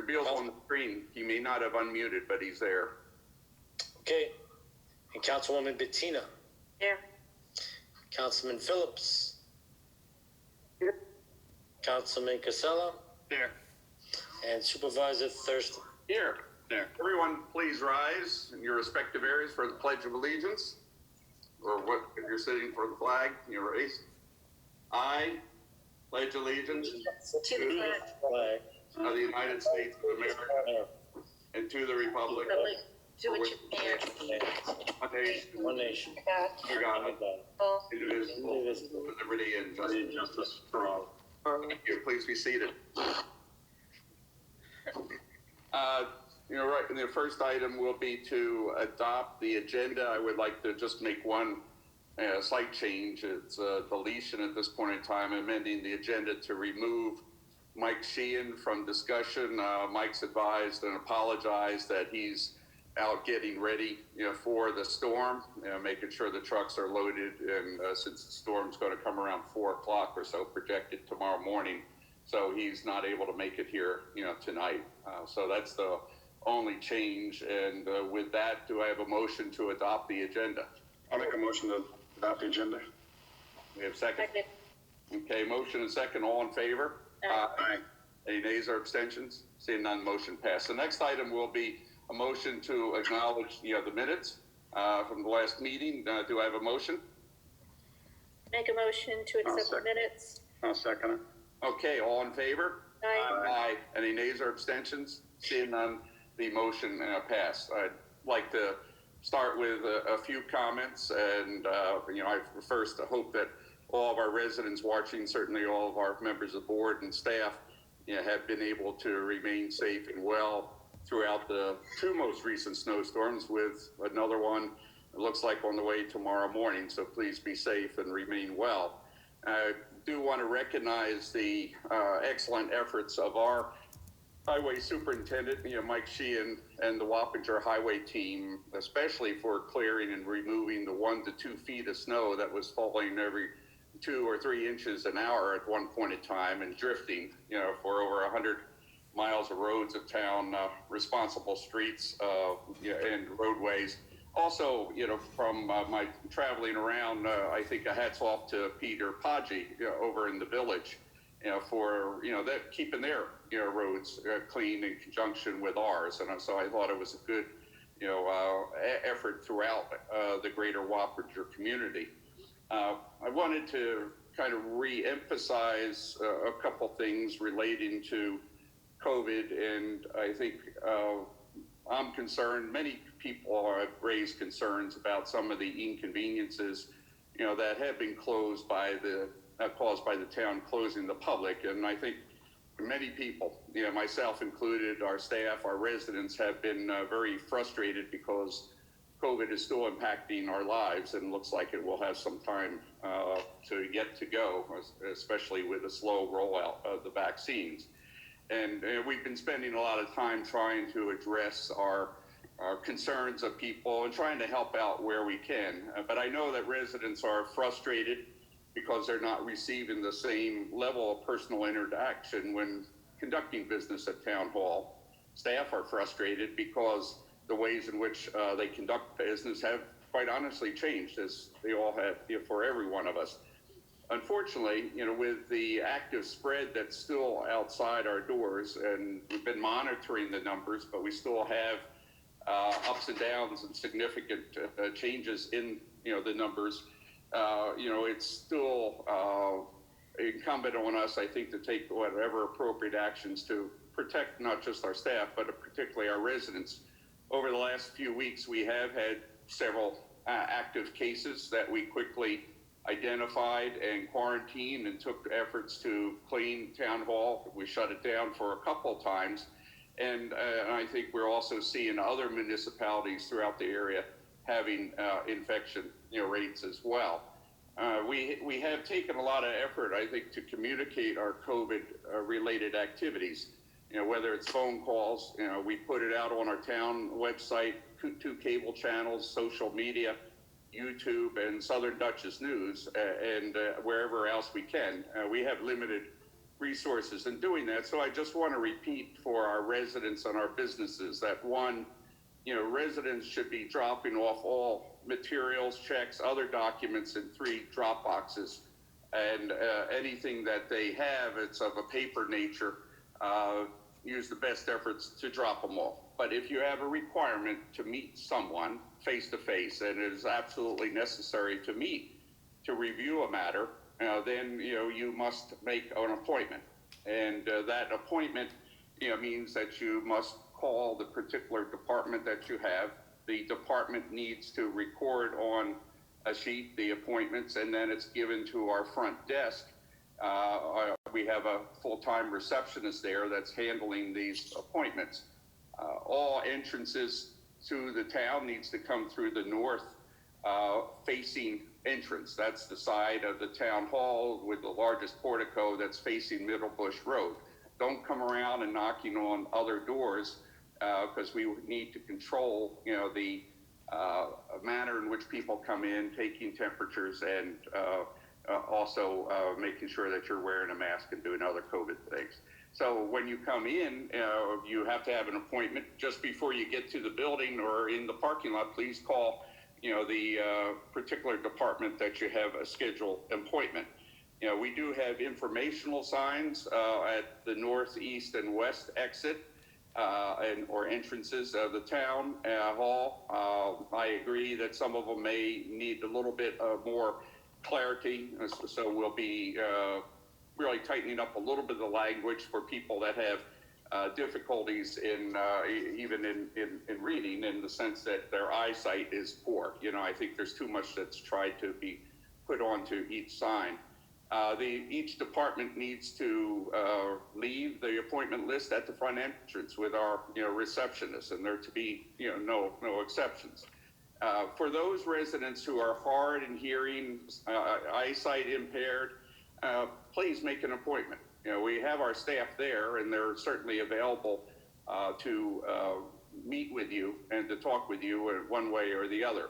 reveals on the screen. He may not have unmuted, but he's there. Okay. And Councilwoman Bettina. Here. Councilman Phillips. Here. Councilman Casella. Here. And Supervisor Thurston. Here. There. Everyone, please rise in your respective areas for the Pledge of Allegiance. Or what, if you're sitting for the flag, you raise. I pledge allegiance To the flag. Flag. of the United States of America and to the republic Do what you can. one nation, One nation. under God, Under God. indivisible, Indivisible. with liberty and justice for all. Thank you. Please be seated. Right, and the first item will be to adopt the agenda. I would like to just make one slight change. It's a deletion at this point in time, amending the agenda to remove Mike Sheehan from discussion. Mike's advised and apologized that he's out getting ready, for the storm, making sure the trucks are loaded. And since the storm's going to come around 4 o'clock or so, projected tomorrow morning, so he's not able to make it here, tonight. So that's the only change. And with that, do I have a motion to adopt the agenda? I'll make a motion to adopt the agenda. We have a second. Second. Okay, motion and second. All in favor? Aye. Any nays or abstentions? Seeing none, motion passed. The next item will be a motion to acknowledge, the minutes from the last meeting. Do I have a motion? Make a motion to accept the second. minutes. I'll second it. Okay, all in favor? Aye. Aye. Any nays or abstentions? Seeing none, the motion passed. I'd like to start with a few comments, and I first hope that all of our residents watching, certainly all of our members of the board and staff, have been able to remain safe and well throughout the two most recent snowstorms, with another one, it looks like, on the way tomorrow morning. So please be safe and remain well. I do want to recognize the excellent efforts of our highway superintendent, Mike Sheehan, and the Wappinger Highway team, especially for clearing and removing the 1 to 2 feet of snow that was falling every 2 or 3 inches an hour at one point in time, and drifting, for over 100 miles of roads of town, responsible streets, and roadways. Also, from my traveling around, I think a hats off to Peter Paggi, over in the village, for, that keeping their, roads clean in conjunction with ours. And so I thought it was a good, effort throughout the greater Wappinger community. I wanted to kind of re-emphasize a couple things relating to COVID, and I think I'm concerned, many people have raised concerns about some of the inconveniences, that have been caused by the town closing the public. And I think many people, myself included, our staff, our residents, have been very frustrated because COVID is still impacting our lives, and looks like it will have some time to yet to go, especially with the slow rollout of the vaccines. And we've been spending a lot of time trying to address our concerns of people and trying to help out where we can. But I know that residents are frustrated because they're not receiving the same level of personal interaction when conducting business at Town Hall. Staff are frustrated because the ways in which they conduct business have, quite honestly, changed, as they all have, for every one of us. Unfortunately, with the active spread that's still outside our doors, and we've been monitoring the numbers, but we still have ups and downs and significant changes in, the numbers. It's still incumbent on us, I think, to take whatever appropriate actions to protect not just our staff, but particularly our residents. Over the last few weeks, we have had several active cases that we quickly identified and quarantined, and took efforts to clean Town Hall. We shut it down for a couple of times. And I think we're also seeing other municipalities throughout the area having infection rates as well. We have taken a lot of effort, I think, to communicate our COVID related activities. Whether it's phone calls, we put it out on our town website, 2 cable channels, social media, YouTube, and Southern Dutchess News, and wherever else we can. We have limited resources in doing that. So I just want to repeat for our residents and our businesses that one, residents should be dropping off all materials, checks, other documents in 3 drop boxes. And anything that they have, it's of a paper nature, use the best efforts to drop them off. But if you have a requirement to meet someone face to face, and it is absolutely necessary to meet to review a matter, then you must make an appointment, and that appointment means that you must call the particular department that you have. The department needs to record on a sheet the appointments, and then it's given to our front desk. We have a full-time receptionist there that's handling these appointments. All entrances to the town needs to come through the north facing entrance. That's the side of the town hall with the largest portico that's facing Middle Bush Road. Don't come around and knocking on other doors, because we need to control, the manner in which people come in, taking temperatures, and also making sure that you're wearing a mask and doing other COVID things. So when you come in, you have to have an appointment. Just before you get to the building or in the parking lot, please call, the particular department that you have a scheduled appointment. We do have informational signs at the northeast and west exit or entrances of the town hall. I agree that some of them may need a little bit more clarity, so we'll be really tightening up a little bit of the language for people that have difficulties in even in reading, in the sense that their eyesight is poor. I think there's too much that's tried to be put onto each sign. Each department needs to leave the appointment list at the front entrance with our receptionist, and there to be no exceptions. For those residents who are hard in hearing, eyesight impaired, please make an appointment. We have our staff there, and they're certainly available to meet with you and to talk with you in one way or the other.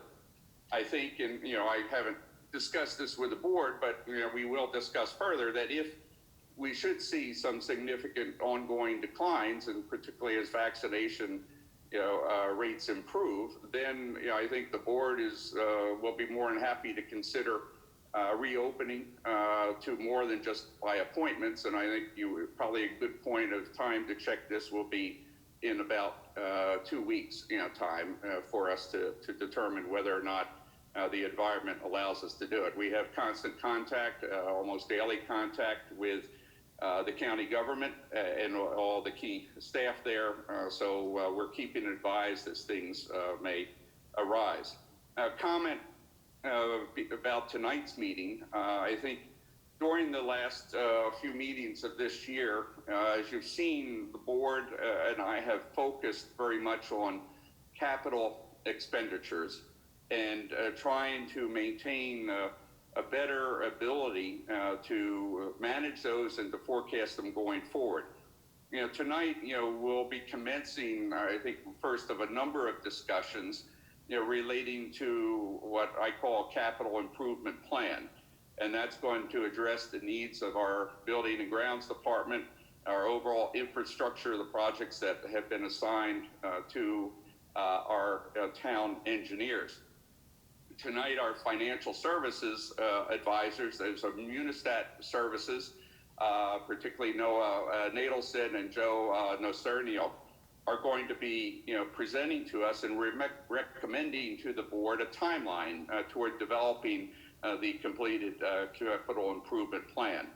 I think, and I haven't discussed this with the board, but we will discuss further that if we should see some significant ongoing declines, and particularly as vaccination rates improve, then I think the board will be more than happy to consider reopening to more than just by appointments. And I think probably a good point of time to check this will be in about 2 weeks time for us to determine whether or not the environment allows us to do it. We have constant contact, almost daily contact with the county government and all the key staff there. So we're keeping advised as things may arise. Comment about tonight's meeting. I think during the last few meetings of this year, as you've seen, the board and I have focused very much on capital expenditures and trying to maintain a better ability to manage those and to forecast them going forward. Tonight, we'll be commencing, I think, first of a number of discussions, relating to what I call a capital improvement plan. And that's going to address the needs of our building and grounds department, our overall infrastructure, the projects that have been assigned to our town engineers. Tonight, our financial services advisors, there's a Munistat Services, particularly Noah Nadelson and Joe Nocernio, are going to be presenting to us and recommending to the board a timeline toward developing the completed capital improvement plan.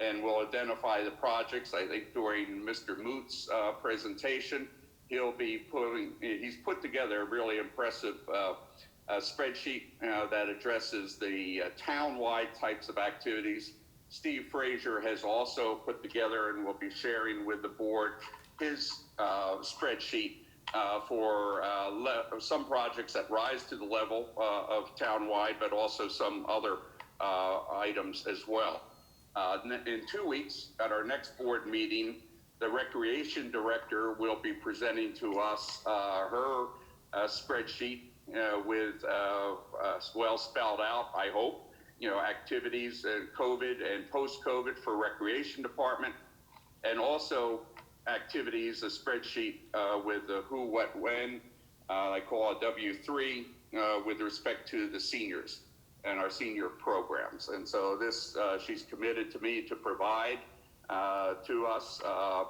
And we'll identify the projects. I think during Mr. Moot's presentation, he's put together a really impressive spreadsheet that addresses the town-wide types of activities. Steve Frazier has also put together and will be sharing with the board his spreadsheet for some projects that rise to the level of town-wide, but also some other items as well. In 2 weeks, at our next board meeting, the recreation director will be presenting to us her spreadsheet with well spelled out, I hope, activities and COVID and post-COVID for recreation department, and also activities, a spreadsheet with the who, what, when, I call it W3, with respect to the seniors and our senior programs. And so this, she's committed to me to provide to us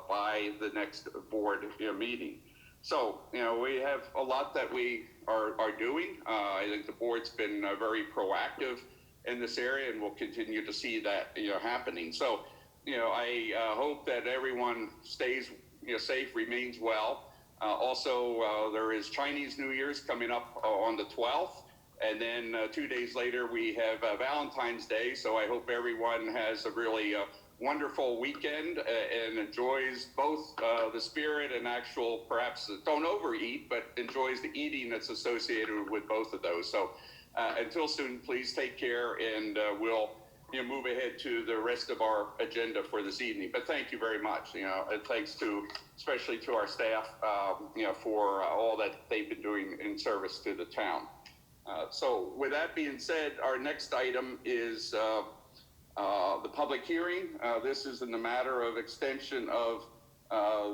by the next board meeting. So, we have a lot that we are doing. I think the board's been very proactive in this area, and we'll continue to see that, happening. So, I hope that everyone stays, safe, remains well. Also, there is Chinese New Year's coming up on the 12th. And then 2 days later, we have Valentine's Day. So I hope everyone has a really wonderful weekend and enjoys both the spirit and actual, perhaps don't overeat, but enjoys the eating that's associated with both of those. So until soon, please take care, and we'll move ahead to the rest of our agenda for this evening. But thank you very much. And thanks especially to our staff, for all that they've been doing in service to the town. So with that being said, our next item is the public hearing. This is in the matter of extension of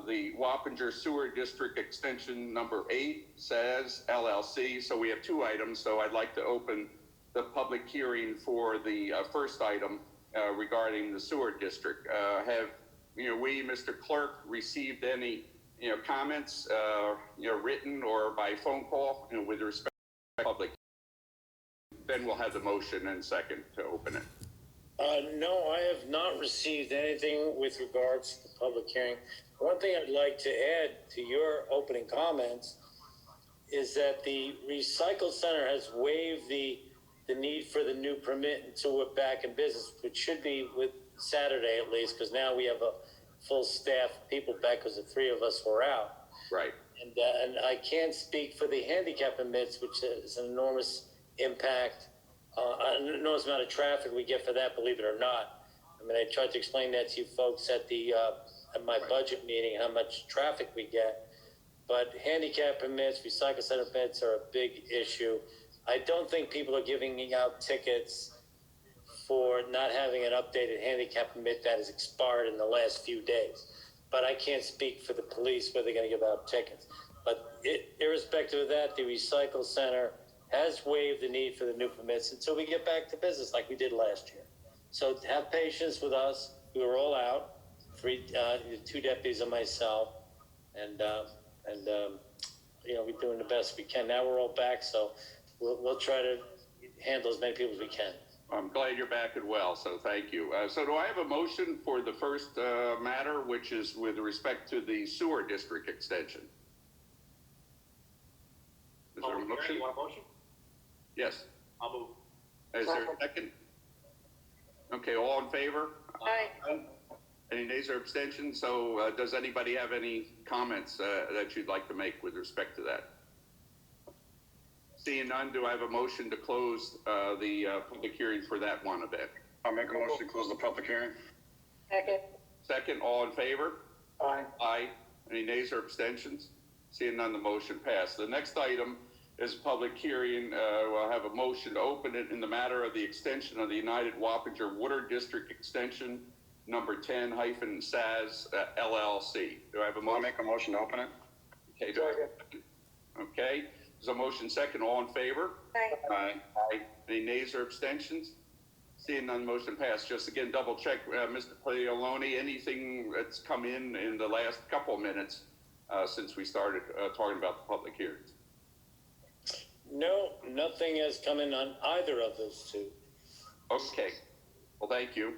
the Wappinger Sewer District Extension number 8, SAS LLC. So we have 2 items. So I'd like to open the public hearing for the first item regarding the sewer district. Have we, Mr. Clerk, received any comments, written or by phone call, with respect to public? Then we'll have the motion and second to open it. No, I have not received anything with regards to the public hearing. One thing I'd like to add to your opening comments is that the recycle center has waived the need for the new permit until we're back in business, which should be with Saturday at least, because now we have a full staff of people back because the 3 of us were out. Right. And I can't speak for the handicap permits, which is an enormous impact, an enormous amount of traffic we get for that, believe it or not. I mean, I tried to explain that to you folks at my budget meeting, how much traffic we get. But handicap permits, recycle center permits are a big issue. I don't think people are giving out tickets for not having an updated handicap permit that has expired in the last few days. But I can't speak for the police whether they're going to give out tickets. But irrespective of that, the recycle center has waived the need for the new permits until we get back to business like we did last year. So have patience with us. We were all out, 2 deputies and myself, and we're doing the best we can. Now we're all back, so we'll try to handle as many people as we can. I'm glad you're back and well, so thank you. So do I have a motion for the first matter, which is with respect to the sewer district extension? Is there a motion? You want a motion? Yes. I'll move. Is there a second? Okay, all in favor? Aye. Any nays or abstentions? So does anybody have any comments that you'd like to make with respect to that? Seeing none, do I have a motion to close the public hearing for that one event? I'll make a motion to close the public hearing. Second. Second, all in favor? Aye. Aye. Any nays or abstentions? Seeing none, the motion passed. The next item is a public hearing. We'll have a motion to open it in the matter of the extension of the United Wappinger Water District Extension number 10-SAS LLC. Do I have a I'll motion? make a motion to open it. Okay. Do I have a- Okay. There's a motion second. All in favor? Aye. Aye. Aye. Any nays or abstentions? Seeing none, motion passed. Just again, double check, Mr. Paoloni, anything that's come in the last couple of minutes since we started talking about the public hearings? No, nothing has come in on either of those 2. Okay. Well, thank you.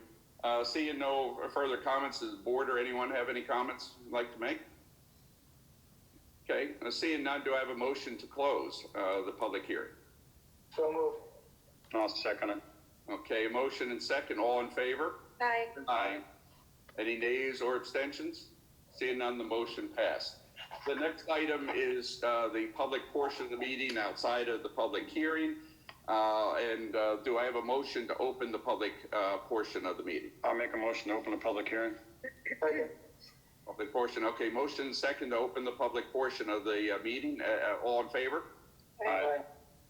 Seeing no further comments, does the board or anyone have any comments you'd like to make? Okay. Seeing none, do I have a motion to close the public hearing? So move. I'll second it. Okay, motion and second. All in favor? Aye. Aye. Any nays or abstentions? Seeing none, the motion passed. The next item is the public portion of the meeting outside of the public hearing. Do I have a motion to open the public portion of the meeting? I'll make a motion to open the public hearing. Public portion. Okay, motion second to open the public portion of the meeting. All in favor? Aye.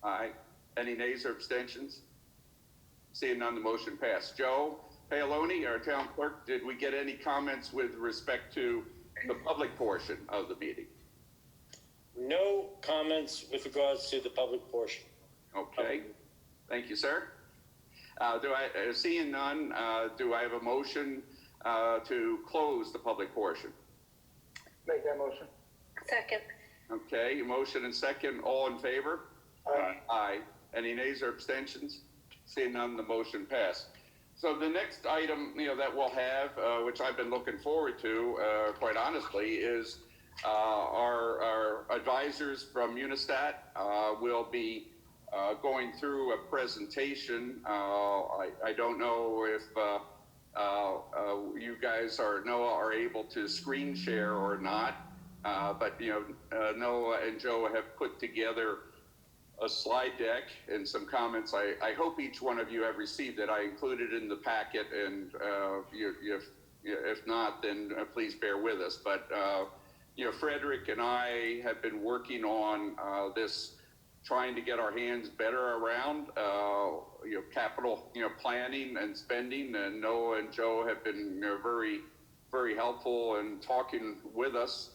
Aye. Any nays or abstentions? Seeing none, the motion passed. Joe, Paoloni, our town clerk, did we get any comments with respect to the public portion of the meeting? No comments with regards to the public portion. Okay, thank you, sir. Seeing none, do I have a motion to close the public portion? Make that motion. Second. Okay, motion and second, all in favor? Aye. Aye. Any nays or abstentions? Seeing none, the motion passed. So the next item, that we'll have, which I've been looking forward to, quite honestly, is our advisors from Unistat will be going through a presentation. I don't know if you guys Noah are able to screen share or not, but Noah and Joe have put together a slide deck and some comments. I hope each one of you have received it. I included it in the packet, and if not, then please bear with us. But Frederick and I have been working on this, trying to get our hands better around capital planning and spending. And Noah and Joe have been very, very helpful in talking with us,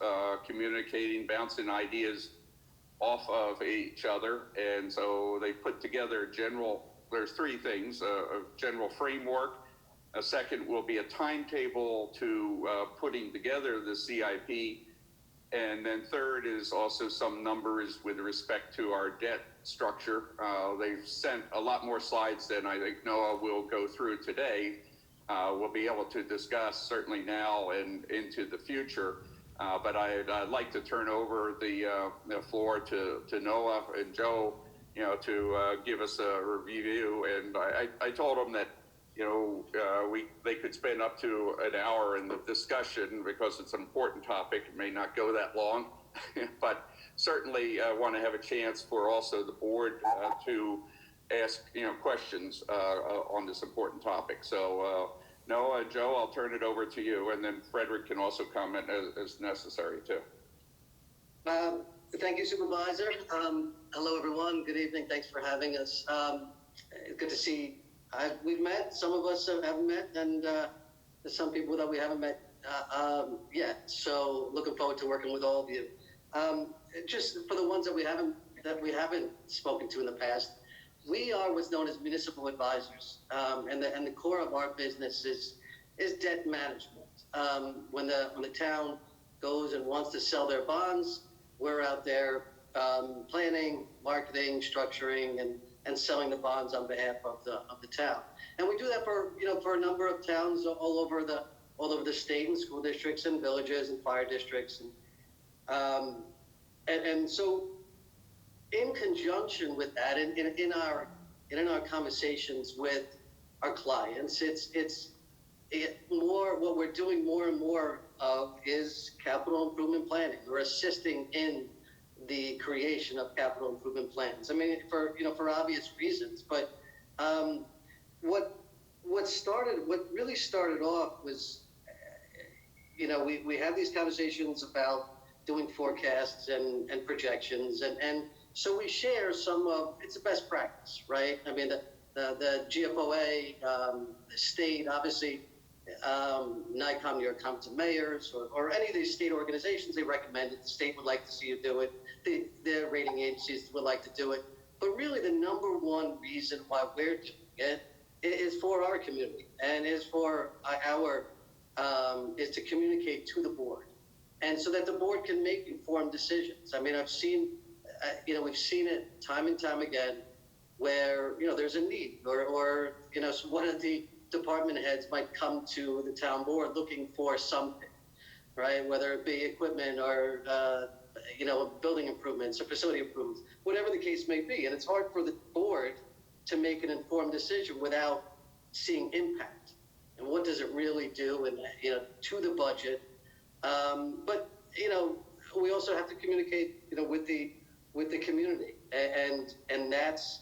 communicating, bouncing ideas off of each other. And so they put together there's three things: a general framework. A second will be a timetable to putting together the CIP. And then third is also some numbers with respect to our debt structure. They've sent a lot more slides than I think Noah will go through today. We'll be able to discuss certainly now and into the future. But I'd like to turn over the floor to Noah and Joe, to give us a review. And I told them that they could spend up to an hour in the discussion because it's an important topic. It may not go that long, but certainly want to have a chance for also the board to ask questions on this important topic. So Noah and Joe, I'll turn it over to you, and then Frederick can also comment as necessary too. Thank you, Supervisor. Hello, everyone. Good evening. Thanks for having us. Good to see. We've met. Some of us haven't met, and there's some people that we haven't met yet. So, looking forward to working with all of you. Just for the ones that we haven't spoken to in the past, we are what's known as municipal advisors, and the core of our business is debt management. When the town goes and wants to sell their bonds, we're out there planning, marketing, structuring, and selling the bonds on behalf of the town. And we do that for a number of towns all over the state, and school districts and villages and fire districts, and so in conjunction with that, in our conversations with our clients, it's more what we're doing more and more of is capital improvement planning. We're assisting in the creation of capital improvement plans. I mean, for obvious reasons, but what really started off was, we have these conversations about doing forecasts and projections, and so we share some of it's a best practice, right? I mean, the GFOA, the state, obviously, NICOM, New York Conference of Mayors, or any of these state organizations, they recommend it. The state would like to see you do it. Their rating agencies would like to do it. But really, the number one reason why we're doing it is for our community, and is for is to communicate to the board, and so that the board can make informed decisions. I mean, we've seen it time and time again, where there's a need, or so one of the department heads might come to the town board looking for something, right? Whether it be equipment or building improvements or facility improvements, whatever the case may be. And it's hard for the board to make an informed decision without seeing impact. And what does it really do and to the budget? But we also have to communicate with the community, and that's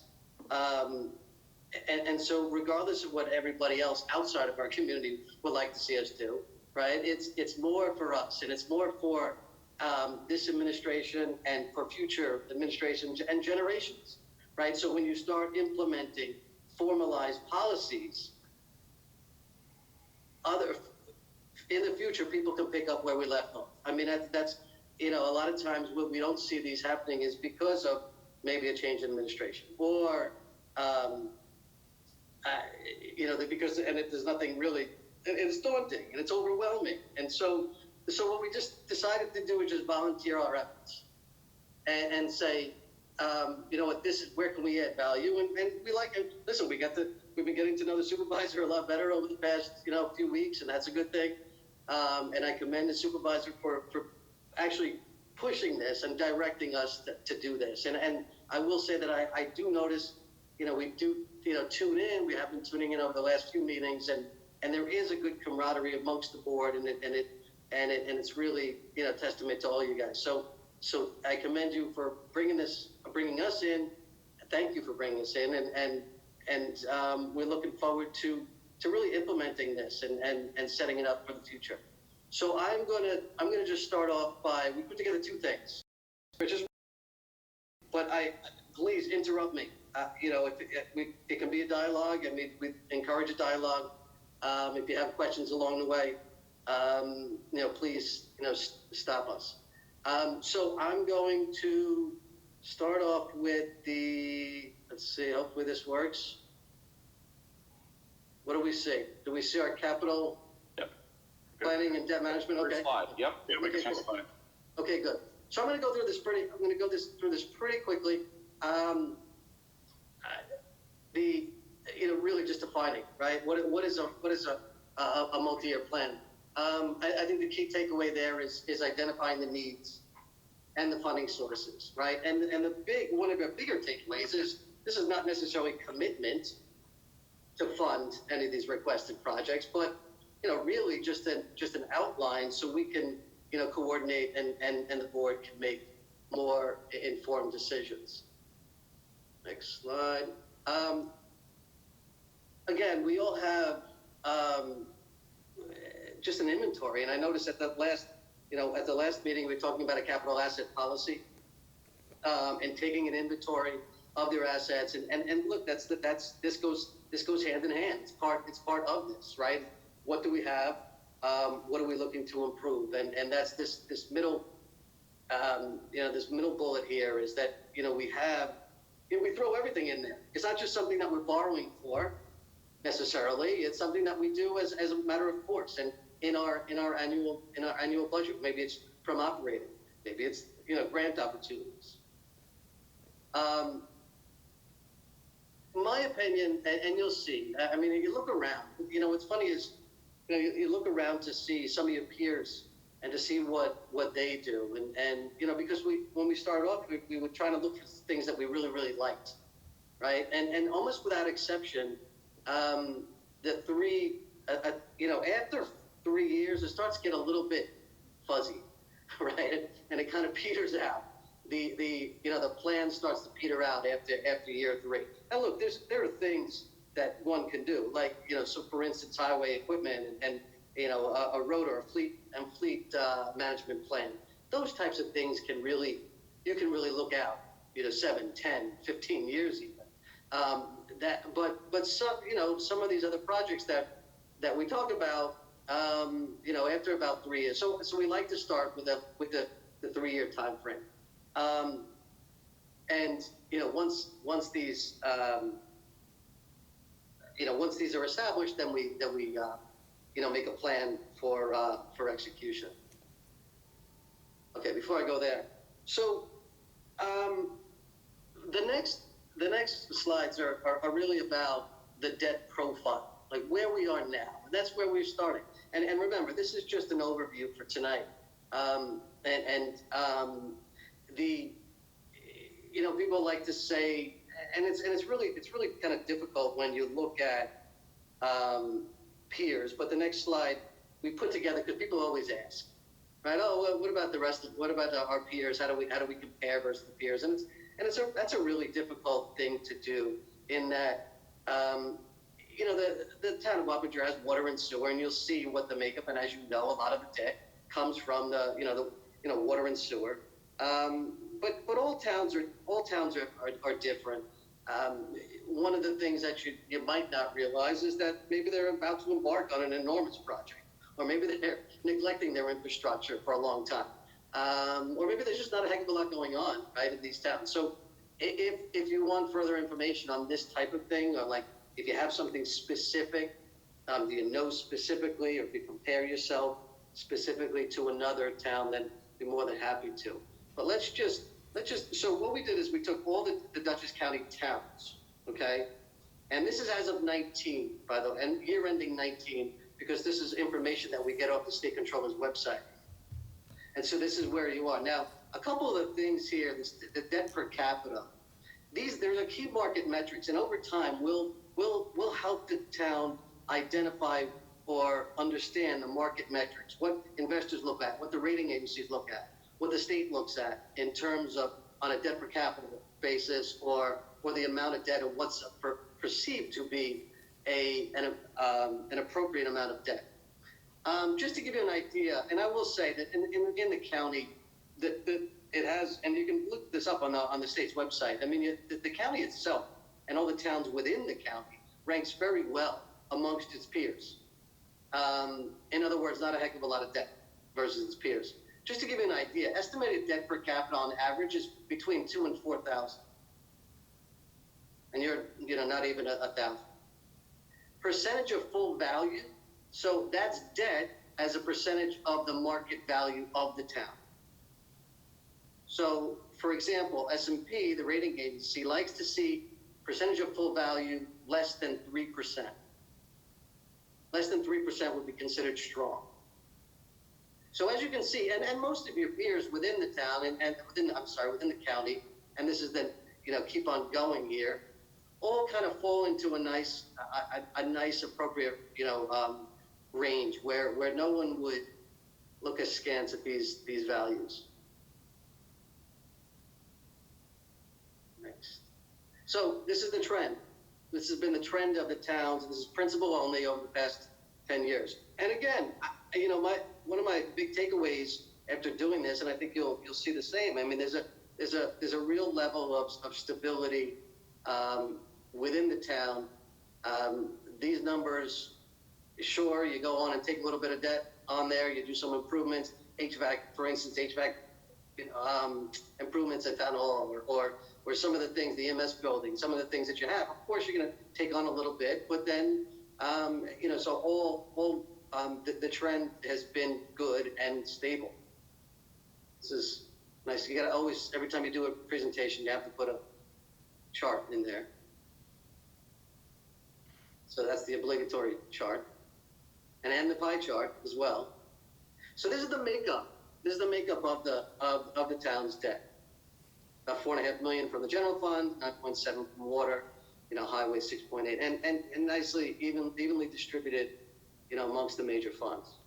and so regardless of what everybody else outside of our community would like to see us do, right? It's more for us, and it's more for this administration and for future administrations and generations, right? So when you start implementing formalized policies, other, in the future, people can pick up where we left off. I mean, that's a lot of times what we don't see these happening is because of maybe a change in administration or, because, and there's nothing really, it's daunting and it's overwhelming. And so what we just decided to do is just volunteer our efforts and say, you know what, this is, where can we add value? And we like it. Listen, we've been getting to know the supervisor a lot better over the past, few weeks, and that's a good thing. And I commend the supervisor for actually pushing this and directing us to do this. And I will say that I do notice, we do, tune in. We have been tuning in over the last few meetings, and there is a good camaraderie amongst the board, and it's really, testament to all you guys. So I commend you for bringing us in. Thank you for bringing us in, and we're looking forward to really implementing this and setting it up for the future. So I'm gonna just start off by, we put together two things, but please interrupt me. It can be a dialogue. I mean, we encourage a dialogue. If you have questions along the way, please, stop us. So I'm going to start off with let's see, hopefully this works. What do we see? Do we see our capital planning and debt management? Okay. First slide. Yep. Yeah, we can Okay, simplify it. Okay, good. So I'm going to go through this pretty quickly. Really just defining, right? What is a multi-year plan? I think the key takeaway there is identifying the needs and the funding sources, right? And one of the bigger takeaways is this is not necessarily commitment to fund any of these requested projects, but really just an outline so we can coordinate and the board can make more informed decisions. Next slide. Again, we all have just an inventory, and I noticed at the last meeting we were talking about a capital asset policy and taking an inventory of their assets, and look, this goes hand in hand. It's part of this, right? What do we have? What are we looking to improve? And that's this middle this middle bullet here is that we throw everything in there. It's not just something that we're borrowing for necessarily. It's something that we do as a matter of course. And in our annual budget, maybe it's from operating, maybe it's grant opportunities. My opinion, and you'll see. I mean, you look around. What's funny is you look around to see some of your peers and to see what they do. And because when we started off, we were trying to look for things that we really, really liked, right? And almost without exception, the three, after 3 years, it starts to get a little bit fuzzy, right? And it kind of peters out. The plan starts to peter out after year 3. And look, there are things that one can do, like so for instance, highway equipment and a road or a fleet management plan. Those types of things you can really look out 7, 10, 15 years even. But some of these other projects that we talk about after about 3 years. So we like to start with the 3-year time frame. And once these once these are established, then we make a plan for execution. Okay, before I go there, so the next slides are really about the debt profile, like where we are now. And that's where we're starting. And remember, this is just an overview for tonight. People like to say, and it's really kind of difficult when you look at peers. But the next slide we put together, because people always ask, right? Oh, well, what about our peers? How do we compare versus the peers? And that's a really difficult thing to do. In that, the town of Wappinger has water and sewer, and you'll see what the makeup. And as you know, a lot of the debt comes from the water and sewer. But all towns are different. one of the things that you might not realize is that maybe they're about to embark on an enormous project, or maybe they're neglecting their infrastructure for a long time, or maybe there's just not a heck of a lot going on, right, in these towns. So if you want further information on this type of thing, or like if you have something specific, do you know specifically, or if you compare yourself specifically to another town, then be more than happy to. But let's just, so what we did is we took all the Dutchess County towns, okay? And this is as of 19, by the way, and year ending 19, because this is information that we get off the state controller's website. And so this is where you are. Now, a couple of the things here, the debt per capita, there's a key market metrics, and over time we'll help the town identify or understand the market metrics, what investors look at, what the rating agencies look at, what the state looks at in terms of on a debt per capita basis, or the amount of debt, or what's perceived to be an appropriate amount of debt. Just to give you an idea, and I will say that in the county, that it has, and you can look this up on the state's website. I mean, the county itself and all the towns within the county ranks very well amongst its peers. In other words, not a heck of a lot of debt versus its peers. Just to give you an idea, estimated debt per capita on average is between $2,000 and $4,000, and you're not even $1,000. Percentage of full value, so that's debt as a percentage of the market value of the town. So, for example, S&P, the rating agency, likes to see percentage of full value less than 3%. Less than 3% would be considered strong. So as you can see, and most of your peers within the town and within the county, and this is then, keep on going here, all kind of fall into a nice appropriate, range where no one would look askance at these values. Next. So this is the trend. This has been the trend of the towns. This is principal only over the past 10 years. And again, one of my big takeaways after doing this, and I think you'll see the same. I mean, there's a real level of stability within the town. These numbers, sure, you go on and take a little bit of debt on there. You do some improvements, HVAC, for instance, improvements at town hall, or some of the things, the EMS building, some of the things that you have. Of course, you're going to take on a little bit, but then, so the trend has been good and stable. This is nice. You got to always, every time you do a presentation, you have to put a chart in there. So that's the obligatory chart, and the pie chart as well. So this is the makeup. This is the makeup of the town's debt. About $4.5 million from the general fund, 9.7 from water, highway 6.8, and nicely evenly distributed, amongst the major funds.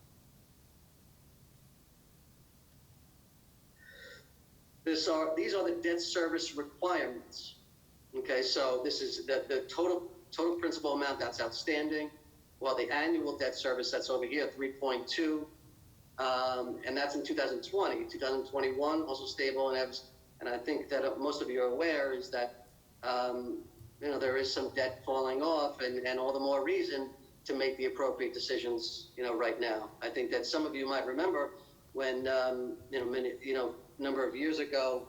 These are the debt service requirements. Okay, so this is the total principal amount that's outstanding. Well, the annual debt service that's over here, 3.2, and that's in 2020. 2021 also stable, and I think that most of you are aware is that there is some debt falling off, and all the more reason to make the appropriate decisions, right now. I think that some of you might remember when, number of years ago,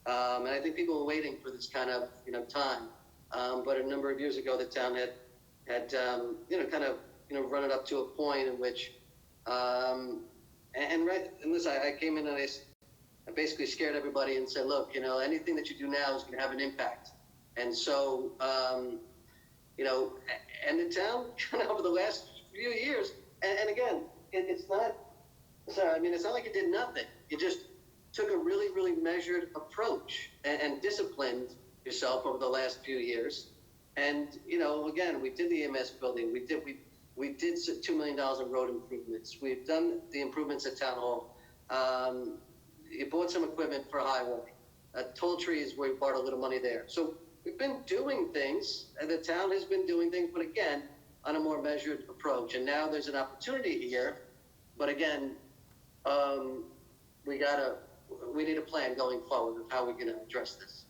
and I think people were waiting for this kind of, time. But a number of years ago, the town had run it up to a point in which, and listen, I came in and I basically scared everybody and said, look, anything that you do now is going to have an impact. And so, and the town over the last few years, and again, it's not like it did nothing. It just took a really, really measured approach and disciplined yourself over the last few years. And, again, we did the EMS building. We did $2 million in road improvements. We've done the improvements at Town Hall. You bought some equipment for highway. Toll trees, we borrowed a little money there. So we've been doing things, and the town has been doing things, but again, on a more measured approach. And now there's an opportunity here, but again, we need a plan going forward of how we're going to address this.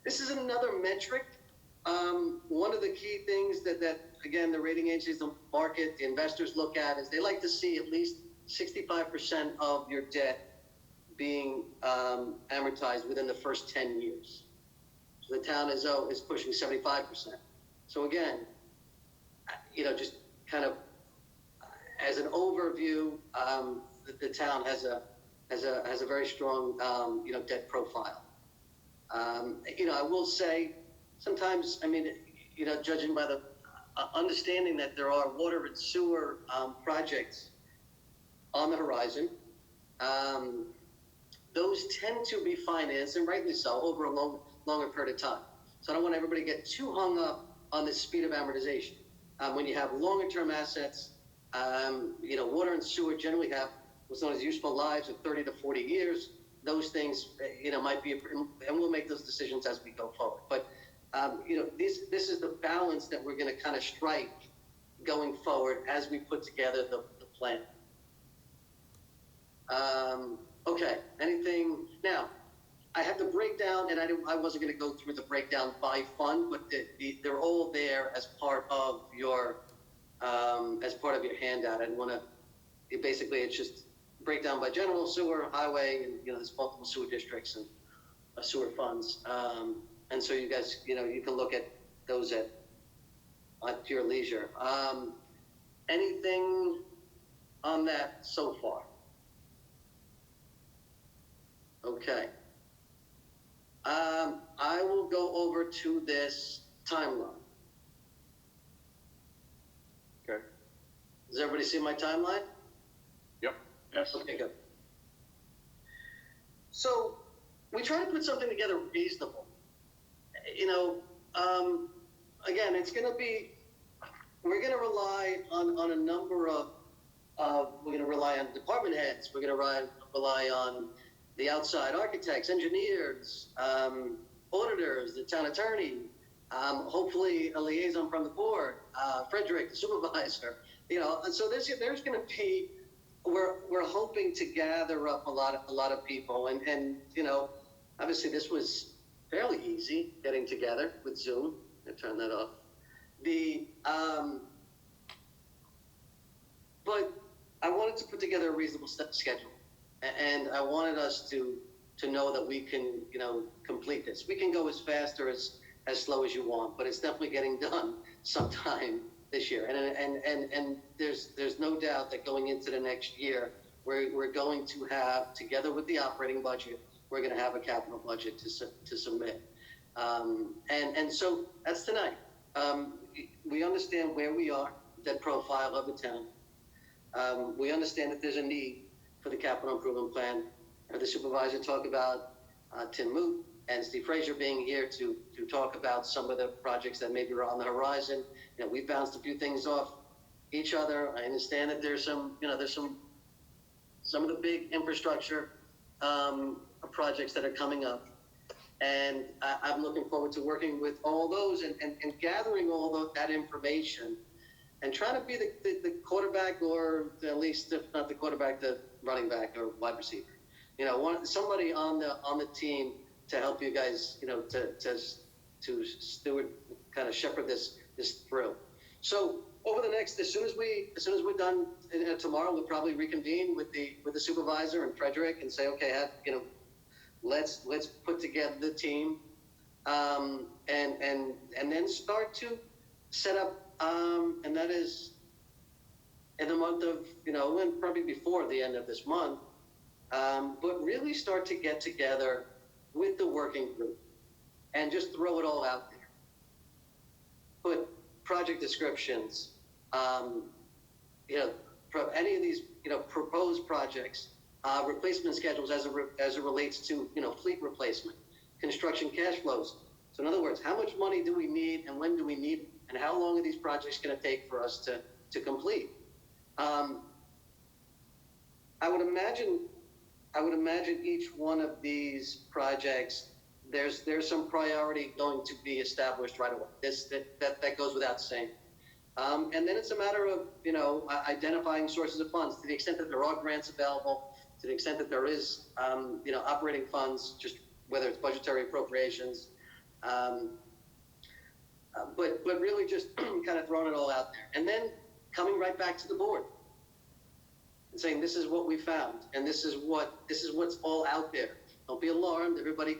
This is another metric. One of the key things that again, the rating agencies, the market, the investors look at is they like to see at least 65% of your debt being amortized within the first 10 years. So the town is pushing 75%. So again, just kind of as an overview, the town has a very strong debt profile. I will say sometimes, judging by the understanding that there are water and sewer projects on the horizon, those tend to be financed, and rightly so, over a longer period of time. So I don't want everybody to get too hung up on the speed of amortization. When you have longer term assets, water and sewer generally have what's known as useful lives of 30 to 40 years. Those things, might be, and we'll make those decisions as we go forward. But, this is the balance that we're going to kind of strike going forward as we put together the plan. Okay, anything now? I have the breakdown, and I wasn't going to go through the breakdown by fund, but they're all there as part of your handout. I didn't want to. Basically, it's just breakdown by general sewer, highway, and there's multiple sewer districts and sewer funds. And so you guys, you can look at those at your leisure. Anything on that so far? Okay. I will go over to this timeline. Okay. Does everybody see my timeline? Yep. Yes. Okay, good. So we try to put something together reasonable. Again, it's going to be, we're going to rely on a number of, we're going to rely on department heads. We're going to rely on the outside architects, engineers, auditors, the town attorney, hopefully a liaison from the board, Frederick, the supervisor, and so there's going to be, we're hoping to gather up a lot of people, and obviously this was fairly easy getting together with Zoom. I turn that off. But I wanted to put together a reasonable schedule, and I wanted us to know that we can, complete this. We can go as fast or as slow as you want, but it's definitely getting done sometime this year. And there's no doubt that going into the next year, we're going to have, together with the operating budget, we're going to have a capital budget to submit. And so that's tonight. We understand where we are, debt profile of the town. We understand that there's a need for the capital improvement plan. The supervisor talked about Tim Moot and Steve Frazier being here to talk about some of the projects that maybe are on the horizon. We've bounced a few things off each other. I understand that there's some of the big infrastructure projects that are coming up. And I'm looking forward to working with all those and gathering all that information and trying to be the quarterback, or at least, if not the quarterback, the running back or wide receiver. Somebody on the team to help you guys, to steward, kind of shepherd this through. So over the next, as soon as we're done tomorrow, we'll probably reconvene with the supervisor and Frederick and say, okay, let's put together the team, and then start to set up, and that is in the month of, and probably before the end of this month, but really start to get together with the working group and just throw it all out there. Put project descriptions, any of these, proposed projects, replacement schedules as it relates to, fleet replacement, construction cash flows. So in other words, how much money do we need and when do we need it? And how long are these projects going to take for us to complete? I would imagine each one of these projects, there's some priority going to be established right away. That goes without saying. And then it's a matter of, identifying sources of funds to the extent that there are grants available, to the extent that there is, operating funds, just whether it's budgetary appropriations, But really just kind of throwing it all out there. And then coming right back to the board and saying, this is what we found, and this is what's all out there. Don't be alarmed, everybody,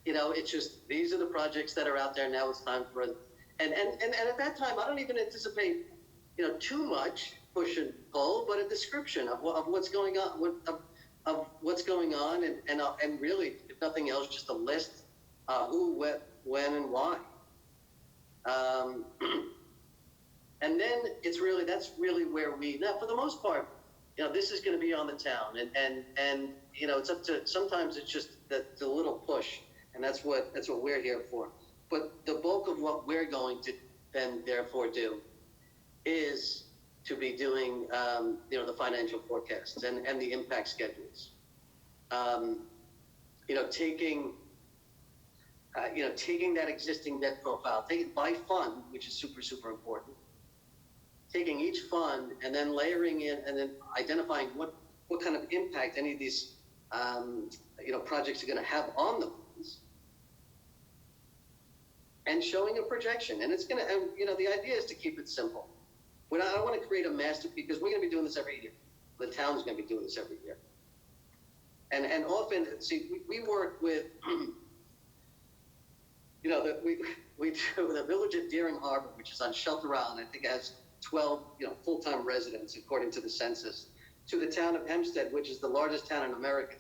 it's just, these are the projects that are out there, now it's time for it. And at that time, I don't even anticipate, too much push and pull, but a description of what's going on, of what's going on, and really, if nothing else, just a list, who, what, when, and why. And then that's really where now for the most part, this is going to be on the town, and it's up to, sometimes it's just the little push, and that's what we're here for. But the bulk of what we're going to then therefore do is to be doing, the financial forecasts and the impact schedules. Taking that existing debt profile, take it by fund, which is super, super important. Taking each fund and then layering in and then identifying what kind of impact any of these, projects are going to have on the funds, and showing a projection. And it's going to, the idea is to keep it simple. I don't want to create a master, because we're going to be doing this every year. The town's going to be doing this every year. And often, see, we work with, we do the village of Deering Harbor, which is on Shelter Island. I think it has 12, full-time residents according to the census, to the town of Hempstead, which is the largest town in America,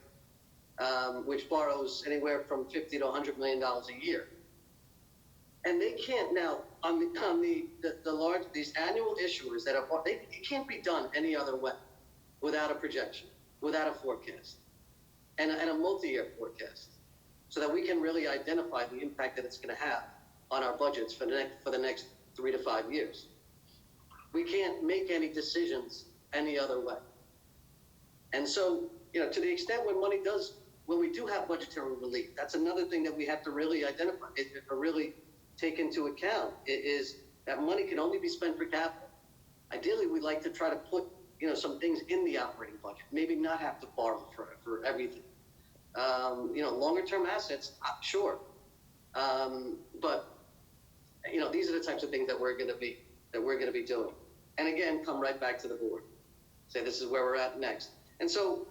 which borrows anywhere from $50 to $100 million a year. And they can't now, on the large, these annual issuers that it can't be done any other way without a projection, without a forecast, and a multi-year forecast, so that we can really identify the impact that it's going to have on our budgets for the next 3 to 5 years. We can't make any decisions any other way. And so, to the extent when we do have budgetary relief, that's another thing that we have to really identify, or really take into account, is that money can only be spent for capital. Ideally, we'd like to try to put, some things in the operating budget, maybe not have to borrow for everything. Longer term assets, sure. But, these are the types of things that we're going to be doing. And again, come right back to the board. Say, this is where we're at next. And so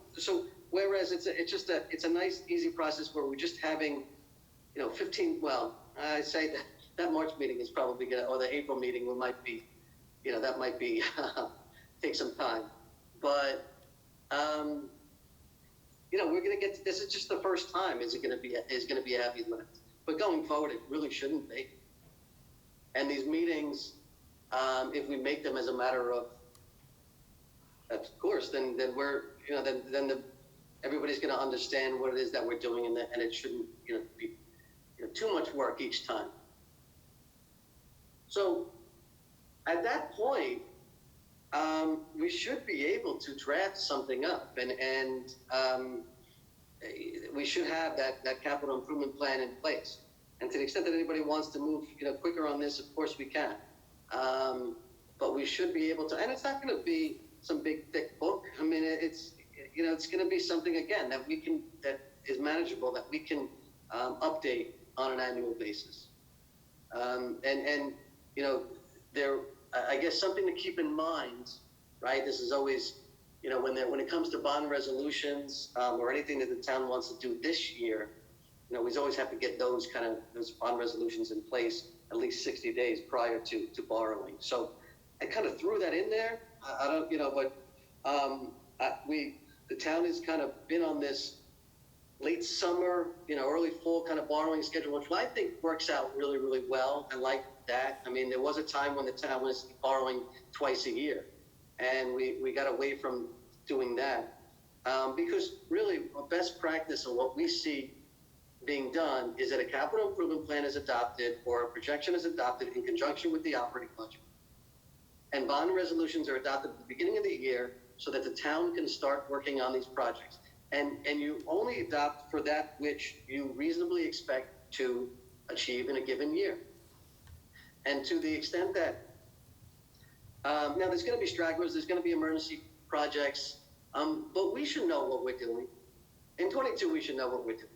whereas it's a nice, easy process where we're just having, 15, well, I say that March meeting is probably going to, or the April meeting might be, that might be, take some time. But, we're going to this is just the first time is going to be a heavy lift. But going forward, it really shouldn't be. And these meetings, if we make them as a matter of course, then we're, everybody's going to understand what it is that we're doing, and it shouldn't, be too much work each time. So at that point, we should be able to draft something up, and we should have that capital improvement plan in place. And to the extent that anybody wants to move, quicker on this, of course we can. But we should be able to, and it's not going to be some big thick book. I mean, it's going to be something, again, that is manageable, that we can update on an annual basis. I guess something to keep in mind, right? This is always, when it comes to bond resolutions, or anything that the town wants to do this year, we always have to get those bond resolutions in place at least 60 days prior to borrowing. So I kind of threw that in there. I don't, but the town has kind of been on this late summer, early fall kind of borrowing schedule, which I think works out really, really well. I like that. I mean, there was a time when the town was borrowing twice a year, and we got away from doing that, because really a best practice of what we see being done is that a capital improvement plan is adopted, or a projection is adopted in conjunction with the operating budget. And bond resolutions are adopted at the beginning of the year so that the town can start working on these projects. And you only adopt for that which you reasonably expect to achieve in a given year. And to the extent that, now there's going to be stragglers, there's going to be emergency projects, but we should know what we're doing. In 22, we should know what we're doing.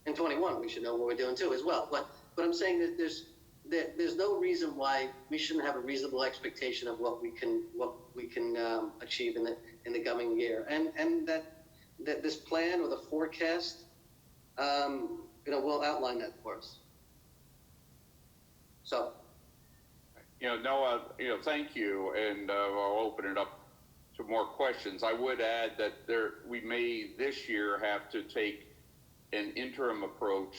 in 21, we should know what we're doing too as well. But I'm saying that there's no reason why we shouldn't have a reasonable expectation of what we can achieve in the coming year, and that this plan or the forecast, will outline that for us. So, Noah, thank you, and I'll open it up to more questions. I would add that we may this year have to take an interim approach,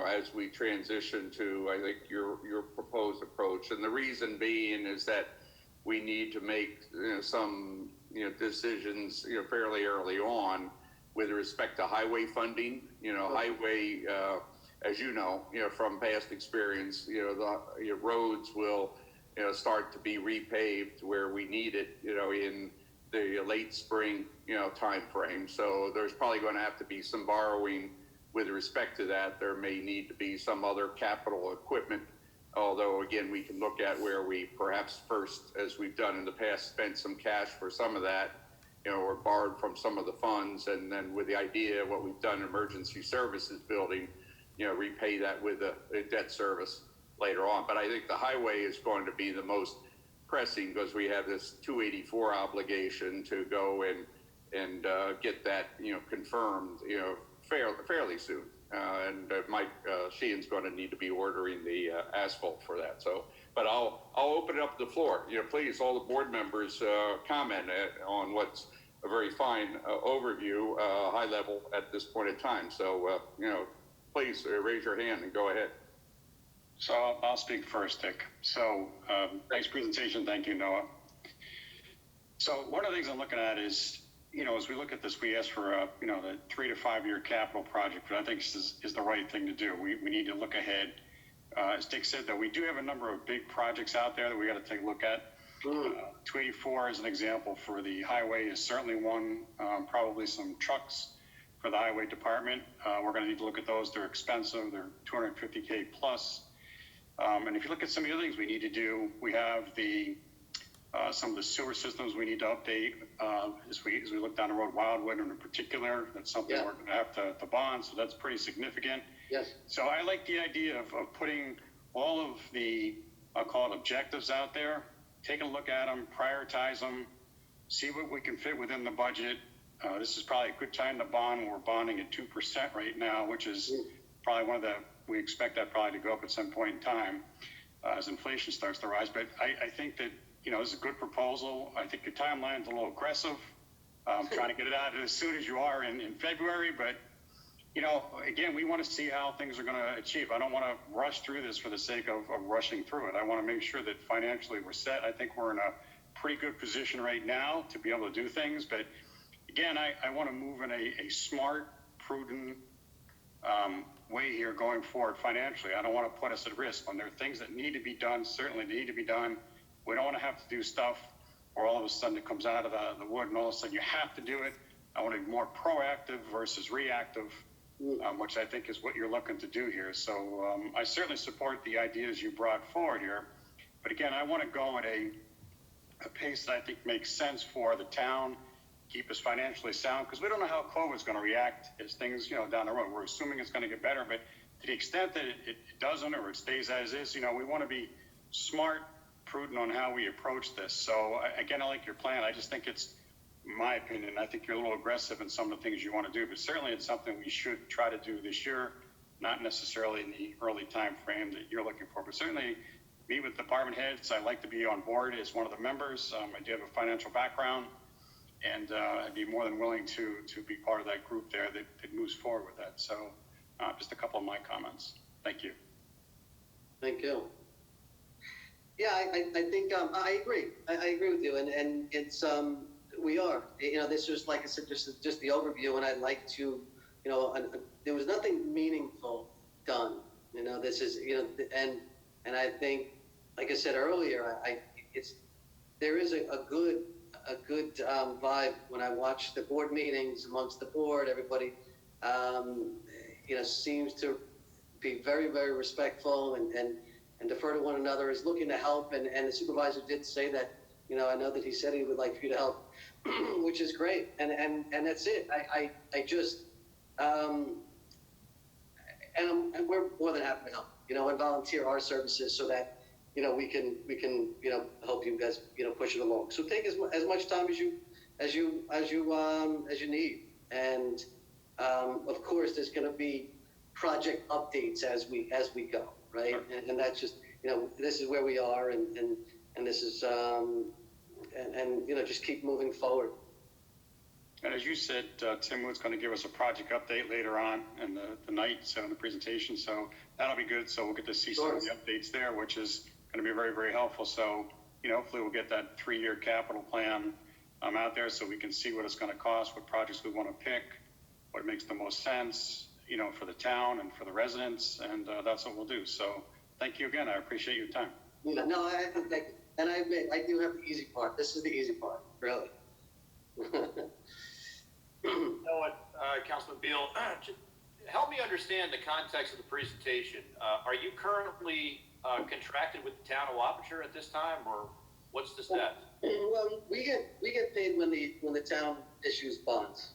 as we transition to, I think, your proposed approach. And the reason being is that we need to make some decisions fairly early on with respect to highway funding. Highway, as from past experience, the roads will start to be repaved where we need it, in the late spring time frame. So there's probably going to have to be some borrowing with respect to that. There may need to be some other capital equipment, although again, we can look at where we perhaps first, as we've done in the past, spent some cash for some of that, or borrowed from some of the funds, and then with the idea of what we've done in emergency services building, repay that with a debt service later on. But I think the highway is going to be the most pressing, because we have this 284 obligation to go and get that confirmed fairly soon, and Mike Sheehan's going to need to be ordering the asphalt for that. So, but I'll open it up to the floor. Please, all the board members comment on what's a very fine overview, high level at this point in time. So please raise your hand and go ahead. So I'll speak first, Dick. So nice presentation. Thank you, Noah. So one of the things I'm looking at is, as we look at this, we asked for the 3 to 5 year capital project, but I think this is the right thing to do. We need to look ahead. As Dick said, though, we do have a number of big projects out there that we got to take a look at. 284 as an example for the highway is certainly one. Probably some trucks for the highway department. We're going to need to look at those. They're expensive. They're $250K plus. And if you look at some of the other things we need to do, we have some of the sewer systems we need to update as we look down the road. Wildwood in particular, that's something we're going to have to bond, so that's pretty significant. yes. So I like the idea of putting all of the, I'll call it objectives out there, take a look at them, prioritize them, see what we can fit within the budget. This is probably a good time to bond when we're bonding at 2% right now, which is probably we expect that probably to go up at some point in time as inflation starts to rise. But I think that, this is a good proposal. I think your timeline's a little aggressive. Trying to get it out as soon as you are in February. But, again, we want to see how things are going to achieve. I don't want to rush through this for the sake of rushing through it. I want to make sure that financially we're set. I think we're in a pretty good position right now to be able to do things. But, again, I want to move in a smart, prudent way here going forward financially. I don't want to put us at risk. When there are things that need to be done, certainly need to be done. We don't want to have to do stuff where all of a sudden it comes out of the wood and all of a sudden you have to do it. I want to be more proactive versus reactive, which I think is what you're looking to do here. So I certainly support the ideas you brought forward here. But again, I want to go at a pace that I think makes sense for the town, keep us financially sound, because we don't know how COVID is going to react as things, down the road. We're assuming it's going to get better, but to the extent that it doesn't or it stays as is, we want to be smart, prudent on how we approach this. So again, I like your plan. I just think it's, in my opinion, I think you're a little aggressive in some of the things you want to do, but certainly it's something we should try to do this year, not necessarily in the early time frame that you're looking for, but certainly meet with department heads. I like to be on board as one of the members. I do have a financial background, and I'd be more than willing to be part of that group there that moves forward with that. So just a couple of my comments. Thank you. Thank you. Yeah, I think I agree. I agree with you, and it's we are. This was, like I said, just the overview, and I'd like to, there was nothing meaningful done. This is, and I think, like I said earlier, there is a good vibe when I watch the board meetings amongst the board. Everybody, seems to be very, very respectful and defer to one another, is looking to help. And the supervisor did say that, I know that he said he would like for you to help, which is great. And that's it. I just, and we're more than happy to help, and volunteer our services so that, we can, help you guys, push it along. So take as much time as you need. And, of course, there's going to be project updates as we go, right? Sure. And that's just, this is where we are, and this is, just keep moving forward. And as you said, Tim Wood's going to give us a project update later on in the night, so in the presentation. So that'll be good. So we'll get to see some of the updates there, which is going to be very, very helpful. So, hopefully we'll get that 3-year capital plan out there so we can see what it's going to cost, what projects we want to pick, what makes the most sense, for the town and for the residents. And that's what we'll do. So thank you again. I appreciate your time. No, I thank you. And I admit, I do have the easy part. This is the easy part, really. You know what, Councilman Beal, help me understand the context of the presentation. Are you currently contracted with the town of Wappinger at this time, or what's the status? Well, we get paid when the town issues bonds.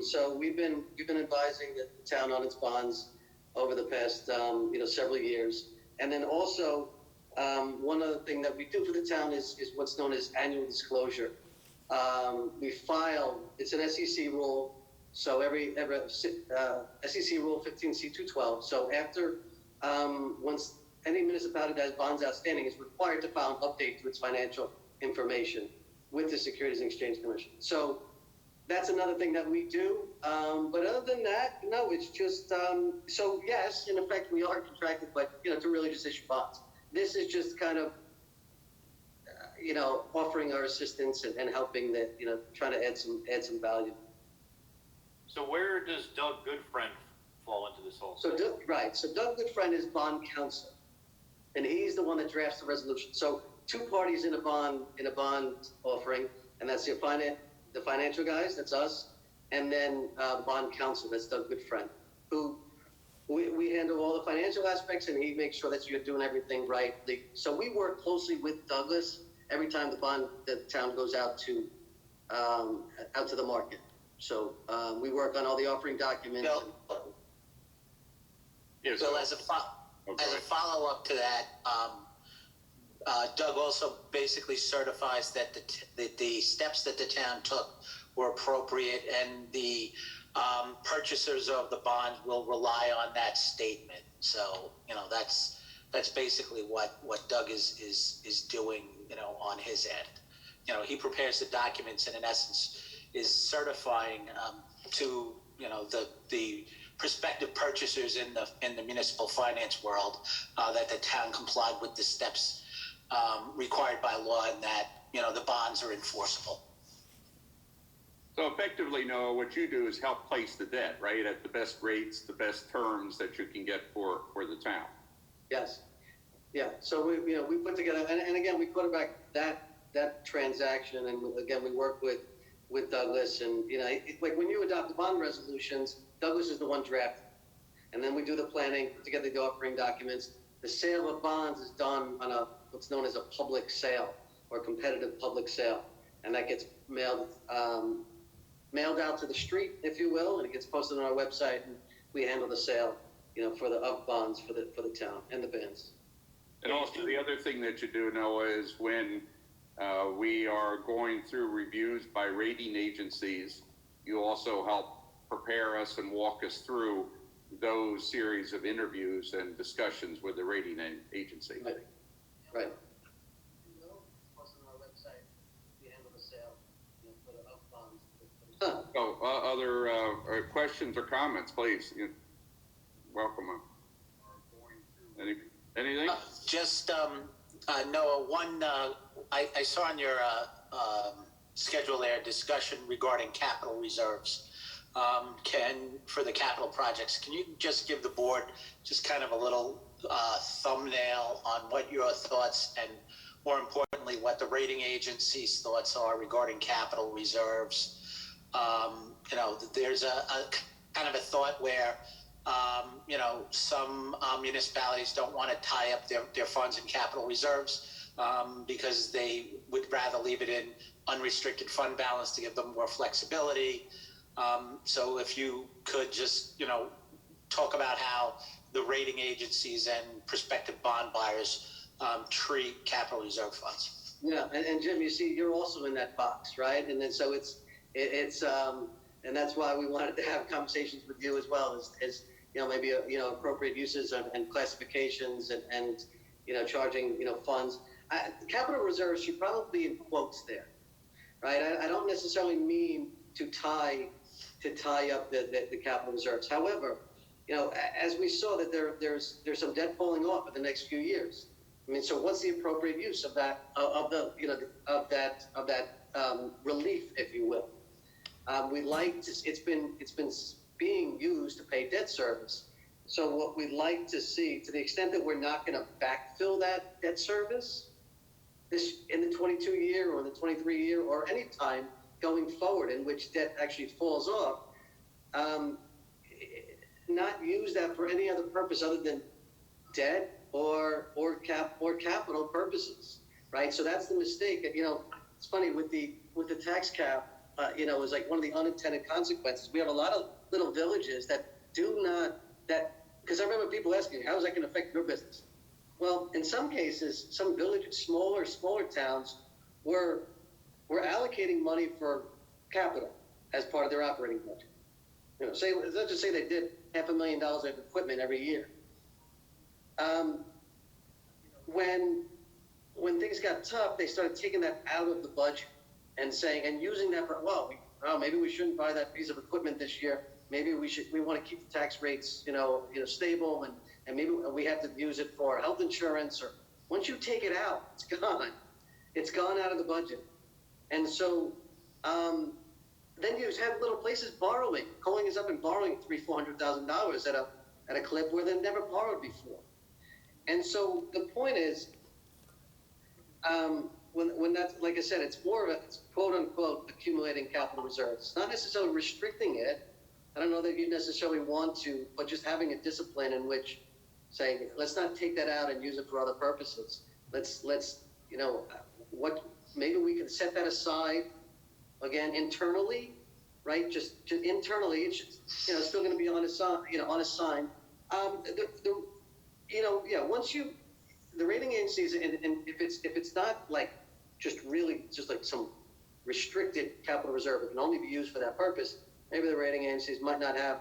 So we've been advising the town on its bonds over the past several years, and then also one other thing that we do for the town is what's known as annual disclosure. We file, it's an SEC rule, so every SEC rule 15C212. So after, once any municipality that has bonds outstanding is required to file an update to its financial information with the Securities and Exchange Commission. So that's another thing that we do. But other than that, no, it's just, so yes, in effect, we are contracted, but, to really just issue bonds. This is just kind of, offering our assistance and helping that, trying to add some value. So where does Doug Goodfriend fall into this whole So, thing? right. So Doug Goodfriend is bond counsel, and he's the one that drafts the resolution. So 2 parties in a bond offering, and that's the financial guys, that's us, and then bond counsel, that's Doug Goodfriend, who we handle all the financial aspects, and he makes sure that you're doing everything right. So we work closely with Douglas every time the town goes out to the market. So we work on all the offering documents. Yes. Bill, as a follow-up to that, Doug also basically certifies that the steps that the town took were appropriate, and the purchasers of the bond will rely on that statement. So, that's basically what Doug is doing, on his end. He prepares the documents and in essence is certifying to, the prospective purchasers in the municipal finance world that the town complied with the steps required by law, and that, the bonds are enforceable. So effectively, Noah, what you do is help place the debt, right, at the best rates, the best terms that you can get for the town. Yes. Yeah. So we put together, and again, we quarterback that transaction, and again, we work with Douglas, and like when you adopt the bond resolutions, Douglas is the one drafting, and then we do the planning, put together the offering documents. The sale of bonds is done on what's known as a public sale or competitive public sale, and that gets mailed out to the street, if you will, and it gets posted on our website, and we handle the sale, for the bonds for the town and the bands. And also the other thing that you do, Noah, is when we are going through reviews by rating agencies, you also help prepare us and walk us through those series of interviews and discussions with the rating agency. Right. So other questions or comments, please? Welcome. Anything? Just Noah, one I saw on your schedule there discussion regarding capital reserves. For the capital projects, can you just give the board just kind of a little thumbnail on what your thoughts, and more importantly, what the rating agency's thoughts are regarding capital reserves? There's a kind of a thought where some municipalities don't want to tie up their funds in capital reserves because they would rather leave it in unrestricted fund balance to give them more flexibility. So if you could just, talk about how the rating agencies and prospective bond buyers treat capital reserve funds. Yeah, and Jim, you see, you're also in that box, right? And then so it's and that's why we wanted to have conversations with you as well as maybe appropriate uses and classifications and charging funds. Capital reserves should probably be in quotes there, right? I don't necessarily mean to tie up the capital reserves. However, as we saw that there's some debt falling off in the next few years. I mean, so what's the appropriate use of that relief, if you will? We'd like to. It's been being used to pay debt service. So what we'd like to see, to the extent that we're not going to backfill that debt service this in the 22 year or the 23 year or any time going forward in which debt actually falls off, not use that for any other purpose other than debt or capital purposes, right? So that's the mistake. It's funny with the tax cap. It was like one of the unintended consequences. We have a lot of little villages that do not because I remember people asking, how is that going to affect your business? Well, in some cases, some villages, smaller towns, were allocating money for capital as part of their operating budget. Let's just say they did $500,000 of equipment every year. When things got tough, they started taking that out of the budget and using that for maybe we shouldn't buy that piece of equipment this year. Maybe we want to keep the tax rates stable and maybe we have to use it for health insurance. Or once you take it out, it's gone out of the budget. And so then you have little places calling us up and borrowing $300,000-$400,000 at a clip where they've never borrowed before. And so the point is, when that's, like I said, it's more of it's quote unquote accumulating capital reserves. It's not necessarily restricting it. I don't know that you necessarily want to, but just having a discipline in which saying, let's not take that out and use it for other purposes. Let's maybe we can set that aside again internally, right? Just internally, it's still going to be unassigned. Once the rating agencies, and if it's not like just like some restricted capital reserve, it can only be used for that purpose. Maybe the rating agencies might not have.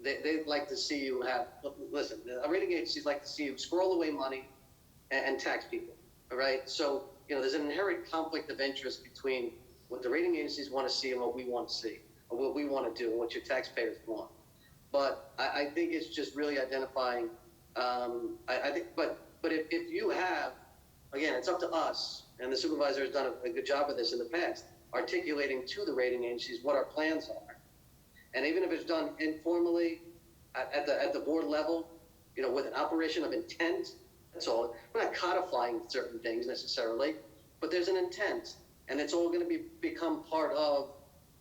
They'd like to see you have. Listen, the rating agencies like to see you squirrel away money and tax people. All right, so there's an inherent conflict of interest between what the rating agencies want to see and what we want to see, or what we want to do and what your taxpayers want. But I think it's just really identifying. I think, but if you have, again, it's up to us, and the supervisor has done a good job of this in the past, articulating to the rating agencies what our plans are, and even if it's done informally at the board level, with an operation of intent. That's all. We're not codifying certain things necessarily, but there's an intent, and it's all going to become part of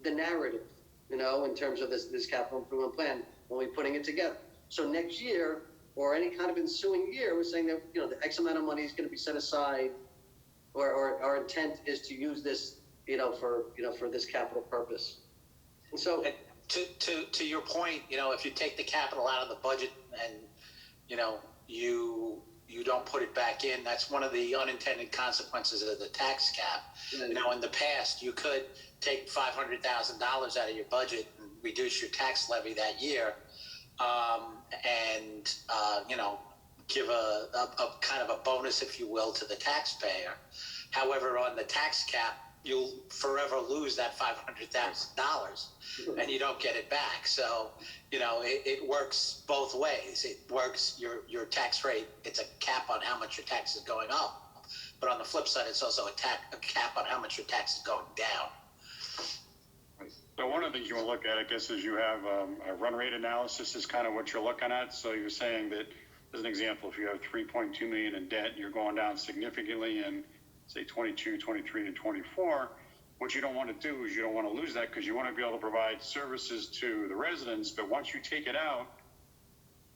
the narrative, in terms of this capital improvement plan when we're putting it together. So next year, or any kind of ensuing year, we're saying that the X amount of money is going to be set aside, or our intent is to use this, for this capital purpose. And so, to your point, if you take the capital out of the budget and you don't put it back in, that's one of the unintended consequences of the tax cap. In the past, you could take $500,000 out of your budget and reduce your tax levy that year, and give a kind of a bonus, if you will, to the taxpayer. However, on the tax cap, you'll forever lose that $500,000 and you don't get it back. So, it works both ways. It works your tax rate. It's a cap on how much your tax is going up. But on the flip side, it's also a cap on how much your tax is going down. So one of the things you want to look at, I guess, is you have a run rate analysis is kind of what you're looking at. So you're saying that, as an example, if you have $3.2 million in debt, you're going down significantly in, say, 22, 23, and 24. What you don't want to do is you don't want to lose that, because you want to be able to provide services to the residents. But once you take it out,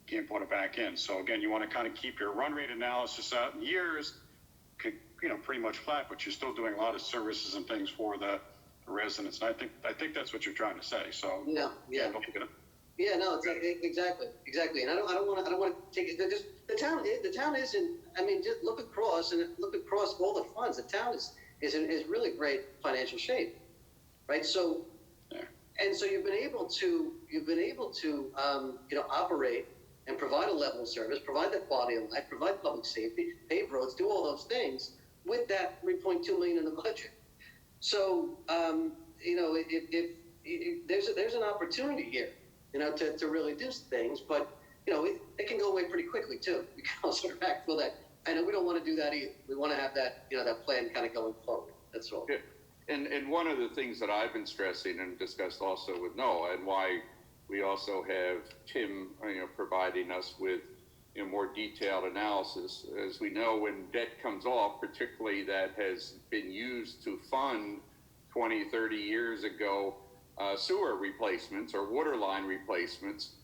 you can't put it back in. So again, you want to kind of keep your run rate analysis out in years, pretty much flat, but you're still doing a lot of services and things for the residents. And I think that's what you're trying to say. So yeah. Don't forget it. Yeah, no, exactly. And I don't want to take it. Just, the town isn't. I mean, just look across all the funds. The town is in really great financial shape, right? So, Yeah. and so you've been able to operate and provide a level of service, provide that quality of life, provide public safety, pave roads, do all those things with that 3.2 million in the budget. So, if there's an opportunity here, to really do things, but it can go away pretty quickly too. We can also backfill that. I know we don't want to do that either. We want to have that, that plan kind of going forward. That's all. Yeah. And one of the things that I've been stressing and discussed also with Noah, and why we also have Tim, providing us with more detailed analysis. As we know, when debt comes off, particularly that has been used to fund 20, 30 years ago sewer replacements or water line replacements,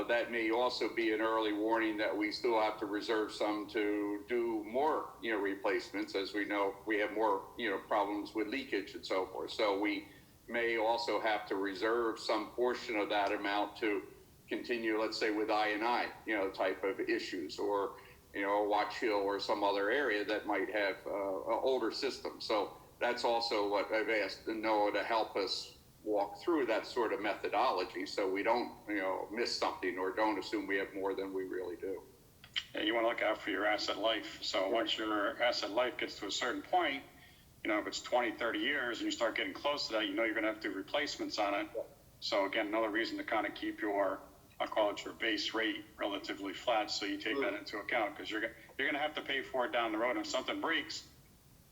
that may also be an early warning that we still have to reserve some to do more, replacements. As we know, we have more, problems with leakage and so forth. So we may also have to reserve some portion of that amount to continue, let's say, with I&I, type of issues, or, Watch Hill or some other area that might have an older system. So that's also what I've asked Noah to help us walk through, that sort of methodology, so we don't, miss something or don't assume we have more than we really do. Yeah, you want to look out for your asset life. So once your asset life gets to a certain point, if it's 20, 30 years and you start getting close to that, you're going to have to do replacements on it. So again, another reason to kind of keep your, I'll call it your base rate relatively flat, so you take that into account, because you're going to have to pay for it down the road. And if something breaks,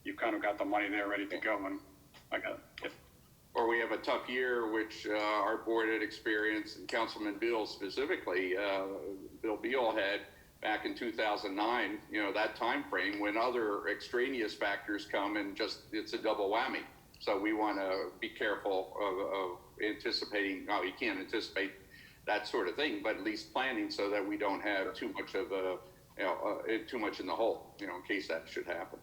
you've kind of got the money there ready to go. And or we have a tough year, which our board had experienced, and Councilman Beal specifically, Bill Beal had back in 2009, that time frame when other extraneous factors come and just, it's a double whammy. So we want to be careful of anticipating. No, you can't anticipate that sort of thing, but at least planning so that we don't have too much of too much in the hole, in case that should happen.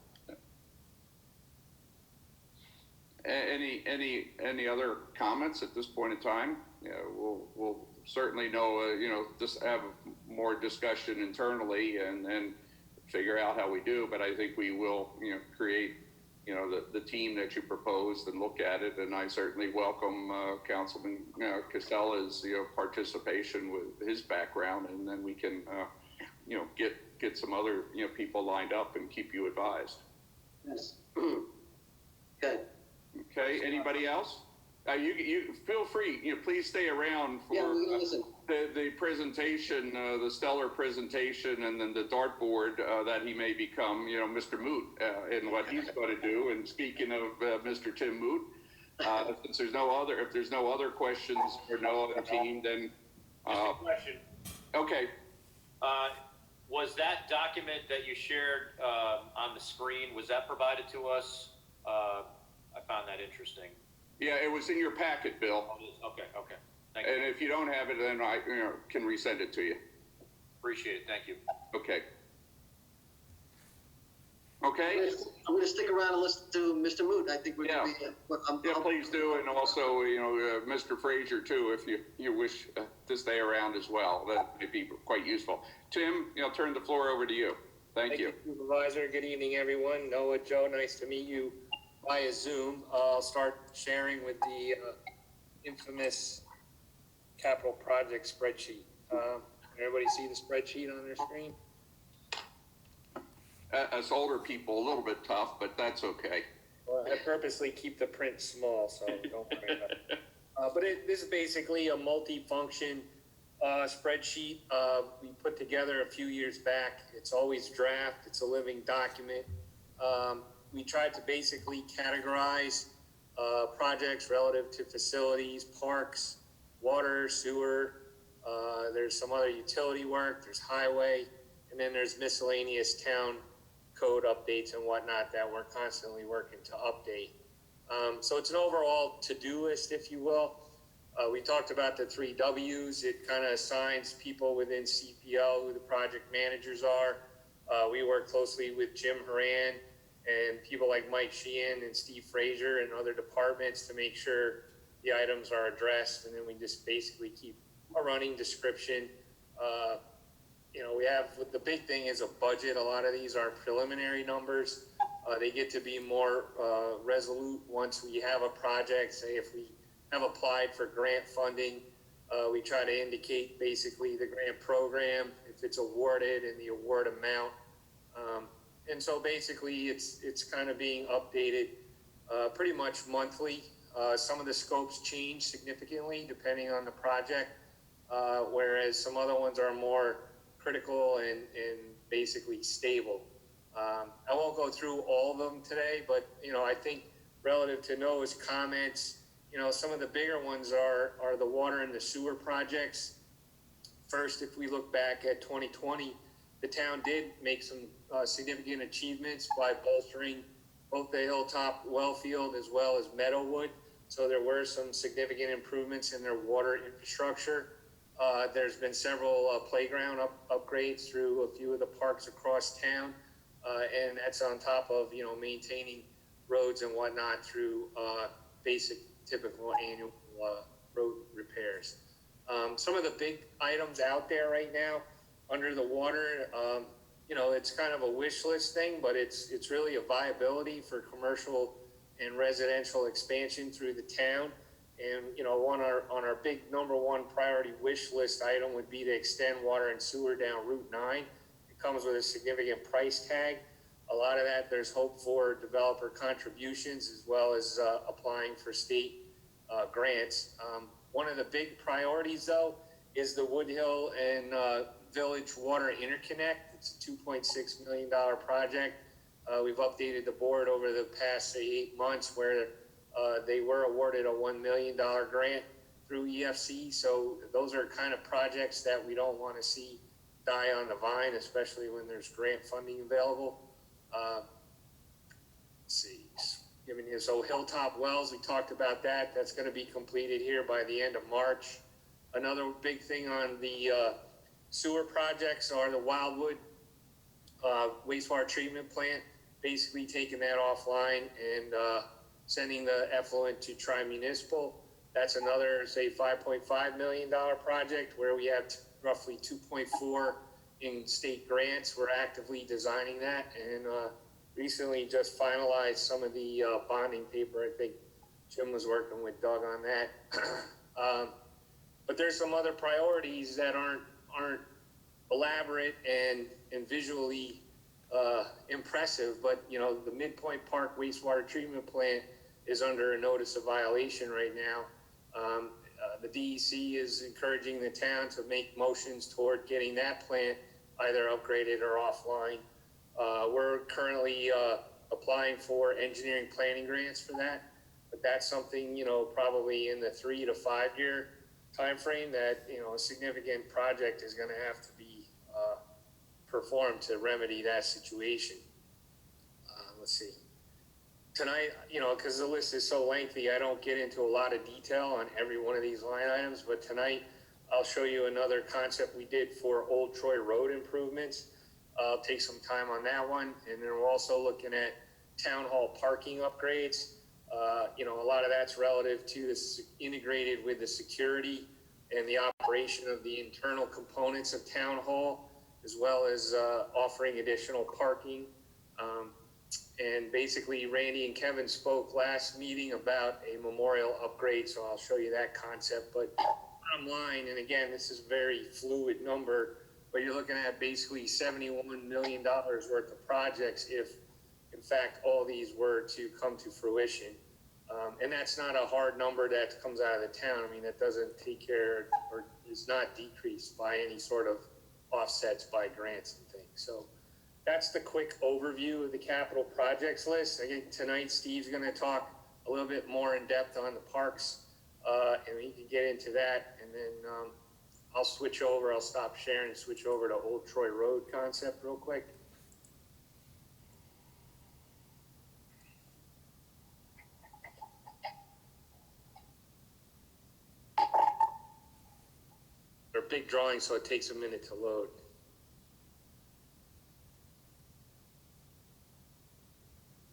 Any other comments at this point in time? We'll certainly know, just have more discussion internally and then figure out how we do. But I think we will, create, the team that you proposed and look at it. And I certainly welcome Councilman Castella's, participation with his background, and then we can, get some other, people lined up and keep you advised. Yes. Good. Okay, anybody else? You feel free, please stay around for the presentation, the stellar presentation, and then the dartboard that he may become, Mr. Moot, and what he's going to do. And speaking of Mr. Tim Moot, since if there's no other questions for Noah and the team, then Just a question. Okay. Was that document that you shared on the screen, was that provided to us? I found that interesting. Yeah, it was in your packet, Bill. Okay. Thank you. And if you don't have it, then I can resend it to you. Appreciate it. Thank you. Okay. Okay. I'm going to stick around and listen to Mr. Moot. I think we're going to be. Yeah, please do, and also, Mr. Frazier too, if you wish to stay around as well. That may be quite useful. Tim, I'll turn the floor over to you. Thank you. Supervisor. Good evening, everyone. Noah, Joe, nice to meet you via Zoom. I'll start sharing with the infamous capital project spreadsheet. Everybody see the spreadsheet on their screen? Us older people, a little bit tough, but that's okay. Well, I purposely keep the print small, so don't worry about it. But this is basically a multi-function spreadsheet we put together a few years back. It's always draft. It's a living document. We tried to basically categorize projects relative to facilities, parks, water, sewer. There's some other utility work. There's highway, and then there's miscellaneous town code updates and whatnot that we're constantly working to update. So it's an overall to-do list, if you will. We talked about the 3 W's. It kind of assigns people within CPL who the project managers are. We work closely with Jim Horan and people like Mike Sheehan and Steve Frazier and other departments to make sure the items are addressed. And then we just basically keep a running description. We have, the big thing is a budget. A lot of these are preliminary numbers. They get to be more resolute once we have a project. Say if we have applied for grant funding, we try to indicate basically the grant program, if it's awarded, and the award amount. And so basically it's kind of being updated pretty much monthly. Some of the scopes change significantly depending on the project, whereas some other ones are more critical and basically stable. I won't go through all of them today, but I think relative to Noah's comments, some of the bigger ones are the water and the sewer projects. First, if we look back at 2020, the town did make some significant achievements by bolstering both the Hilltop well field as well as Meadowwood. So there were some significant improvements in their water infrastructure. There's been several playground upgrades through a few of the parks across town. And that's on top of, maintaining roads and whatnot through basic, typical annual road repairs. Some of the big items out there right now under the water, it's kind of a wish list thing, but it's really a viability for commercial and residential expansion through the town. And, on our big number one priority wish list item would be to extend water and sewer down Route 9. It comes with a significant price tag. A lot of that, there's hope for developer contributions as well as applying for state grants. One of the big priorities, though, is the Woodhill and Village Water Interconnect. It's a $2.6 million project. We've updated the board over the past, say, 8 months where they were awarded a $1 million grant through EFC. So those are kind of projects that we don't want to see die on the vine, especially when there's grant funding available. Let's see, giving you, so Hilltop Wells, we talked about that. That's going to be completed here by the end of March. Another big thing on the sewer projects are the Wildwood wastewater treatment plant, basically taking that offline and sending the effluent to Tri-Municipal. That's another, say, $5.5 million project where we have roughly 2.4 in state grants. We're actively designing that and recently just finalized some of the bonding paper. I think Jim was working with Doug on that. But there's some other priorities that aren't elaborate and visually impressive, but the Midpoint Park wastewater treatment plant is under a notice of violation right now. The DEC is encouraging the town to make motions toward getting that plant either upgraded or offline. We're currently applying for engineering planning grants for that, but that's something, probably in the 3 to 5 year time frame that, a significant project is going to have to be performed to remedy that situation. Let's see. Tonight, because the list is so lengthy, I don't get into a lot of detail on every one of these line items, but tonight I'll show you another concept we did for Old Troy Road improvements. I'll take some time on that one, and then we're also looking at town hall parking upgrades. A lot of that's relative to this integrated with the security and the operation of the internal components of town hall, as well as offering additional parking. And basically, Randy and Kevin spoke last meeting about a memorial upgrade, so I'll show you that concept. But bottom line, and again, this is a very fluid number, but you're looking at basically $71 million worth of projects if, in fact, all these were to come to fruition. And that's not a hard number that comes out of the town. I mean, that doesn't take care or is not decreased by any sort of offsets by grants and things. So that's the quick overview of the capital projects list. I think tonight Steve's going to talk a little bit more in depth on the parks, and we can get into that. And then I'll stop sharing and switch over to Old Troy Road concept real quick. They're big drawings, so it takes a minute to load.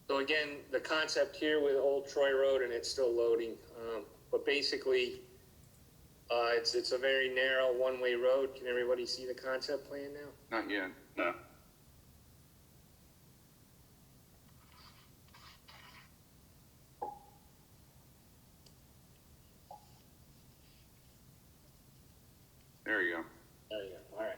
So again, the concept here with Old Troy Road, and it's still loading, but basically It's a very narrow one-way road. Can everybody see the concept plan now? Not yet. No. There you go. There you go. All right.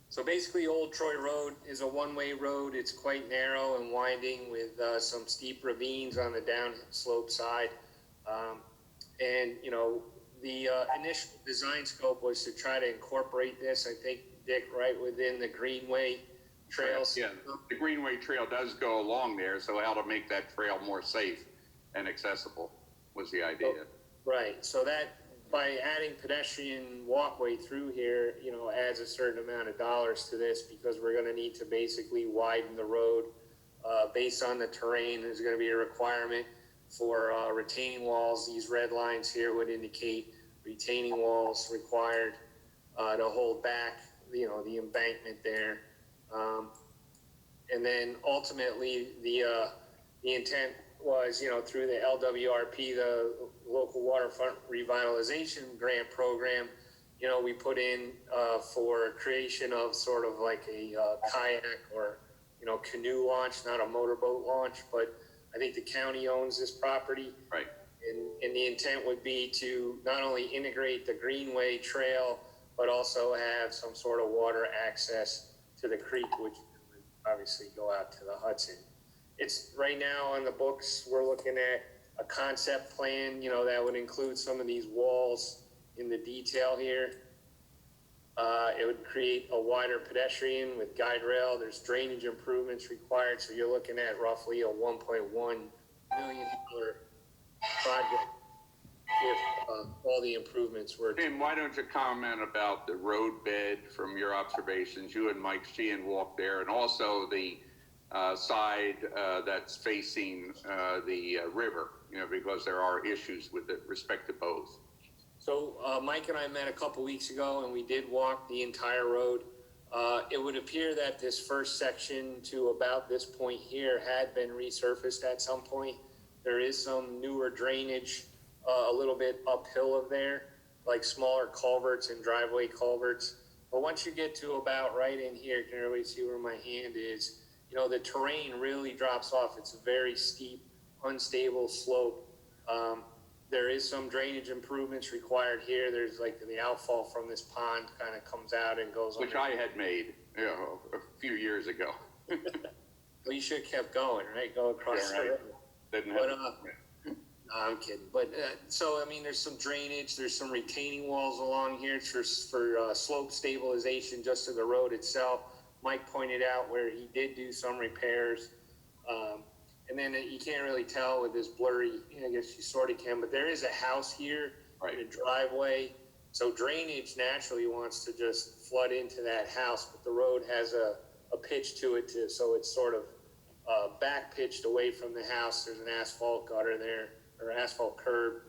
So basically, Old Troy Road is a one-way road. It's quite narrow and winding with some steep ravines on the downslope side. And, you know, the initial design scope was to try to incorporate this, I think, Dick, right within the Greenway trails. Yeah, the Greenway Trail does go along there, so how to make that trail more safe and accessible was the idea. Right. So that by adding pedestrian walkway through here, you know, adds a certain amount of dollars to this because we're going to need to basically widen the road based on the terrain. There's going to be a requirement for retaining walls. These red lines here would indicate retaining walls required to hold back, you know, the embankment there. And then ultimately the intent was, you know, through the LWRP, the Local Waterfront Revitalization Grant Program, you know, we put in for creation of sort of like a kayak or, you know, canoe launch, not a motorboat launch, but I think the county owns this property. Right. And the intent would be to not only integrate the Greenway Trail, but also have some sort of water access to the creek, which would obviously go out to the Hudson. It's right now on the books, we're looking at a concept plan, you know, that would include some of these walls in the detail here. It would create a wider pedestrian with guide rail. There's drainage improvements required. So you're looking at roughly a $1.1 million project if all the improvements were. Tim, why don't you comment about the road bed from your observations? You and Mike Sheehan walked there, and also the side that's facing the river, you know, because there are issues with respect to both. So Mike and I met a couple weeks ago, and we did walk the entire road. It would appear that this first section to about this point here had been resurfaced at some point. There is some newer drainage a little bit uphill of there, like smaller culverts and driveway culverts. But once you get to about right in here, can everybody see where my hand is? You know, the terrain really drops off. It's a very steep, unstable slope. There is some drainage improvements required here. There's like the outfall from this pond kind of comes out and goes. Which I had made, you know, a few years ago. Well, you should have kept going, right? Go across Yeah, right. the river. Didn't have. No, I'm kidding. But so, I mean, there's some drainage. There's some retaining walls along here for slope stabilization just to the road itself. Mike pointed out where he did do some repairs. And then you can't really tell with this blurry, I guess you sort of can, but there is a house here, Right. and a driveway. So drainage naturally wants to just flood into that house, but the road has a pitch to it so it's sort of back pitched away from the house. There's an asphalt gutter there, or asphalt curb.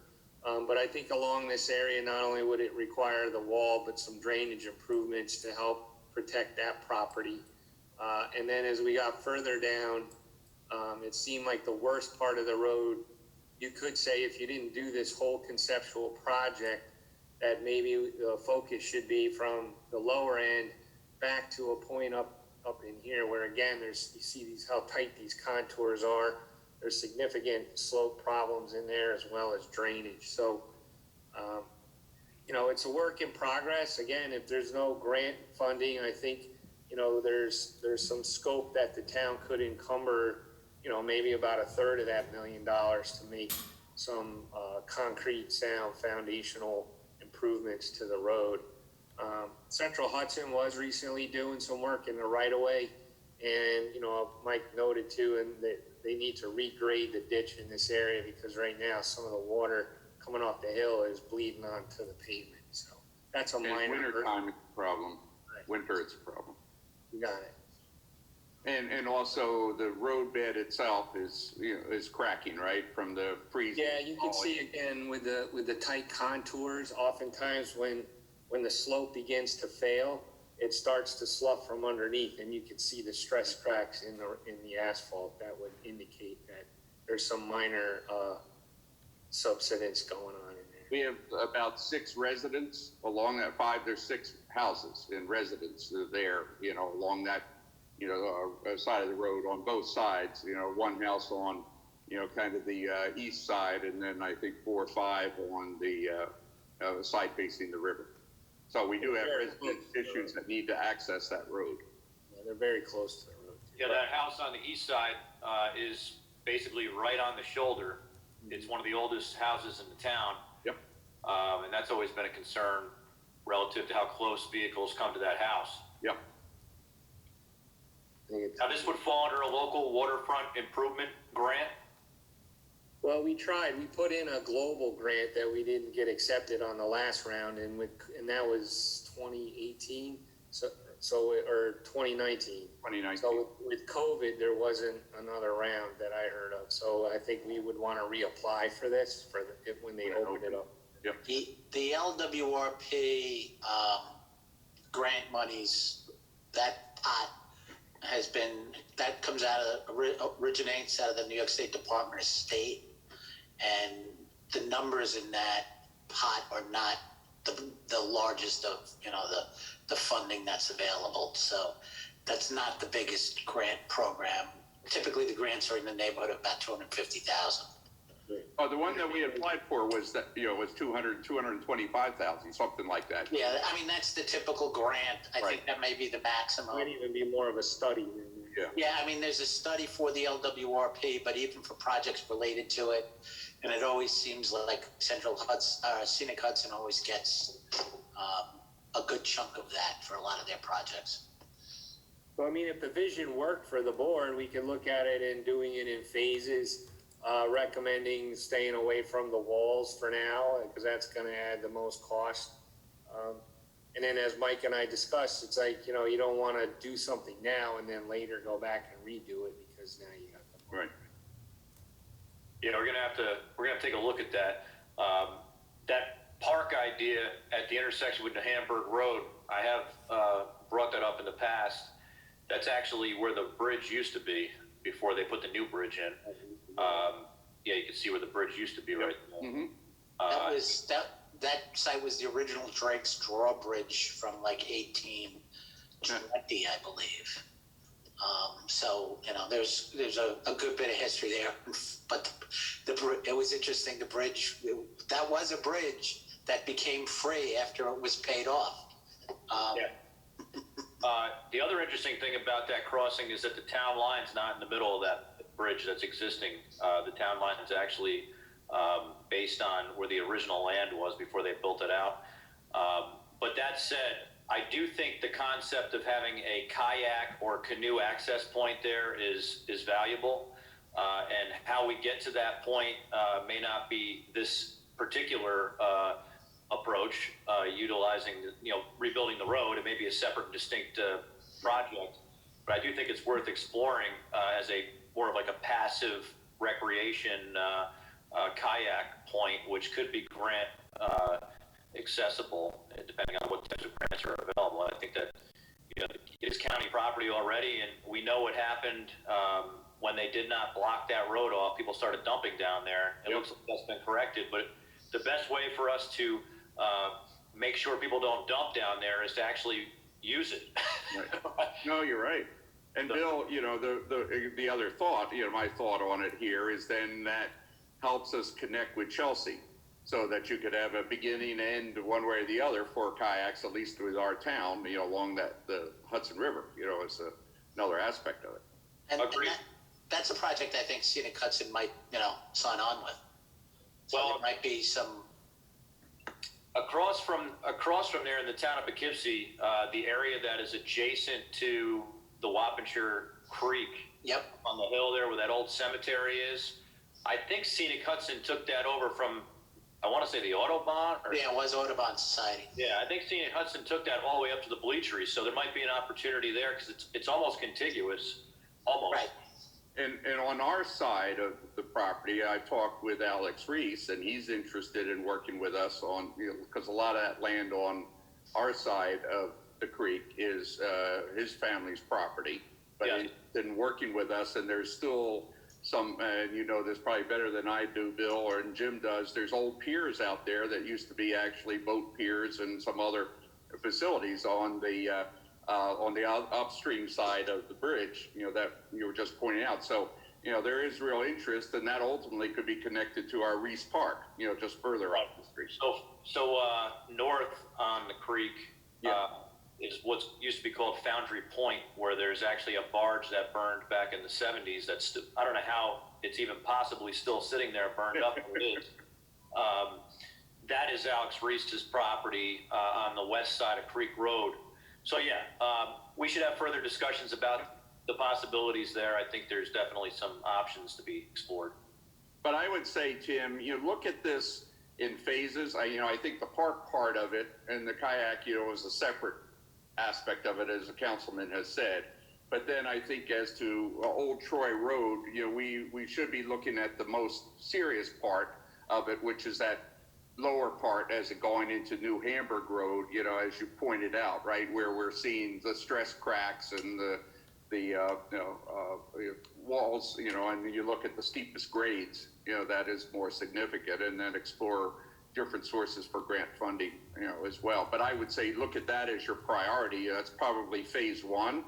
But I think along this area, not only would it require the wall, but some drainage improvements to help protect that property. And then as we got further down, it seemed like the worst part of the road, you could say if you didn't do this whole conceptual project, that maybe the focus should be from the lower end back to a point up in here where again, you see how tight these contours are. There's significant slope problems in there as well as drainage. So, you know, it's a work in progress. Again, if there's no grant funding, I think, you know, there's some scope that the town could encumber, you know, maybe about a third of that $1 million to make some concrete sound foundational improvements to the road. Central Hudson was recently doing some work in the right of way, and, you know, Mike noted too, and they need to regrade the ditch in this area because right now some of the water coming off the hill is bleeding onto the pavement. So that's a minor. Winter time is a problem. Right. Winter it's a problem. You got it. And also the road bed itself is, you know, is cracking, right, from the freezing. Yeah, you can see again with the tight contours. Oftentimes when the slope begins to fail, it starts to slough from underneath, and you can see the stress cracks in the asphalt. That would indicate that there's some minor subsidence going on in there. We have about 6 residents along that 5. There's 6 houses in residence there, you know, along that, you know, side of the road on both sides. You know, one house on, you know, kind of the east side, and then I think 4 or 5 on the side facing the river. So we do have resident issues that need to access that road. Yeah, they're very close to the road. Yeah, that house on the east side is basically right on the shoulder. It's one of the oldest houses in the town. Yep. And that's always been a concern relative to how close vehicles come to that house. Yep. I think it's- Now, this would fall under a local waterfront improvement grant. Well, we tried. We put in a global grant that we didn't get accepted on the last round, and that was 2018, or 2019. 2019. So with COVID, there wasn't another round that I heard of. So I think we would want to reapply for this when they open it up. Yep. The LWRP grant monies, that pot originates out of the New York State Department of State, and the numbers in that pot are not the largest of, you know, the funding that's available. So that's not the biggest grant program. Typically, the grants are in the neighborhood of about $250,000. Oh, the one that we applied for was that, you know, was 225,000, something like that. Yeah, I mean, that's the typical grant. I think that may be the maximum. Might even be more of a study. Yeah. Yeah, I mean, there's a study for the LWRP, but even for projects related to it, and it always seems like Scenic Hudson always gets a good chunk of that for a lot of their projects. So, I mean, if the vision worked for the board, we could look at it and doing it in phases, recommending staying away from the walls for now, because that's going to add the most cost. And then as Mike and I discussed, it's like, you know, you don't want to do something now and then later go back and redo it because now you got the. Right. Yeah, we're gonna have to take a look at that. That park idea at the intersection with the Hamburg Road, I have brought that up in the past. That's actually where the bridge used to be before they put the new bridge in. Yeah, you can see where the bridge used to be right there. Mm-hmm. That site was the original Drake's Drawbridge from like 1820, I believe. So, you know, there's a good bit of history there, but it was interesting. The bridge, that was a bridge that became free after it was paid off. The other interesting thing about that crossing is that the town line's not in the middle of that bridge that's existing. The town line is actually based on where the original land was before they built it out. But that said, I do think the concept of having a kayak or canoe access point there is valuable. And how we get to that point may not be this particular approach, utilizing, you know, rebuilding the road. It may be a separate and distinct project. But I do think it's worth exploring as a more of like a passive recreation kayak point, which could be grant accessible, depending on what types of grants are available. I think that, you know, it's county property already, and we know what happened when they did not block that road off. People started dumping down there. It looks like that's been corrected, but the best way for us to make sure people don't dump down there is to actually use it. Right. No, you're right. And Bill, you know, the other thought, you know, my thought on it here is then that helps us connect with Chelsea, so that you could have a beginning end one way or the other for kayaks, at least with our town, you know, along the Hudson River, you know, is another aspect of it. And Agreed. that's a project I think Scenic Hudson might, you know, sign on with. So Well, there might be some. Across from there in the town of Poughkeepsie, the area that is adjacent to the Wappensher Creek, Yep. on the hill there where that old cemetery is, I think Scenic Hudson took that over from, I want to say the Autobahn. Yeah, it was Audubon Society. Yeah, I think Scenic Hudson took that all the way up to the bleacheries, so there might be an opportunity there because it's almost contiguous, almost. Right. And on our side of the property, I talked with Alex Reese, and he's interested in working with us on, you know, because a lot of that land on our side of the creek is his family's property. But Yeah. he's been working with us, and there's still some, and you know this probably better than I do, Bill, or Jim does, there's old piers out there that used to be actually boat piers and some other facilities on the upstream side of the bridge, you know, that you were just pointing out. So, you know, there is real interest, and that ultimately could be connected to our Reese Park, you know, just further up the street. So north on the creek, is what used to be called Foundry Point, where there's actually a barge that burned back in the 70s. That's I don't know how it's even possibly still sitting there, burned up. It is. That is Alex Reese's property on the west side of Creek Road. So yeah, we should have further discussions about the possibilities there. I think there's definitely some options to be explored. But I would say, Tim, you look at this in phases. I think the park part of it and the kayak, is a separate aspect of it, as the councilman has said. But then I think as to Old Troy Road, we should be looking at the most serious part of it, which is that lower part as it going into New Hamburg Road, as you pointed out, right, where we're seeing the stress cracks and the walls, and you look at the steepest grades, that is more significant, and then explore different sources for grant funding, as well. But I would say look at that as your priority. That's probably phase one,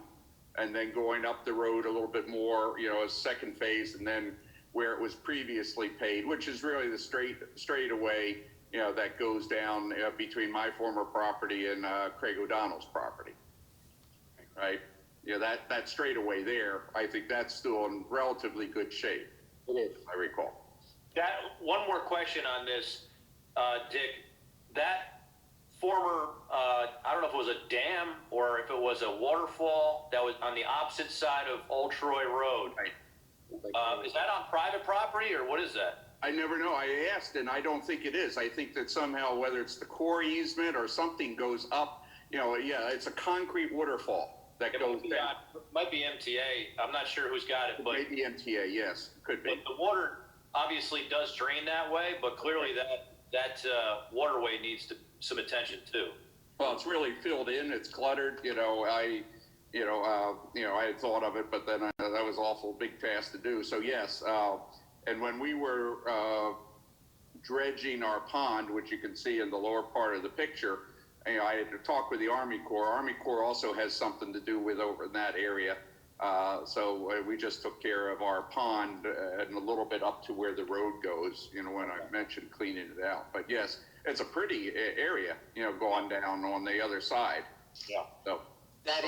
and then going up the road a little bit more, as second phase, and then where it was previously paid, which is really the straightaway, that goes down between my former property and Craig O'Donnell's property, right? That straightaway there, I think that's still in relatively good shape. It is. I recall. That one more question on this, Dick. That former, I don't know if it was a dam or if it was a waterfall that was on the opposite side of Old Troy Road. Right. Is that on private property or what is that? I never know. I asked, and I don't think it is. I think that somehow, whether it's the core easement or something goes up, it's a concrete waterfall that goes down. It might be MTA. I'm not sure who's got it, but maybe MTA. Yes, could be. But the water obviously does drain that way, but clearly that waterway needs some attention too. Well, it's really filled in. It's cluttered. I had thought of it, but then that was awful big task to do. So yes, and when we were dredging our pond, which you can see in the lower part of the picture, I had to talk with the Army Corps. Army Corps also has something to do with over in that area. So we just took care of our pond and a little bit up to where the road goes, when I mentioned cleaning it out. But yes, it's a pretty area, going down on the other side. Yeah. So That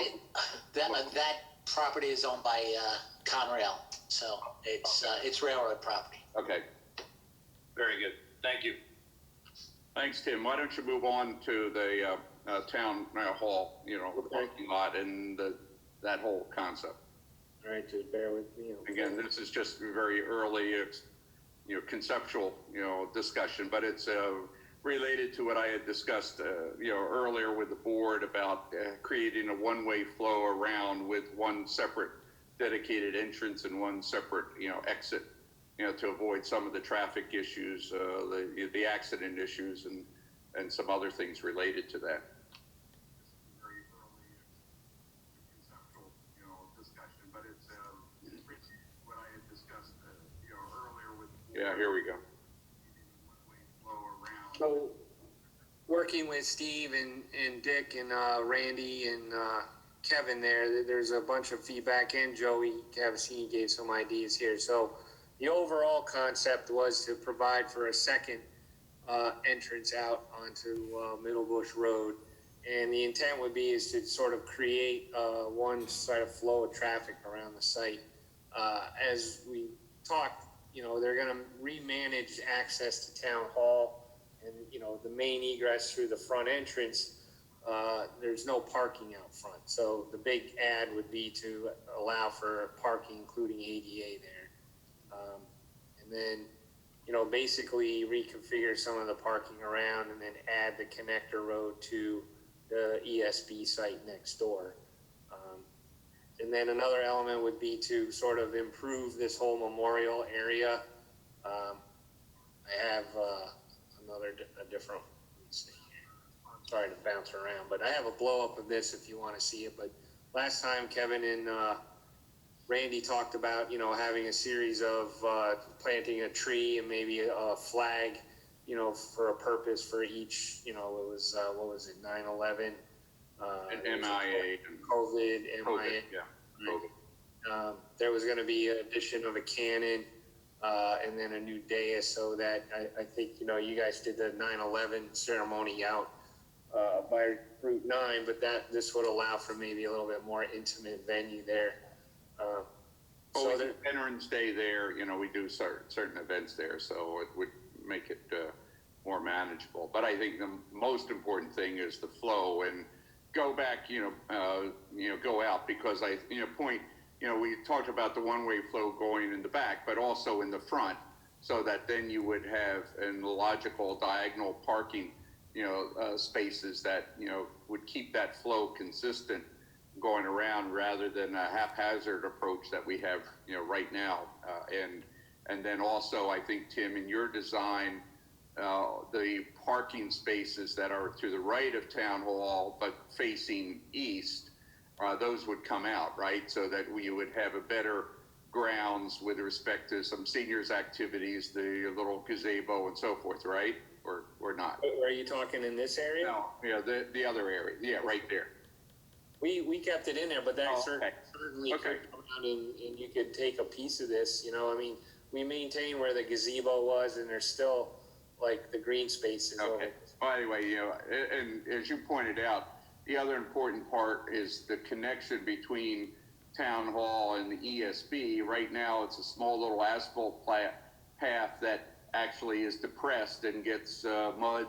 property is owned by Conrail, so it's railroad property. okay. Very good. Thank you. Thanks, Tim. Why don't you move on to the town hall, parking lot and that whole concept. All right, just bear with me. Again, this is just very early, conceptual, discussion, but it's related to what I had discussed, earlier with the board about creating a one-way flow around with one separate dedicated entrance and one separate, exit, to avoid some of the traffic issues, the accident issues, and some other things related to that. Very early conceptual, discussion, but it's what I had discussed, earlier with. Yeah, here we go. So, working with Steve and Dick and Randy and Kevin there's a bunch of feedback, and Joey Cavassini gave some ideas here. So the overall concept was to provide for a second entrance out onto Middle Bush Road. And the intent would be is to sort of create one sort of flow of traffic around the site. As we talked, they're going to remanage access to Town Hall. And, the main egress through the front entrance, there's no parking out front. So the big add would be to allow for parking, including ADA there. And then, basically reconfigure some of the parking around and then add the connector road to the ESB site next door. And then another element would be to sort of improve this whole memorial area. I have a different, sorry to bounce around, but I have a blow up of this if you want to see it. But last time Kevin and Randy talked about, you know, having a series of planting a tree and maybe a flag, you know, for a purpose for each, you know, it was, what was it, 9/11? And MIA. COVID, MIA. COVID, yeah. COVID. There was going to be an addition of a cannon and then a new dais, so that I think, you know, you guys did the 9/11 ceremony out by Route 9, but this would allow for maybe a little bit more intimate venue there. So Veterans Day there, you know, we do certain events there, so it would make it more manageable. But I think the most important thing is the flow and go back, go out, because we talked about the one-way flow going in the back, but also in the front, so that then you would have in the logical diagonal parking, spaces that, would keep that flow consistent going around rather than a haphazard approach that we have, right now. And then also, I think, Tim, in your design, the parking spaces that are to the right of Town Hall but facing east, those would come out, right? So that we would have a better grounds with respect to some seniors activities, the little gazebo and so forth, right? Or not? Are you talking in this area? No, yeah, the other area, yeah, right there. We kept it in there, but that Okay. certainly Okay. could come out and you could take a piece of this, I mean, we maintain where the gazebo was, and there's still like the green spaces. Okay. Well, anyway, and as you pointed out, the other important part is the connection between Town Hall and the ESB. Right now, it's a small little asphalt path that actually is depressed and gets mud,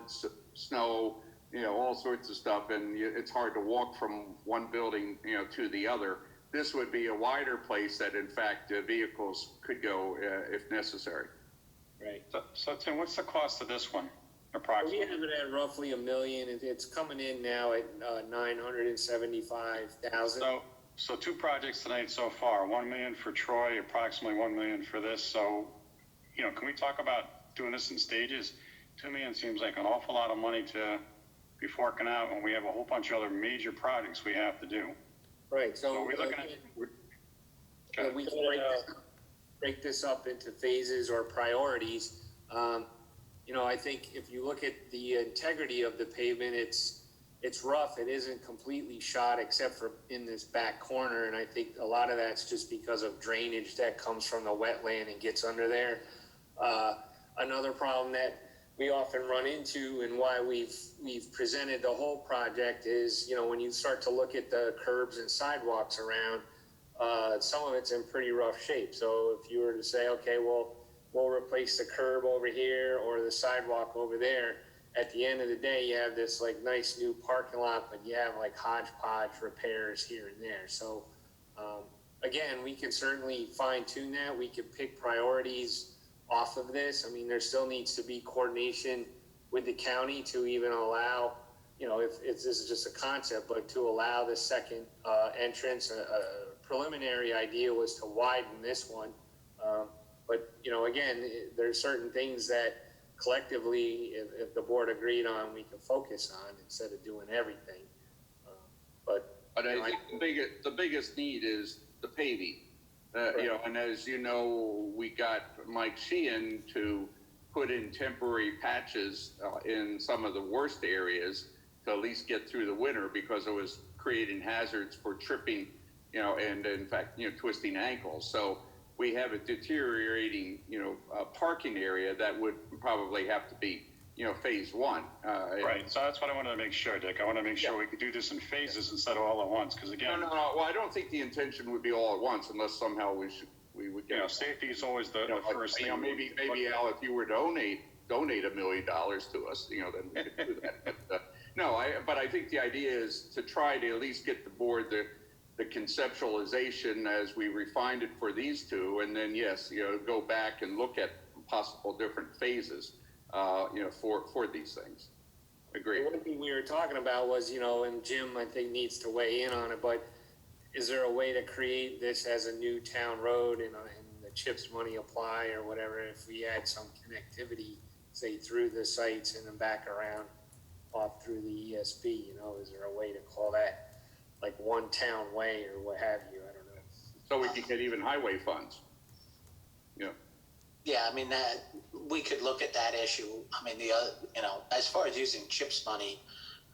snow, all sorts of stuff, and it's hard to walk from one building, to the other. This would be a wider place that, in fact, vehicles could go if necessary. Right. So Tim, what's the cost of this one, We approximately? have it at roughly $1 million. It's coming in now at $975,000. So two projects tonight so far, 1 million for Troy, approximately 1 million for this. So, can we talk about doing this in stages? 2 million seems like an awful lot of money to be forking out when we have a whole bunch of other major projects we have to do. Right. So So we're looking at. we can break this up into phases or priorities. I think if you look at the integrity of the pavement, it's rough. It isn't completely shot except for in this back corner, and I think a lot of that's just because of drainage that comes from the wetland and gets under there. Another problem that we often run into, and why we've presented the whole project, is when you start to look at the curbs and sidewalks around, some of it's in pretty rough shape. So if you were to say, okay, well, we'll replace the curb over here or the sidewalk over there, at the end of the day, you have this like nice new parking lot, but you have like hodgepodge repairs here and there. So again, we can certainly fine tune that. We could pick priorities off of this. I mean, there still needs to be coordination with the county to even allow, if this is just a concept, but to allow the second entrance. A preliminary idea was to widen this one. But, again, there's certain things that collectively, if the board agreed on, we can focus on instead of doing everything. But I think the biggest need is the paving. And as you know, we got Mike Sheehan to put in temporary patches in some of the worst areas to at least get through the winter, because it was creating hazards for tripping, and in fact, twisting ankles. So we have a deteriorating, parking area that would probably have to be, phase one. Right. So that's what I wanted to make sure, Dick. I want to make sure we could do this in phases instead of all at once. Because again, No. Well, I don't think the intention would be all at once, unless somehow we would get. safety is always the first thing. Maybe Al, if you were to donate $1 million to us, then we could do that. But I think the idea is to try to at least get the board the conceptualization as we refined it for these two, and then go back and look at possible different phases, for these things. Agree. one thing we were talking about was, and Jim, I think, needs to weigh in on it, but is there a way to create this as a new town road and the CHIPS money apply or whatever, if we add some connectivity, say, through the sites and then back around off through the ESB, is there a way to call that like one town way or what have you? I don't know. So we can get even highway funds. You know, Yeah, I mean, we could look at that issue. I mean, as far as using CHIPS money,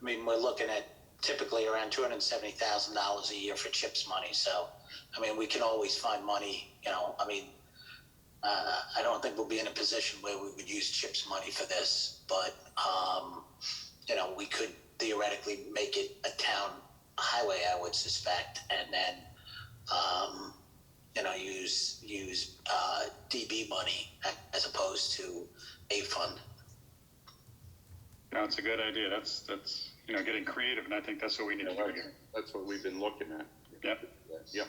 I mean, we're looking at typically around $270,000 a year for CHIPS money. So, I mean, we can always find money, I mean, I don't think we'll be in a position where we would use CHIPS money for this, but, we could theoretically make it a town highway, I would suspect, and then, use DB money as opposed to a fund. No, it's a good idea. That's getting creative, and I think that's what we need to do here. that's what we've been looking at. Yep. Yep.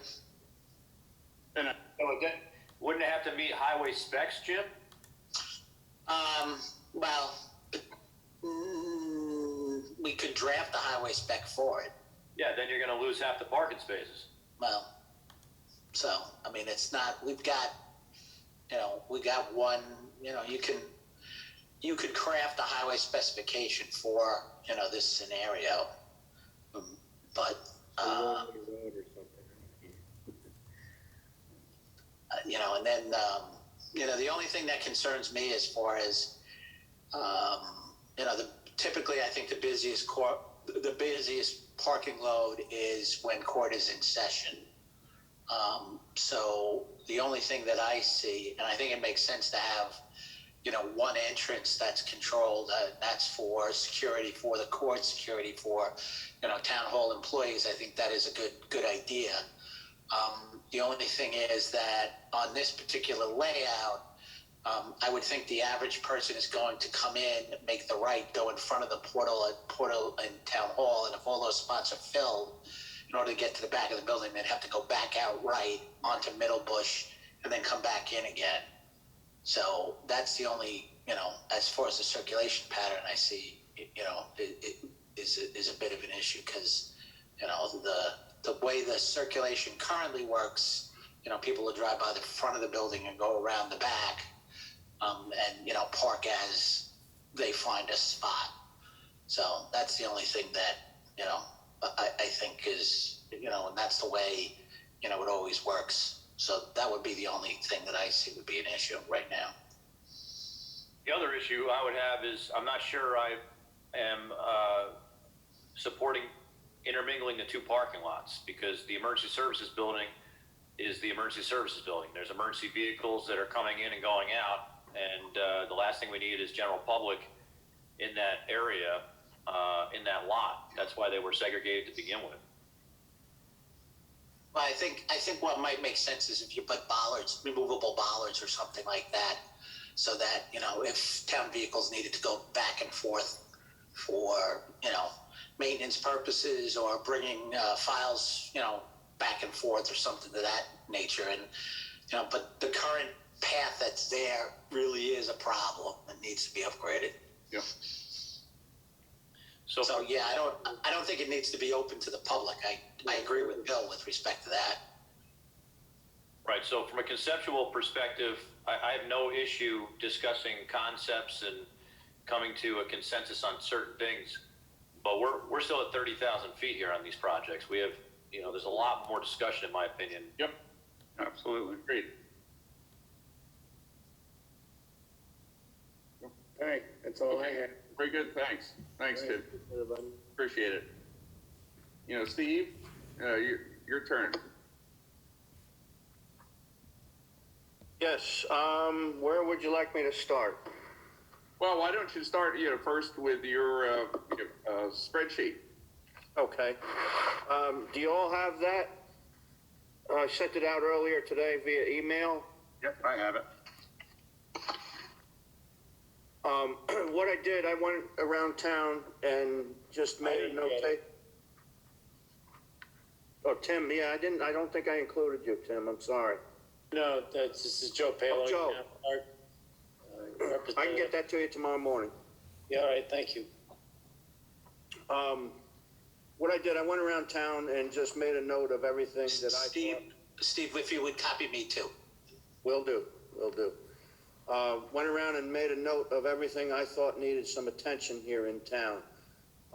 And So again, wouldn't it have to meet highway specs, Jim? Well, we could draft the highway spec for it. Yeah, then you're gonna lose half the parking spaces. Well, so, I mean, it's not, we got one, you could craft a highway specification for, this scenario. But, and then, the only thing that concerns me as far as, typically I think the busiest parking load is when court is in session. So the only thing that I see, and I think it makes sense to have, one entrance that's controlled, that's for security for the court, security for, town hall employees. I think that is a good idea. The only thing is that on this particular layout, I would think the average person is going to come in, make the right, go in front of the portal in town hall, and if all those spots are filled, in order to get to the back of the building, they'd have to go back out right onto Middle Bush and then come back in again. So that's the only, as far as the circulation pattern I see, it is a bit of an issue because, the way the circulation currently works, people will drive by the front of the building and go around the back, and, park as they find a spot. So that's the only thing that, I think is, and that's the way, it always works. So that would be the only thing that I see would be an issue right now. The other issue I would have is I'm not sure I am supporting intermingling the two parking lots because the emergency services building is the emergency services building. There's emergency vehicles that are coming in and going out, and the last thing we need is general public in that area, in that lot. That's why they were segregated to begin with. Well, I think what might make sense is if you put bollards, removable bollards or something like that, so that, if town vehicles needed to go back and forth for, maintenance purposes or bringing files, back and forth or something of that nature. And, but the current path that's there really is a problem and needs to be upgraded. yeah. So yeah, I don't think it needs to be open to the public. I agree with Bill with respect to that. Right. So from a conceptual perspective, I have no issue discussing concepts and coming to a consensus on certain things. But we're still at 30,000 feet here on these projects. We have, there's a lot more discussion, in my opinion. Yep. Absolutely. Great. All right, that's all I have. Very good. Thanks. Thanks, Tim. Everybody. Appreciate it. Steve, your turn. Yes, where would you like me to start? Well, why don't you start, first with your spreadsheet? Okay. Do you all have that? I sent it out earlier today via email. Yep, I have it. What I did, I went around town and just made a notation. Oh, Tim, yeah, I don't think I included you, Tim, I'm sorry. No, this is Joe Palo. Joe. Our I can get that to you tomorrow morning. Yeah, all right, thank you. What I did, I went around town and just made a note of everything that I thought. Steve, if you would copy me too. Will do. Went around and made a note of everything I thought needed some attention here in town.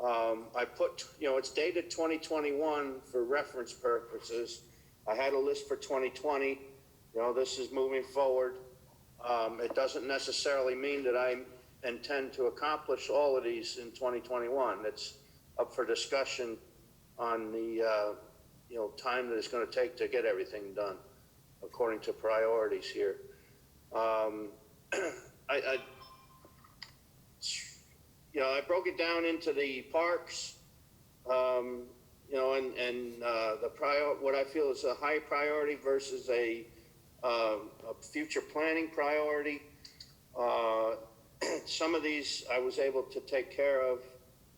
I put, it's dated 2021 for reference purposes, I had a list for 2020. You know, this is moving forward. It doesn't necessarily mean that I intend to accomplish all of these in 2021. It's up for discussion on the, you know, time that it's going to take to get everything done according to priorities here. You know, I broke it down into the parks, you know, and what I feel is a high priority versus a future planning priority. Some of these I was able to take care of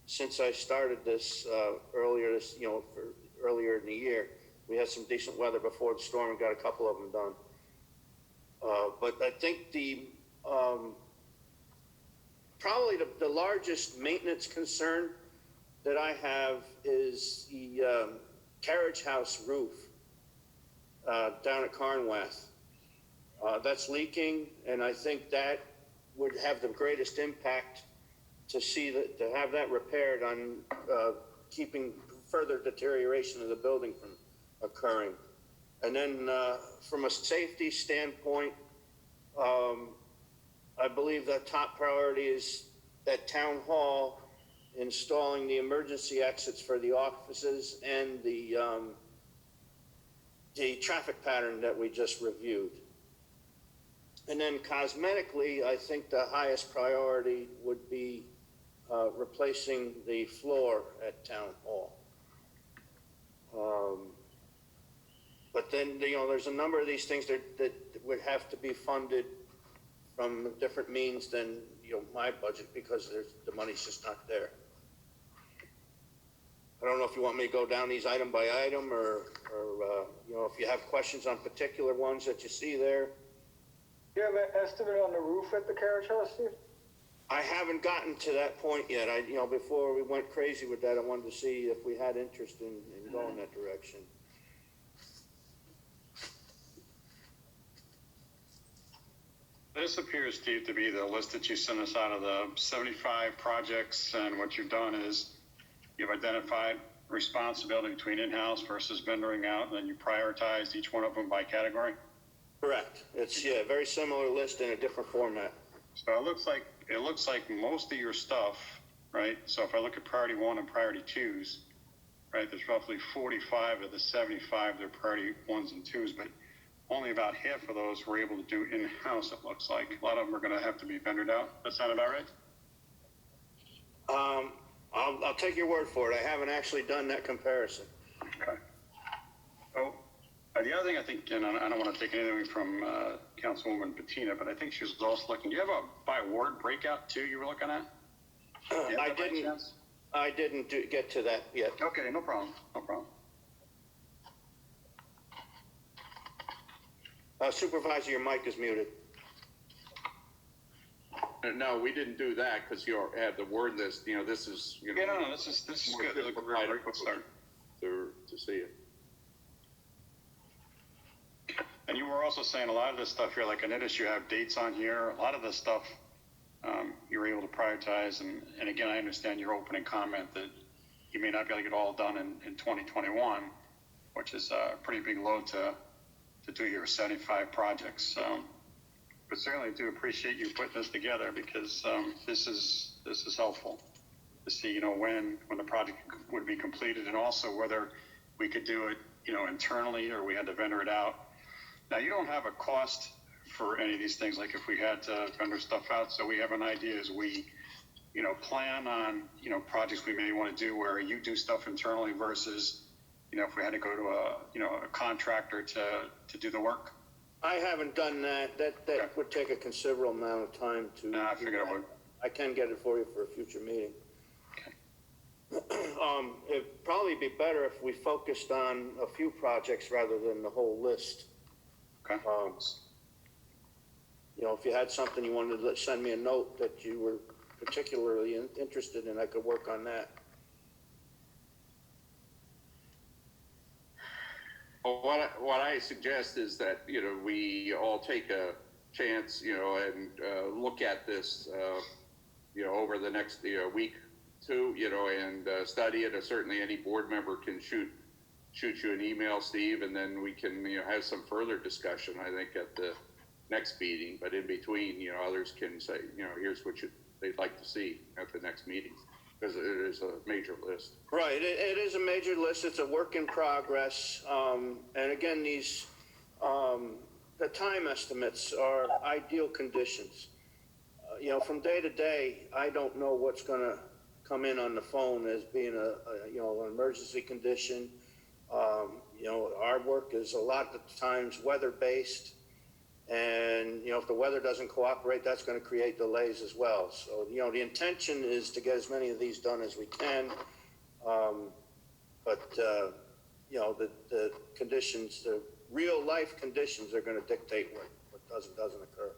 since I started this earlier in the year. We had some decent weather before the storm and got a couple of them done. But I think probably the largest maintenance concern that I have is the carriage house roof down at Carnwath. That's leaking, and I think that would have the greatest impact to have that repaired on keeping further deterioration of the building from occurring. And then from a safety standpoint, I believe that top priority is at Town Hall installing the emergency exits for the offices and the traffic pattern that we just reviewed. And then cosmetically, I think the highest priority would be replacing the floor at Town Hall. But then, you know, there's a number of these things that would have to be funded from different means than, you know, my budget, because the money's just not there. I don't know if you want me to go down these item by item, or you know, if you have questions on particular ones that you see there. Do you have an estimate on the roof at the carriage house, Steve? I haven't gotten to that point yet. You know, before we went crazy with that, I wanted to see if we had interest in going that direction. This appears, Steve, to be the list that you sent us out of the 75 projects, and what you've done is you've identified responsibility between in-house versus vendoring out, and then you prioritized each one of them by category? Correct. It's, yeah, a very similar list in a different format. So it looks like most of your stuff, right? So if I look at priority 1 and priority 2s, right, there's roughly 45 of the 75, they're priority 1s and 2s, but only about half of those we're able to do in-house, it looks like. A lot of them are going to have to be vendored out. That sound about right? I'll take your word for it. I haven't actually done that comparison. Okay. So the other thing I think, and I don't want to take anything from Councilwoman Bettina, but I think she was also looking, do you have a by ward breakout too you were looking at? I didn't get to that yet. Okay, no problem. Supervisor, your mic is muted. No, we didn't do that because you had the word list. You know, this is, you know. Yeah, no, this is good. Look, great start. To see it. And you were also saying a lot of this stuff here, like Anitis, you have dates on here. A lot of this stuff you were able to prioritize. And again, I understand your opening comment that you may not be able to get all done in 2021, which is a pretty big load to do your 75 projects. But certainly do appreciate you putting this together, because this is helpful to see, you know, when the project would be completed, and also whether we could do it, you know, internally, or we had to vendor it out. Now, you don't have a cost for any of these things, like if we had to vendor stuff out, so we have an idea as we, you know, plan on, you know, projects we may want to do where you do stuff internally versus, you know, if we had to go to a contractor to do the work. I haven't done that. That Okay. would take a considerable amount of time to. No, I figured it would. I can get it for you for a future meeting. Okay. It'd probably be better if we focused on a few projects rather than the whole list. Okay. You know, if you had something you wanted to send me a note that you were particularly interested in, I could work on that. Well, what I suggest is that, you know, we all take a chance, you know, and look at this, you know, over the next week, two, you know, and study it. Or certainly any board member can shoot shoot you an email, Steve, and then we can, have some further discussion, I think, at the next meeting. But in between, others can say, here's what they'd like to see at the next meeting, because it is a major list. Right, it is a major list, it's a work in progress, and again, these, the time estimates are ideal conditions. From day to day, I don't know what's gonna come in on the phone as being an emergency condition. Our work is a lot of times weather-based, and, if the weather doesn't cooperate, that's gonna create delays as well. So, the intention is to get as many of these done as we can. But the conditions, the real life conditions are gonna dictate what does and doesn't occur.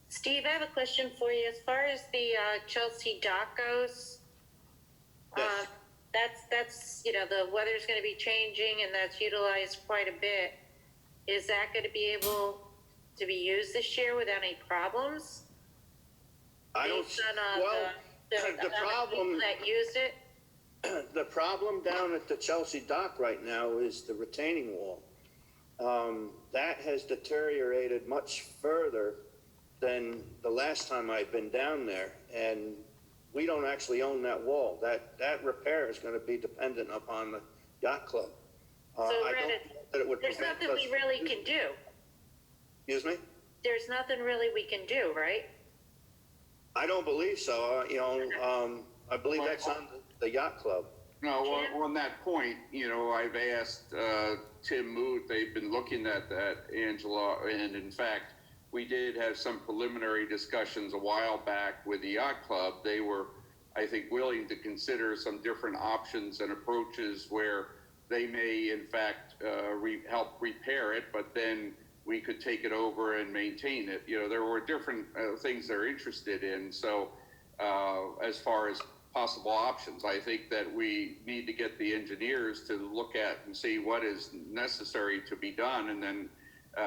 Steve, I have a question for you. As far as the Chelsea dock goes, Yes. that's the weather's going to be changing, and that's utilized quite a bit. Is that going to be able to be used this year without any problems? I don't, Based on well, the the amount of problem, people that used it? the problem down at the Chelsea dock right now is the retaining wall. That has deteriorated much further than the last time I'd been down there, and we don't actually own that wall. That repair is going to be dependent upon the yacht club. So, I don't Reddit, know that it would there's prevent nothing us- we really can do. Excuse me? There's nothing really we can do, right? I don't believe so. I believe that's on the yacht club. No, Jim? on that point, I've asked Tim Moot, they've been looking at that, Angela, and in fact, we did have some preliminary discussions a while back with the yacht club. They were, I think, willing to consider some different options and approaches where they may, in fact, help repair it, but then we could take it over and maintain it. There were different things they're interested in. So as far as possible options, I think that we need to get the engineers to look at and see what is necessary to be done, and then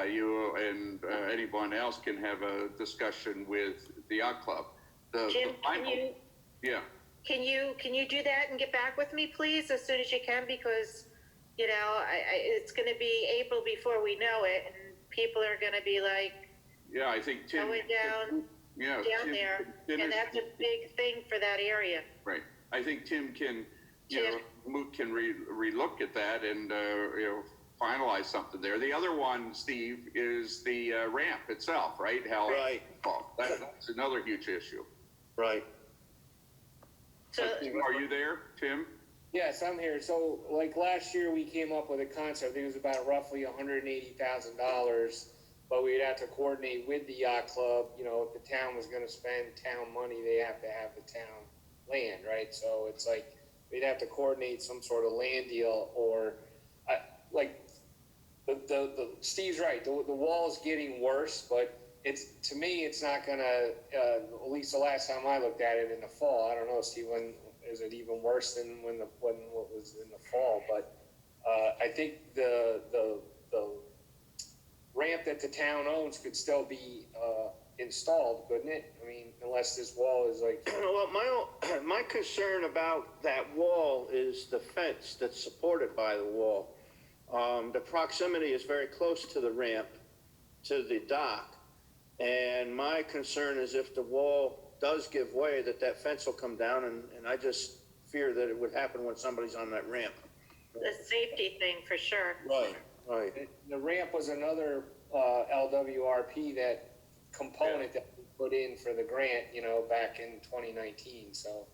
you and anyone else can have a discussion with the yacht club. Jim, Yeah. Can you do that and get back with me, please, as soon as you can? Because, it's going to be April before we know it, and people are going to be like, Yeah, I think Tim. going down Tim there, can and that's a big thing for that area. Right. I think Tim can, Jim? Moot can relook at that and, finalize something there. The other one, Steve, is the ramp itself, right? How Right. That's another huge issue. Right. So, Are you there, Tim? Yes, I'm here. So, like last year, we came up with a concept. I think it was about roughly $180,000, but we'd have to coordinate with the yacht club. If the town was going to spend town money, they have to have the town land, right? So it's like we'd have to coordinate some sort of land deal, or the Steve's right. The wall is getting worse, but to me, it's not going to. At least the last time I looked at it in the fall, I don't know, Steve. Is it even worse than what was in the fall? But I think the ramp that the town owns could still be installed, couldn't it? I mean, unless this wall is like. Well, my concern about that wall is the fence that's supported by the wall. The proximity is very close to the ramp, to the dock, and my concern is if the wall does give way, that fence will come down, and I just fear that it would happen when somebody's on that ramp. the safety thing for sure. Right. The ramp was another LWRP component that we put in for the grant, back in 2019. So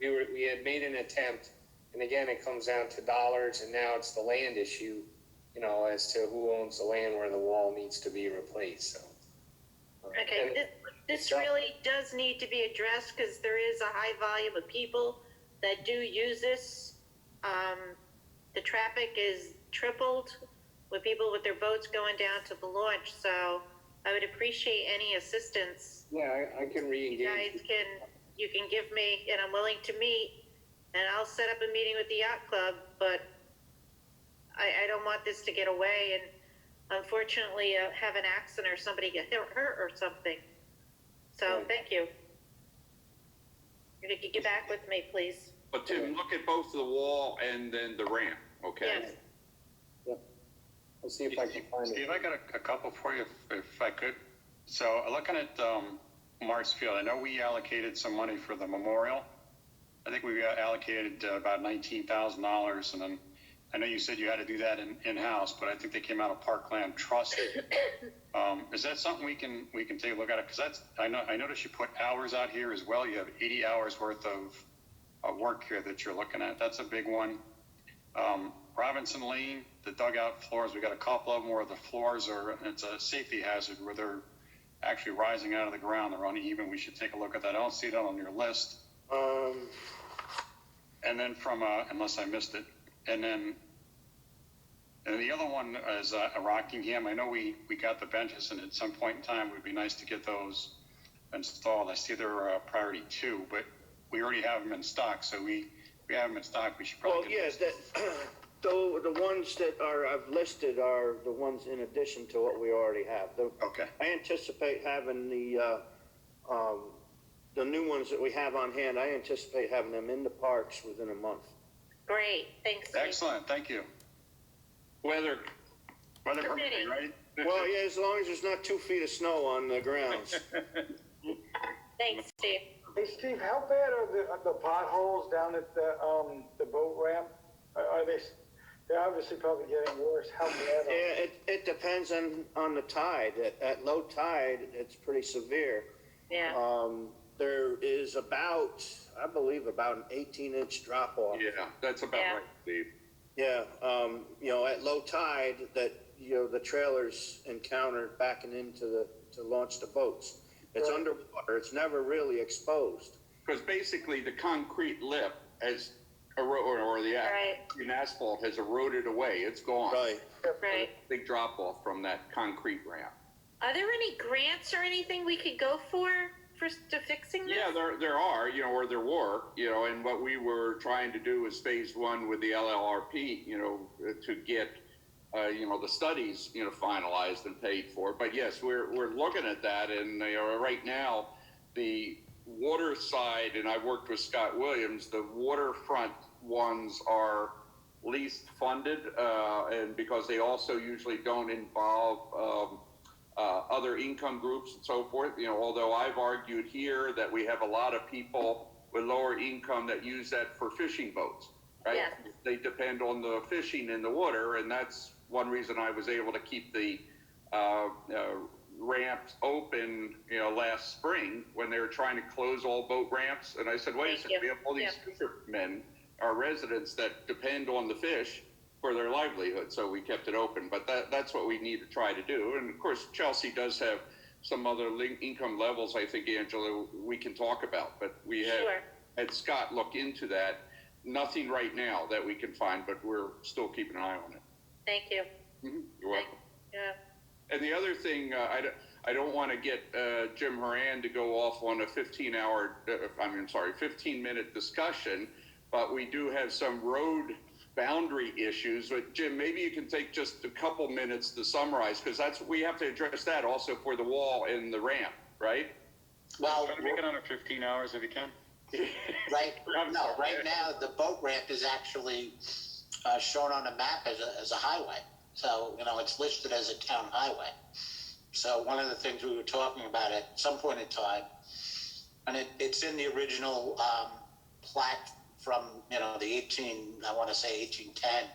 we had made an attempt, and again, it comes down to dollars, and now it's the land issue, as to who owns the land where the wall needs to be replaced. So. Okay, this really does need to be addressed because there is a high volume of people that do use this. The traffic is tripled with people with their boats going down to the launch, so I would appreciate any assistance. Yeah, I can re-engage. You can give me, and I'm willing to meet, and I'll set up a meeting with the yacht club, but I don't want this to get away and unfortunately have an accident or somebody get hurt or something. So thank you. If you could get back with me, please. But Tim, look at both the wall and then the ramp. okay? Yes. I'll see if I can find Steve, it. I got a couple for you if I could. So looking at Marks Field, I know we allocated some money for the memorial. I think we allocated about $19,000, and then I know you said you had to do that in-house, but I think they came out of Parkland Trust. Is that something we can take a look at? Because I noticed you put hours out here as well. You have 80 hours worth of work here that you're looking at. That's a big one. Robinson Lane, the dugout floors, we got a couple of them where the floors it's a safety hazard where they're actually rising out of the ground. They're uneven. We should take a look at that. I don't see that on your list. And then unless I missed it, and the other one is Rockingham. I know we got the benches, and at some point in time, it would be nice to get those installed. I see they're priority 2, but we already have them in stock, so we have them in stock. We should probably. Well, yes, though the ones that I've listed are the ones in addition to what we already have. Okay. I anticipate having the new ones that we have on hand. I anticipate having them in the parks within a month. Great, thanks, Steve. Excellent. Thank you. Weather Permitting, right? Well, yeah, as long as there's not 2 feet of snow on the grounds. Thanks, Steve. Hey, Steve, how bad are the potholes down at the boat ramp? Are they? They're obviously probably getting worse. How bad? Yeah, it depends on the tide. At low tide, it's pretty severe. Yeah. There is I believe about an 18-inch drop off. Yeah, that's about Yeah. right, Steve. Yeah, at low tide that, the trailers encounter backing into to launch the boats. It's Right. underwater. It's never really exposed. Because basically the concrete lip has eroded, or the Right. asphalt has eroded away. It's gone. Right. Right. Big drop off from that concrete ramp. Are there any grants or anything we could go for to fixing this? Yeah, there are, or there were, and what we were trying to do is phase 1 with the LLRP, to get, the studies, finalized and paid for. But yes, we're looking at that, and right now, the water side, and I've worked with Scott Williams, the waterfront ones are least funded, and because they also usually don't involve other income groups and so forth. Although I've argued here that we have a lot of people with lower income that use that for fishing boats, right? Yes. They depend on the fishing in the water, and that's one reason I was able to keep the ramps open, last spring when they were trying to close all boat ramps. And I said, wait a second, we have all these fishermen, our residents that depend on the fish for their livelihood, so we kept it open. But that's what we need to try to do. And of course, Chelsea does have some other income levels, I think, Angela, we can talk about. But we have had Scott look into that. Nothing right now that we can find, but we're still keeping an eye on it. Thank you. Mm-hmm. You're welcome. Yeah. And the other thing, I don't want to get Jim Horan to go off on a 15-minute discussion, but we do have some road boundary issues. But Jim, maybe you can take just a couple minutes to summarize, because we have to address that also for the wall and the ramp, right? Well, Try to make it under 15 hours if you can. right now, the boat ramp is actually shown on a map as a highway. So, it's listed as a town highway. So one of the things we were talking about at some point in time, and it's in the original plat from, the 1810,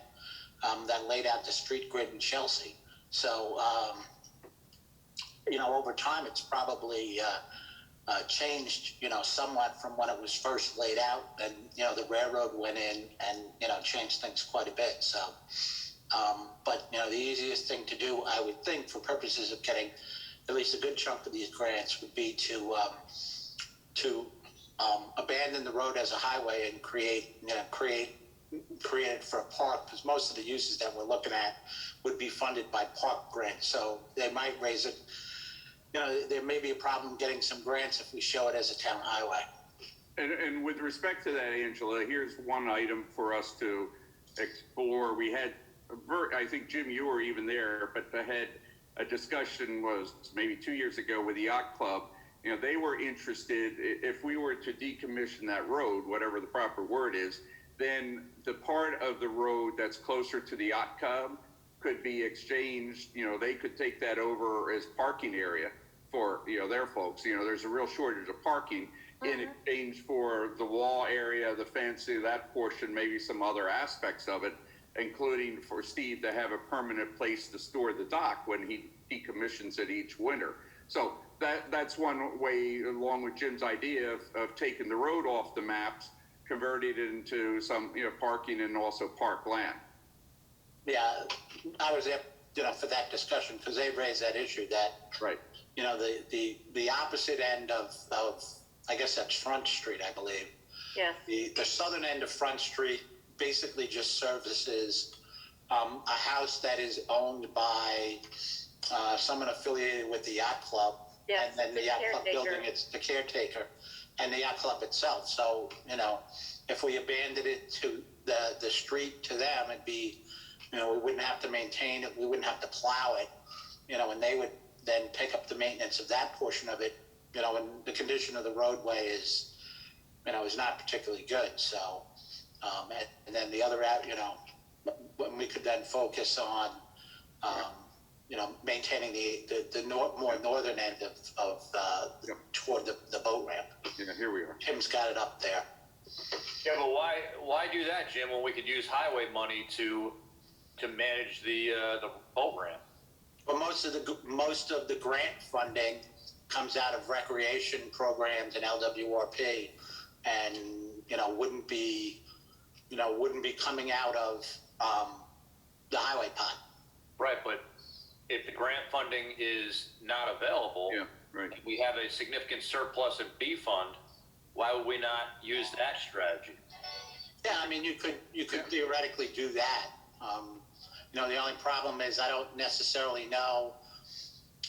that laid out the street grid in Chelsea. So, over time, it's probably changed, somewhat from when it was first laid out. And, the railroad went in and, changed things quite a bit. So, but, the easiest thing to do, I would think, for purposes of getting at least a good chunk of these grants would be to abandon the road as a highway and create it for a park, because most of the uses that we're looking at would be funded by park grants. So they might raise it. There may be a problem getting some grants if we show it as a town highway. And with respect to that, Angela, here's one item for us to explore. We had, I think, Jim, you were even there, but I had a discussion was maybe 2 years ago with the yacht club. They were interested, if we were to decommission that road, whatever the proper word is, then the part of the road that's closer to the yacht club could be exchanged. They could take that over as parking area for, their folks. There's a real shortage of parking in exchange for the wall area, the fancy, that portion, maybe some other aspects of it, including for Steve to have a permanent place to store the dock when he decommissions it each winter. So that's one way, along with Jim's idea of taking the road off the maps, converting it into some, parking and also park land. Yeah, I was there, for that discussion, because they raised that issue that, Right. the opposite end of, I guess that's Front Street, I believe. Yeah. The southern end of Front Street basically just services a house that is owned by someone affiliated with the yacht club. Yes, And then the the yacht club caretaker. building, it's the caretaker and the yacht club itself. So, if we abandoned it to the street to them, it'd be, we wouldn't have to maintain it, we wouldn't have to plow it, and they would then pick up the maintenance of that portion of it, and the condition of the roadway is, is not particularly good. So, and then the other, when we could then focus on, maintaining the more northern end of Yep. toward the boat ramp. Yeah, here we are. Tim's got it up there. Yeah, but why do that, Jim, when we could use highway money to manage the boat ramp? Well, most of the grant funding comes out of recreation programs and LWRP, and wouldn't be coming out of the highway pot. Right, but if the grant funding is not available, Yeah, right. we have a significant surplus in B fund, why would we not use that strategy? Yeah, I mean, you could theoretically do that. The only problem is I don't necessarily know.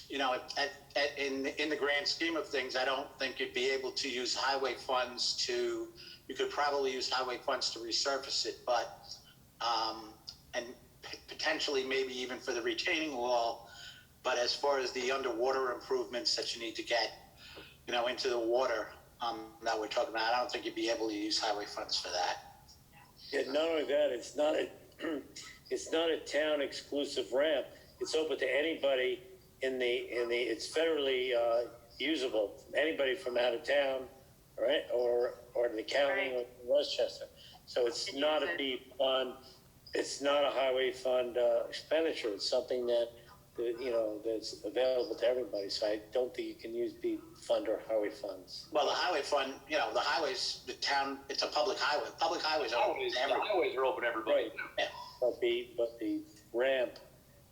In the grand scheme of things, I don't think you'd be able to use highway funds to. You could probably use highway funds to resurface it, but and potentially maybe even for the retaining wall. But as far as the underwater improvements that you need to get, into the water that we're talking about, I don't think you'd be able to use highway funds for that. Yeah, not only that, it's not a town exclusive ramp. It's open to anybody it's federally usable. Anybody from out of town, right? Or the county Right. or Westchester. So it's And not use a it. B fund. It's not a highway fund expenditure. It's something that that's available to everybody. So I don't think you can use B fund or highway funds. Well, the highway fund, the highways, the town, it's a public highway. Public highways are open to The everybody. highways are open to everybody. Right. But the ramp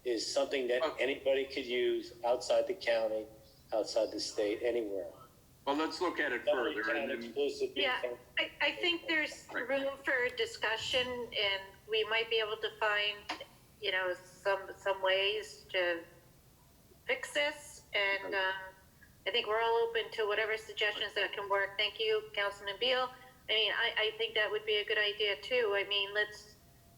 is something that anybody could use outside the county, outside the state, anywhere. Well, let's look at it further. And then, Yeah, I think there's room for discussion, and we might be able to find, some ways to fix this. And I think we're all open to whatever suggestions that can work. Thank you, Councilman Beal. I mean, I think that would be a good idea too. I mean,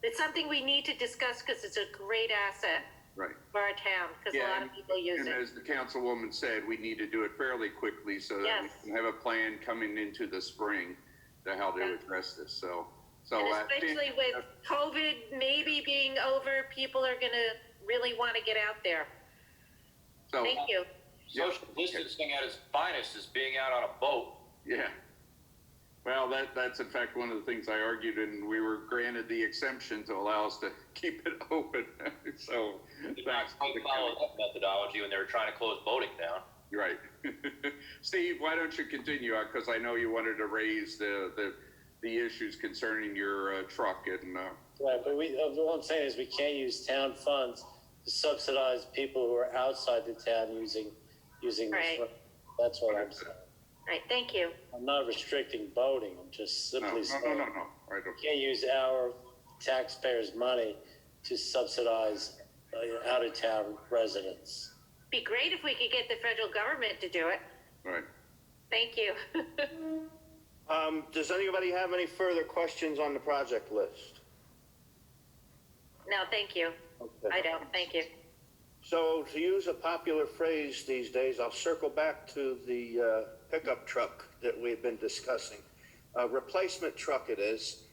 it's something we need to discuss because it's a great asset right. for our town, because a lot of people use And it. as the councilwoman said, we need to do it fairly quickly so that Yes. we can have a plan coming into the spring to how to address this. So And I think- especially with COVID maybe being over, people are gonna really want to get out there. so, Thank you. Social distancing at its finest is being out on a boat. yeah. Well, that's in fact one of the things I argued, and we were granted the exemption to allow us to keep it open. So Did not quite follow that methodology when they were trying to close boating down. You're right. Steve, why don't you continue? Because I know you wanted to raise the issues concerning your truck and. Right, but what I'm saying is we can't use town funds to subsidize people who are outside the town using this. Right. ramp. That's what I'm saying. All right, thank you. I'm not restricting boating. I'm just simply saying No. I we don't. can't use our taxpayers' money to subsidize out-of-town residents. Be great if we could get the federal government to do it. Right. Thank you. Does anybody have any further questions on the project list? No, thank you. Okay. I don't, thank you. So to use a popular phrase these days, I'll circle back to the pickup truck that we've been discussing. A replacement truck it is.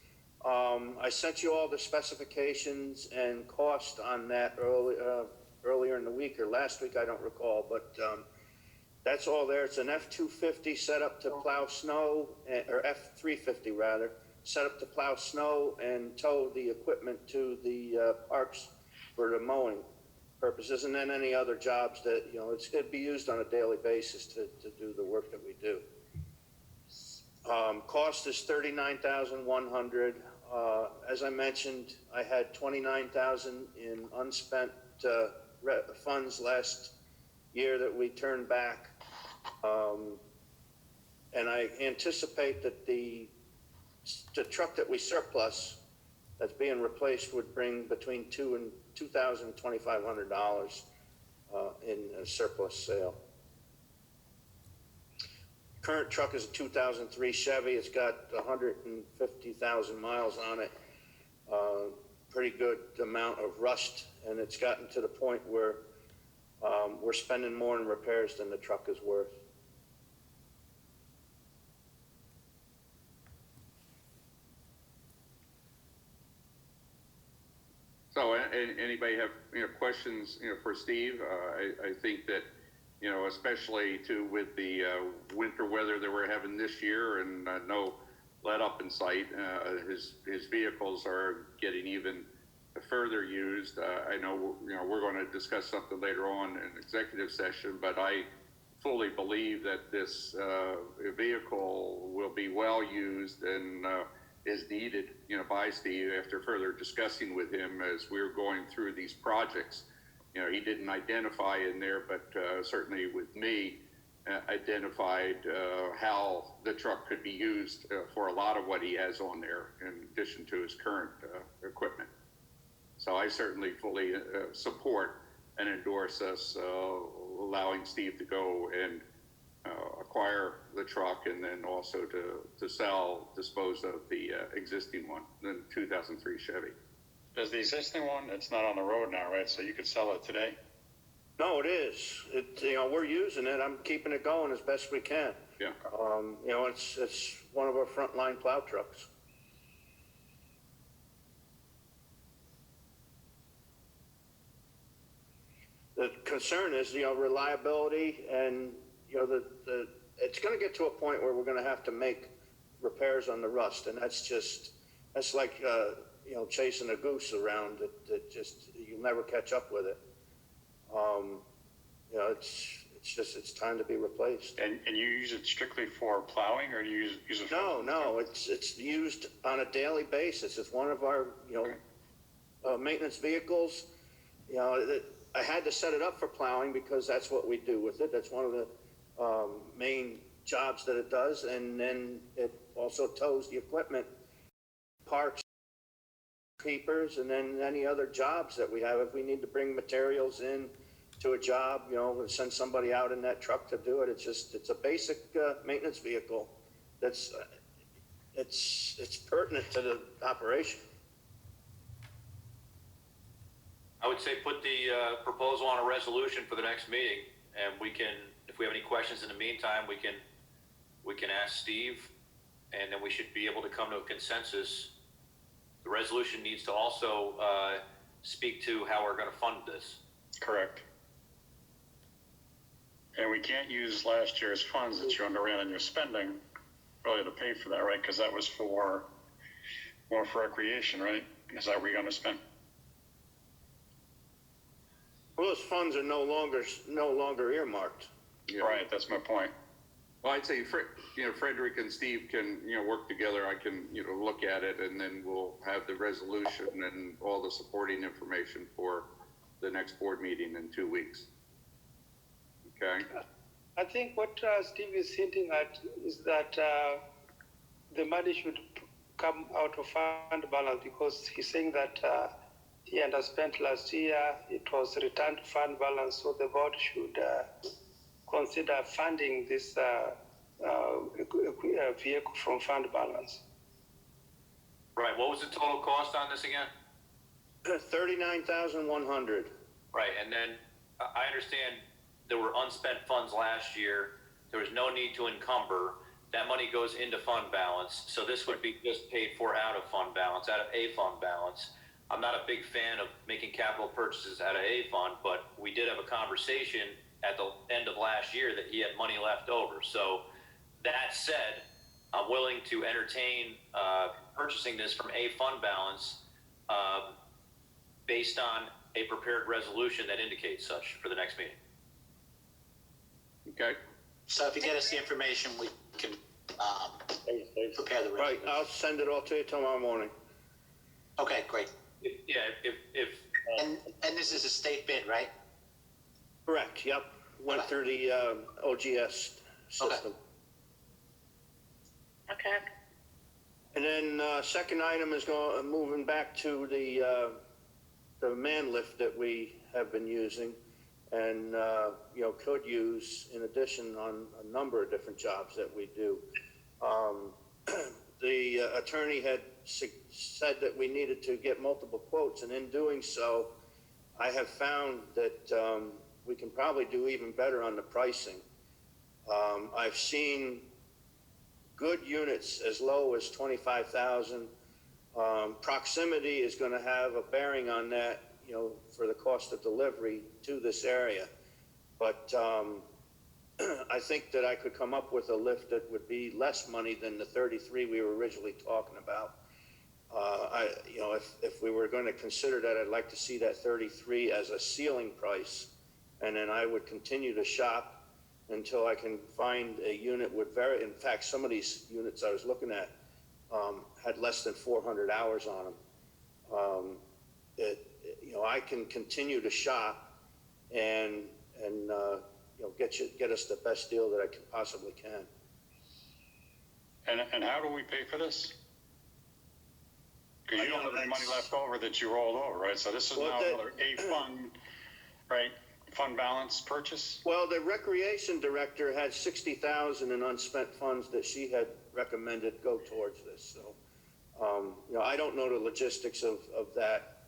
I sent you all the specifications and cost on that earlier in the week or last week, I don't recall, but that's all there. It's an F-250 set up to plow snow, or F-350 rather, set up to plow snow and tow the equipment to the parks for the mowing purposes, and then any other jobs that, you know, it'd be used on a daily basis to do the work that we do. Cost is $39,100. As I mentioned, I had $29,000 in unspent funds last year that we turned back. And I anticipate that the truck that we surplus that's being replaced would bring between $2,000 and $2,500 in a surplus sale. Current truck is a 2003 Chevy. It's got 150,000 miles on it. Pretty good amount of rust, and it's gotten to the point where we're spending more in repairs than the truck is worth. So, anybody have questions for Steve? I think that especially with the winter weather that we're having this year, and no let up in sight, his vehicles are getting even further used. I know we're going to discuss something later on in executive session, but I fully believe that this vehicle will be well used and is needed, by Steve after further discussing with him as we're going through these projects. He didn't identify in there, but certainly with me, identified how the truck could be used for a lot of what he has on there in addition to his current equipment. So I certainly fully support and endorse us allowing Steve to go and acquire the truck, and then also to dispose of the existing one, the 2003 Chevy. Does the existing one, it's not on the road now, right? So you could sell it today? No, it is. We're using it. I'm keeping it going as best we can. Yeah. It's one of our frontline plow trucks. The concern is, reliability, and it's going to get to a point where we're going to have to make repairs on the rust, and that's like chasing a goose around. You'll never catch up with it. It's time to be replaced. And you use it strictly for plowing, or do you use it for? No, it's used on a daily basis. It's one of our maintenance vehicles. I had to set it up for plowing because that's what we do with it. That's one of the main jobs that it does, and then it also tows the equipment, parks, creepers, and then any other jobs that we have. If we need to bring materials in to a job, send somebody out in that truck to do it. It's a basic maintenance vehicle. It's pertinent to the operation. I would say put the proposal on a resolution for the next meeting, and we can, if we have any questions in the meantime, we can ask Steve, and then we should be able to come to a consensus. The resolution needs to also speak to how we're going to fund this. Correct. And we can't use last year's funds that you underran in your spending really to pay for that, right? Because that was more for recreation, right? Is that what we're going to spend? Well, those funds are no longer earmarked. Yeah. Right, that's my point. Well, I'd say, Frederick and Steve can, work together. I can, look at it, and then we'll have the resolution and all the supporting information for the next board meeting in 2 weeks. Okay? I think what Steve is hinting at is that the money should come out of fund balance, because he's saying that he underspent last year. It was returned to fund balance, so the board should consider funding this vehicle from fund balance. Right. What was the total cost on this again? $39,100. Right. And then I understand there were unspent funds last year. There was no need to encumber. that money goes into fund balance. So this would be just paid for out of fund balance, out of a fund balance. I'm not a big fan of making capital purchases out of a fund, but we did have a conversation at the end of last year that he had money left over. So that said, I'm willing to entertain purchasing this from a fund balance based on a prepared resolution that indicates such for the next meeting. Okay. So if you get us the information, we can prepare the Right, resolution. I'll send it all to you tomorrow morning. Okay, great. If And this is a state bid, right? Correct, yep. Went Okay. through the OGS system. Okay. And then second item is moving back to the man lift that we have been using and, could use in addition on a number of different jobs that we do. The attorney had said that we needed to get multiple quotes, and in doing so, I have found that we can probably do even better on the pricing. I've seen good units as low as 25,000. Proximity is going to have a bearing on that, for the cost of delivery to this area. But I think that I could come up with a lift that would be less money than the 33 we were originally talking about. If we were going to consider that, I'd like to see that 33 as a ceiling price, and then I would continue to shop until I can find a unit with in fact, some of these units I was looking at had less than 400 hours on them. I can continue to shop and get us the best deal that I possibly can. And how do we pay for this? Because you don't have any money left over that you rolled over, right? So this is now another a fund, right? Fund balance purchase? Well, the recreation director had 60,000 in unspent funds that she had recommended go towards this. So, I don't know the logistics of that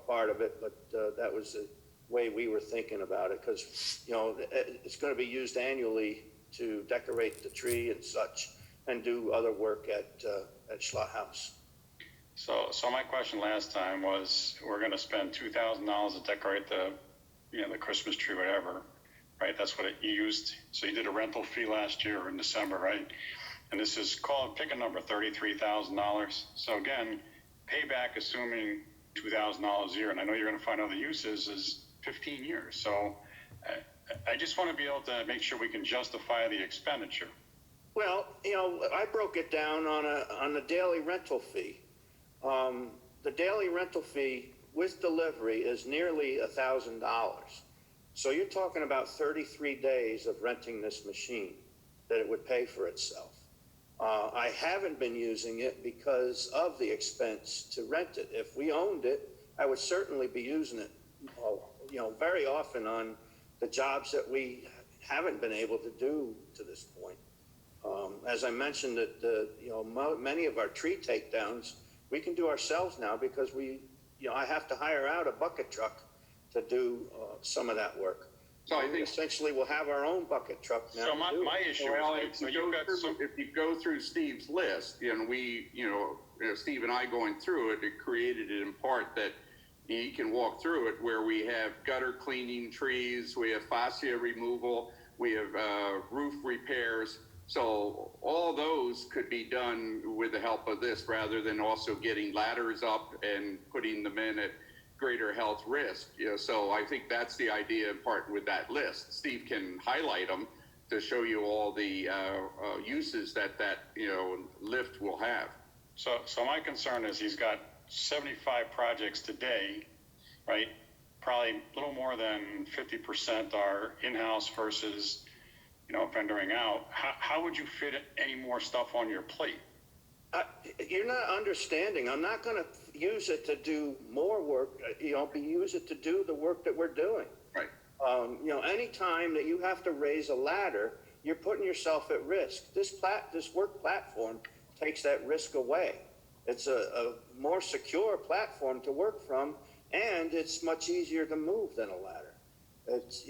part of it, but that was the way we were thinking about it, because it's going to be used annually to decorate the tree and such, and do other work at Schlott House. So my question last time was, we're going to spend $2,000 to decorate the Christmas tree, whatever, right? That's what you used. So you did a rental fee last year in December, right? And this is pick a number, $33,000. So again, payback, assuming $2,000 a year, and I know you're going to find other uses, is 15 years. So I just want to be able to make sure we can justify the expenditure. Well, I broke it down on a daily rental fee. The daily rental fee with delivery is nearly $1,000. So you're talking about 33 days of renting this machine that it would pay for itself. I haven't been using it because of the expense to rent it. If we owned it, I would certainly be using it, very often on the jobs that we haven't been able to do to this point. As I mentioned, that many of our tree takedowns we can do ourselves now because I have to hire out a bucket truck to do some of that work. So I think essentially we'll have our own bucket truck now. So my issue is, if you go through Steve's list, Steve and I going through it, it created it in part that he can walk through it, where we have gutter cleaning trees, we have fascia removal, we have roof repairs. So all those could be done with the help of this, rather than also getting ladders up and putting them in at greater health risk. So I think that's the idea in part with that list. Steve can highlight them to show you all the uses that lift will have. So my concern is he's got 75 projects today, right? Probably a little more than 50% are in-house versus vendoring out. How would you fit any more stuff on your plate? You're not understanding. I'm not going to use it to do more work. Use it to do the work that we're doing. Right. Any time that you have to raise a ladder, you're putting yourself at risk. This work platform takes that risk away. It's a more secure platform to work from, and it's much easier to move than a ladder. It's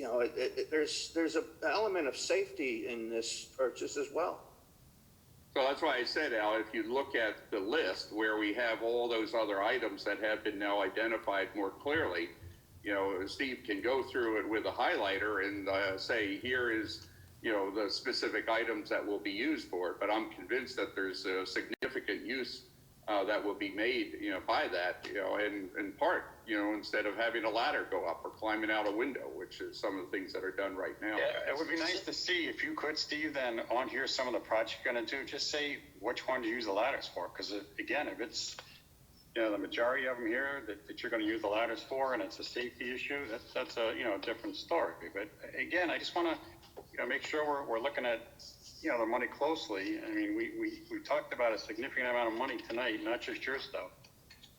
there's an element of safety in this purchase as well. So that's why I said, Al, if you look at the list where we have all those other items that have been now identified more clearly, you know, Steve can go through it with a highlighter and say, here is, you know, the specific items that will be used for it. But I'm convinced that there's a significant use that will be made, you know, by that, you know, and in part, you know, instead of having a ladder go up or climbing out a window, which is some of the things that are done right now. Yeah, it would be nice to see, if you could, Steve, then on here, some of the projects you're gonna do, just say which one to use the ladders for. Because again, if it's, you know, the majority of them here that you're gonna use the ladders for, and it's a safety issue, that's a, you know, different story. But again, I just wanna, you know, make sure we're looking at, you know, the money closely. I mean, we talked about a significant amount of money tonight, not just your stuff,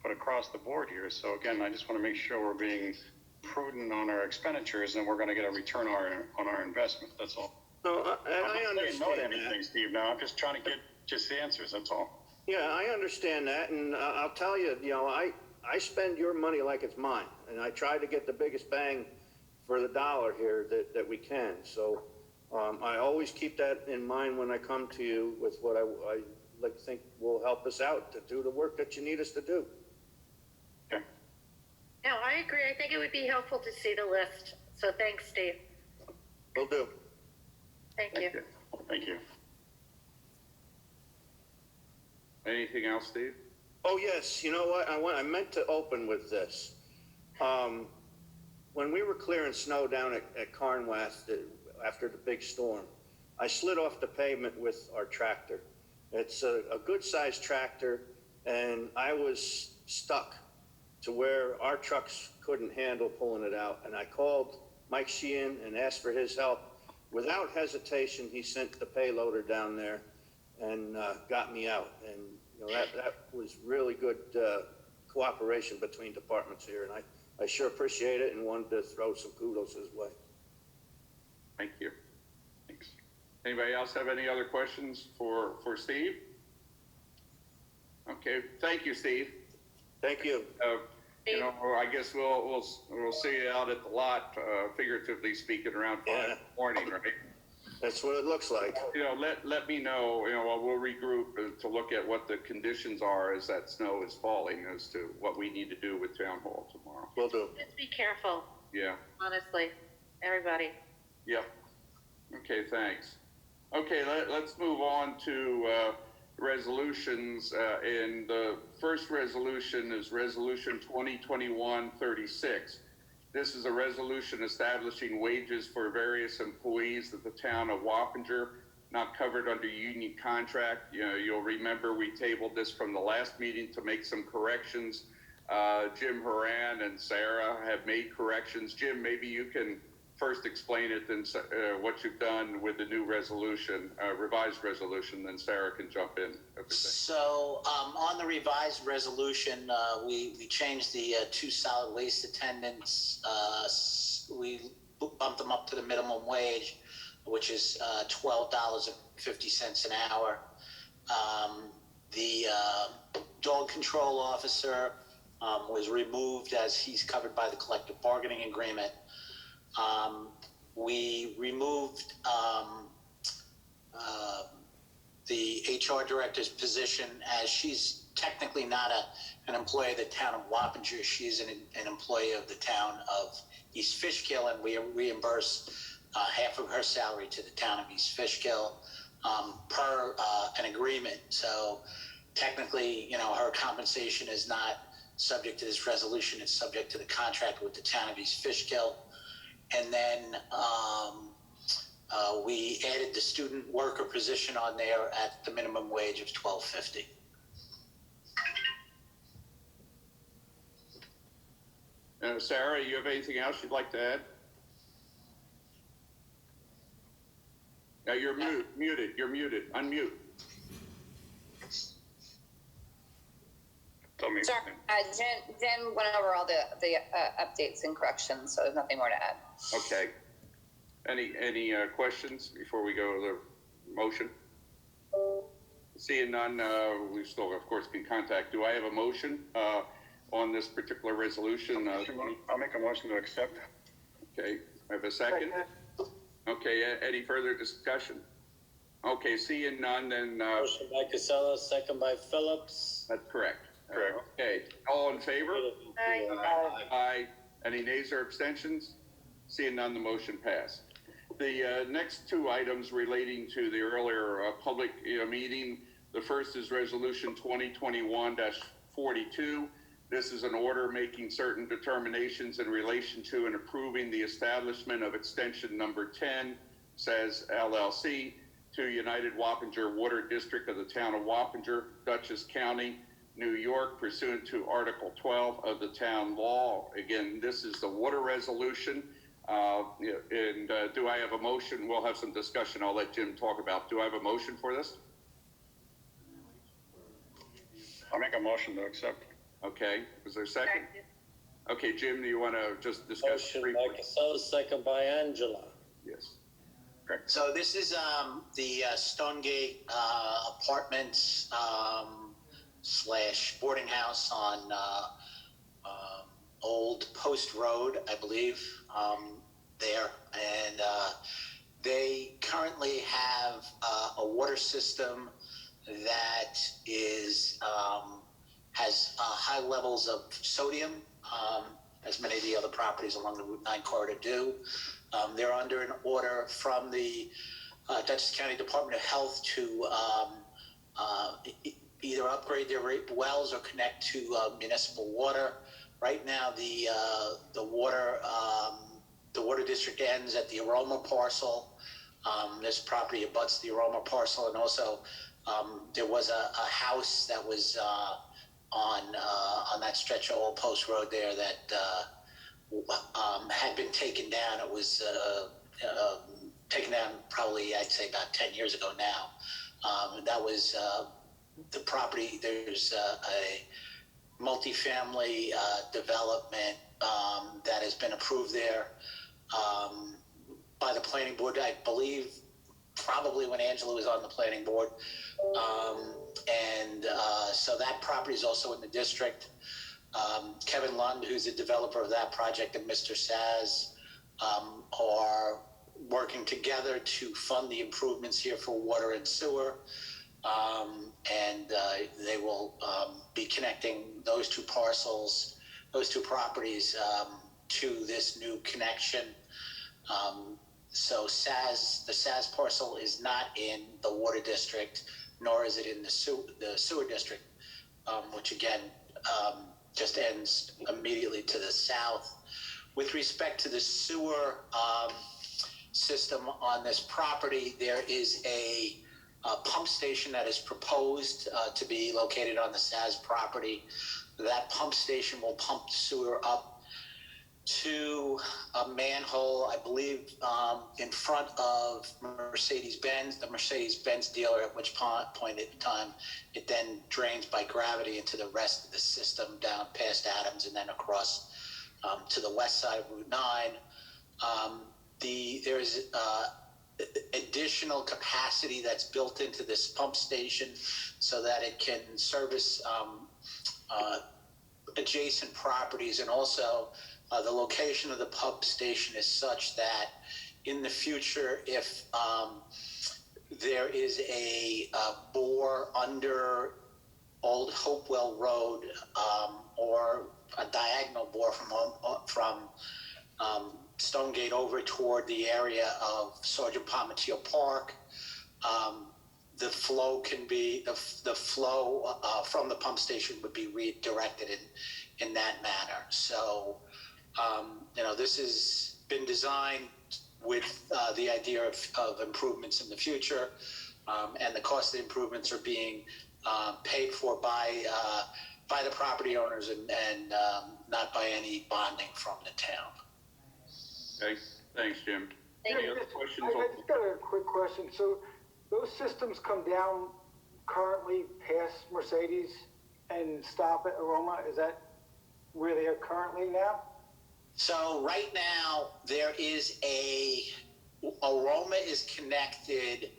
but across the board here. So again, I just want to make sure we're being prudent on our expenditures and we're going to get a return on our investment. That's all. No, I'm I not saying no to understand anything, that. Steve. Now I'm just trying to get just the answers. That's all. Yeah, I understand that, and I'll tell you, you know, I spend your money like it's mine, and I try to get the biggest bang for the dollar here that we can. So I always keep that in mind when I come to you with what I like to think will help us out to do the work that you need us to do. Okay. No, I agree. I think it would be helpful to see the list. So thanks, Steve. Will do. Thank you. Thank you. Anything else, Steve? Oh, yes. You know what? I meant to open with this. When we were clearing snow down at Carnwath after the big storm, I slid off the pavement with our tractor. It's a good-sized tractor, and I was stuck to where our trucks couldn't handle pulling it out. And I called Mike Sheehan and asked for his help. Without hesitation, he sent the payloader down there and got me out. And you know, that was really good cooperation between departments here, and I sure appreciate it and wanted to throw some kudos his way. Thank you. Thanks. Anybody else have any other questions for Steve? Okay, thank you, Steve. Thank you. You know, I guess we'll see you out at the lot, figuratively speaking, around 5 in the morning, right? That's what it looks like. You know, let me know. You know, we'll regroup to look at what the conditions are as that snow is falling, as to what we need to do with town hall tomorrow. Will do. Just be careful, Yeah. honestly, everybody. Yep. Okay, thanks. Okay, let's move on to resolutions. And the first resolution is Resolution 2021-36. This is a resolution establishing wages for various employees of the town of Wappinger not covered under union contract. You know, you'll remember we tabled this from the last meeting to make some corrections. Jim Horan and Sarah have made corrections. Jim, maybe you can first explain it, then what you've done with the new resolution, revised resolution, then Sarah can jump in. So on the revised resolution, we changed the two solid waste attendants. We bumped them up to the minimum wage, which is $12.50 an hour. The dog control officer was removed as he's covered by the collective bargaining agreement. We removed the HR director's position, as she's technically not an employee of the town of Wappinger. She's an employee of the town of East Fishkill, and we reimburse half of her salary to the town of East Fishkill per an agreement. So technically, you know, her compensation is not subject to this resolution. It's subject to the contract with the town of East Fishkill. And then we added the student worker position on there at the minimum wage of $12.50. Sarah, you have anything else you'd like to add? Now you're muted. You're muted. Unmute. Sorry, Jen went over all the updates and corrections, so there's nothing more to add. Okay. Any questions before we go to the motion? Seeing none, we still, of course, can contact. Do I have a motion on this particular resolution? I'll make a motion to accept. Okay. I have a second. Okay. Any further discussion? Okay, seeing none, then, Motion by Casella, second by Phillips. that's correct. Correct. Okay, all in favor? Aye. Aye. Any nays or abstentions? Seeing none, the motion passed. The next two items relating to the earlier public meeting, the first is Resolution 2021-42. This is an order making certain determinations in relation to and approving the establishment of extension number 10, says LLC, to United Wappinger Water District of the Town of Wappinger, Dutchess County, New York, pursuant to Article 12 of the town law. Again, this is the water resolution. Do I have a motion? We'll have some discussion. I'll let Jim talk about. Do I have a motion for this? I'll make a motion to accept. Okay. Is there a second? Okay, Jim, do you want to just discuss Motion briefly? by Casella, second by Angela. Yes. So this is the Stonegate Apartments / boarding house on Old Post Road, I believe, there. And they currently have a water system that is has high levels of sodium, as many of the other properties along the Route 9 corridor do. They're under an order from the Dutchess County Department of Health to either upgrade their wells or connect to municipal water. Right now, the water district ends at the Aroma parcel. This property abuts the Aroma parcel, and also there was a house that was on that stretch of Old Post Road there that had been taken down. It was taken down probably, I'd say, about 10 years ago now. That was the property. There's a multifamily development that has been approved there by the planning board, I believe, probably when Angela was on the planning board. So that property is also in the district. Kevin Lund, who's the developer of that project, and Mr. Saz are working together to fund the improvements here for water and sewer. They will be connecting those two parcels, those two properties to this new connection. So the Saz parcel is not in the water district, nor is it in the sewer district, which again just ends immediately to the south. With respect to the sewer system on this property, there is a pump station that is proposed to be located on the Saz property. That pump station will pump sewer up to a manhole, I believe, in front of Mercedes-Benz, the Mercedes-Benz dealer, at which point in time it then drains by gravity into the rest of the system down past Adams and then across to the west side of Route 9. There is additional capacity that's built into this pump station so that it can service adjacent properties, and also the location of the pump station is such that in the future, if there is a bore under Old Hopewell Road or a diagonal bore from Stonegate over toward the area of Sergeant Palmatier Park, the flow can be the flow from the pump station would be redirected in that manner. So this has been designed with the idea of improvements in the future, and the cost of the improvements are being paid for by the property owners and not by any bonding from the town. Okay, thanks, Jim. Any other questions? I just got a quick question. So those systems come down currently past Mercedes and stop at Aroma? Is that where they are currently now? So right now there is Aroma is connected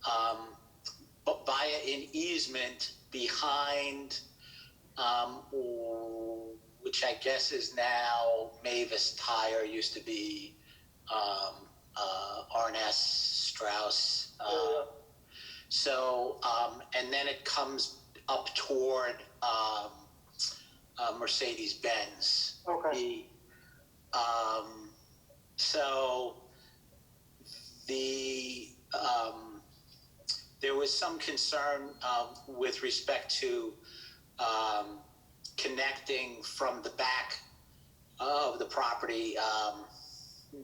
via an easement behind which I guess is now Mavis Tire, used to be R&S Strauss. So, and then it comes up toward Mercedes-Benz. Okay. So there was some concern with respect to connecting from the back of the property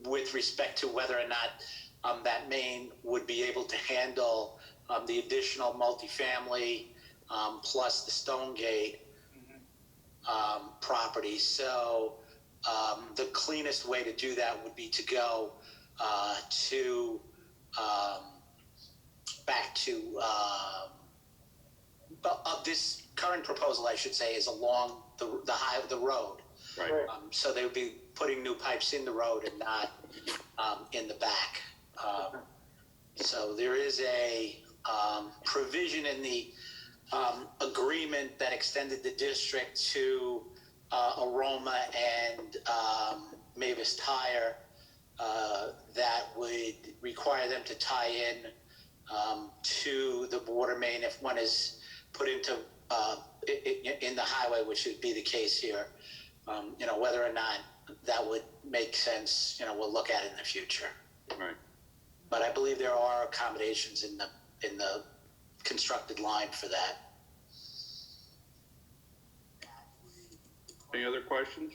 with respect to whether or not that main would be able to handle the additional multifamily plus the Stonegate property. So the cleanest way to do that would be to go to back to this current proposal, I should say, is along the road. Right. So they would be putting new pipes in the road and not in the back. So there is a provision in the agreement that extended the district to Aroma and Mavis Tire that would require them to tie in to the water main if one is put into in the highway, which would be the case here. Whether or not that would make sense, we'll look at it in the future. Right. But I believe there are accommodations in the constructed line for that. Any other questions?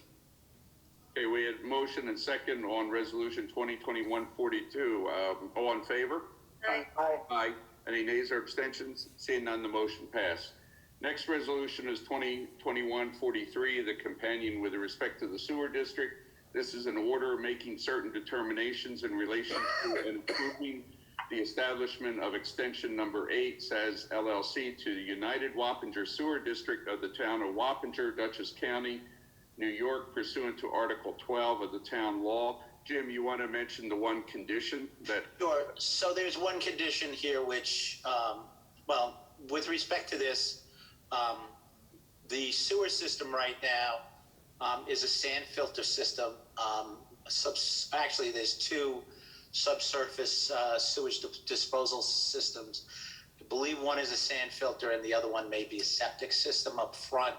Okay, we had motion and second on resolution 2021-42. All in favor? Aye. Aye. Aye. Any nays or abstentions? Seeing none, the motion passed. Next resolution is 2021-43, the companion with respect to the sewer district. This is an order making certain determinations in relation to and approving the establishment of extension number 8, SAS LLC, to the United Wappinger Sewer District of the town of Wappinger, Dutchess County, New York, pursuant to Article 12 of the town law. Jim, you want to mention the one condition that... Sure. So there's one condition here which, with respect to this, the sewer system right now is a sand filter system. Actually, there's two subsurface sewage disposal systems. I believe one is a sand filter and the other one may be a septic system up front.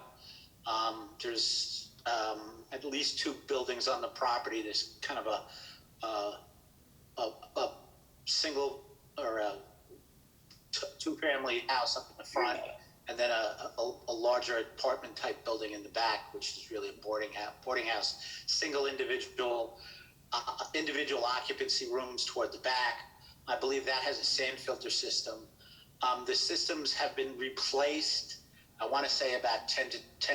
There's at least two buildings on the property. There's kind of a single or a two-family house up in the front, and then a larger apartment type building in the back, which is really a boarding house. Single individual occupancy rooms toward the back. I believe that has a sand filter system. The systems have been replaced, I want to say about 10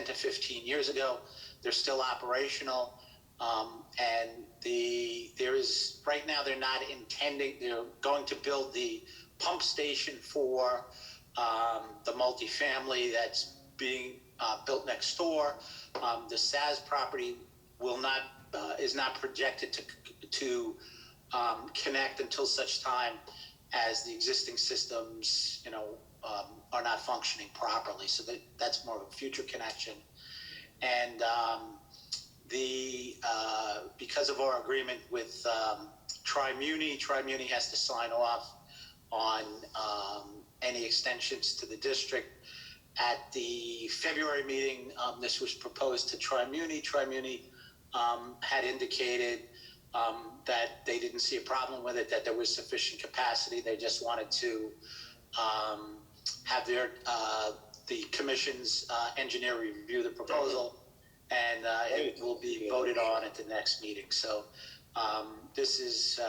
to 15 years ago. They're still operational. And there is, right now they're not intending, they're going to build the pump station for the multifamily that's being built next door. The SAS property is not projected to connect until such time as the existing systems, are not functioning properly. So that's more of a future connection. And because of our agreement with Tri-Muni has to sign off on any extensions to the district. At the February meeting, this was proposed to Tri-Muni. Tri-Muni had indicated that they didn't see a problem with it, that there was sufficient capacity. They just wanted to have the commission's engineer review the proposal, and it will be voted on at the next meeting. So this is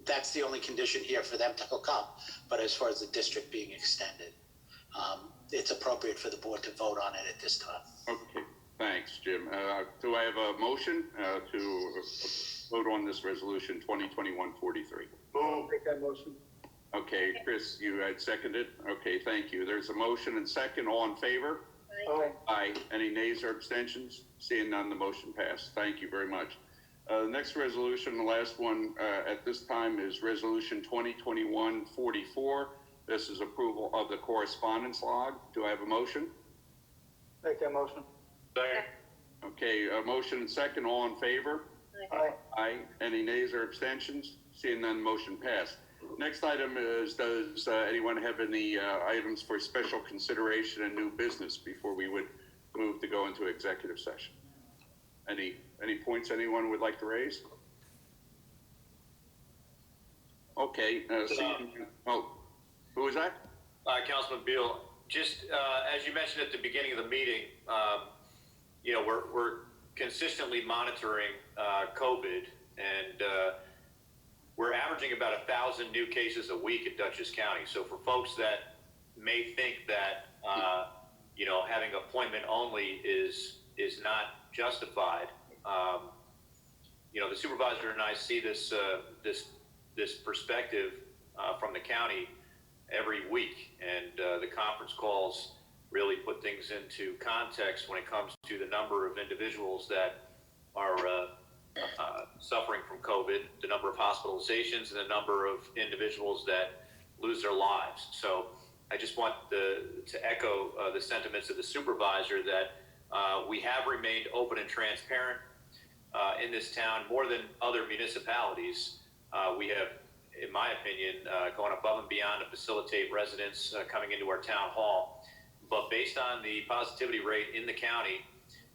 that's the only condition here for them to hook up. But as far as the district being extended, it's appropriate for the board to vote on it at this time. Okay, thanks, Jim. Do I have a motion to vote on this resolution 2021-43? I'll make that motion. Okay, Chris, you had seconded. Okay, thank you. There's a motion and second. All in favor? Aye. Aye. Any nays or abstentions? Seeing none, the motion passed. Thank you very much. The next resolution, the last one at this time, is resolution 2021-44. This is approval of the correspondence log. Do I have a motion? Make that motion. Second. Okay, a motion and second. All in favor? Aye. Aye. Any nays or abstentions? Seeing none, motion passed. Next item is, does anyone have any items for special consideration and new business before we would move to go into executive session? Any points anyone would like to raise? Okay, who was that? Councilman Beal, just as you mentioned at the beginning of the meeting, you know, we're consistently monitoring COVID, and we're averaging about 1,000 new cases a week in Dutchess County. So for folks that may think that you know, having appointment only is not justified, you know, the supervisor and I see this perspective from the county every week, and the conference calls really put things into context when it comes to the number of individuals that are suffering from COVID, the number of hospitalizations, and the number of individuals that lose their lives. So I just want to echo the sentiments of the supervisor that we have remained open and transparent in this town more than other municipalities. We have, in my opinion, gone above and beyond to facilitate residents coming into our town hall. But based on the positivity rate in the county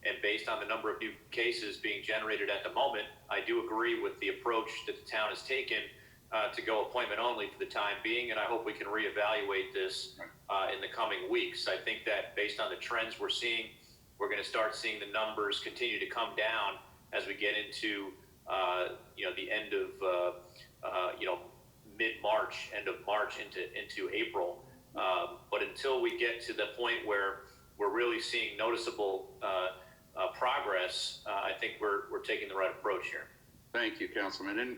and based on the number of new cases being generated at the moment, I do agree with the approach that the town has taken to go appointment only for the time being, and I hope we can reevaluate this in the coming weeks. I think that based on the trends we're seeing, we're going to start seeing the numbers continue to come down as we get into you know, the end of you know, mid-March, end of March into April. But until we get to the point where we're really seeing noticeable progress, I think we're taking the right approach here. Thank you, Councilman. And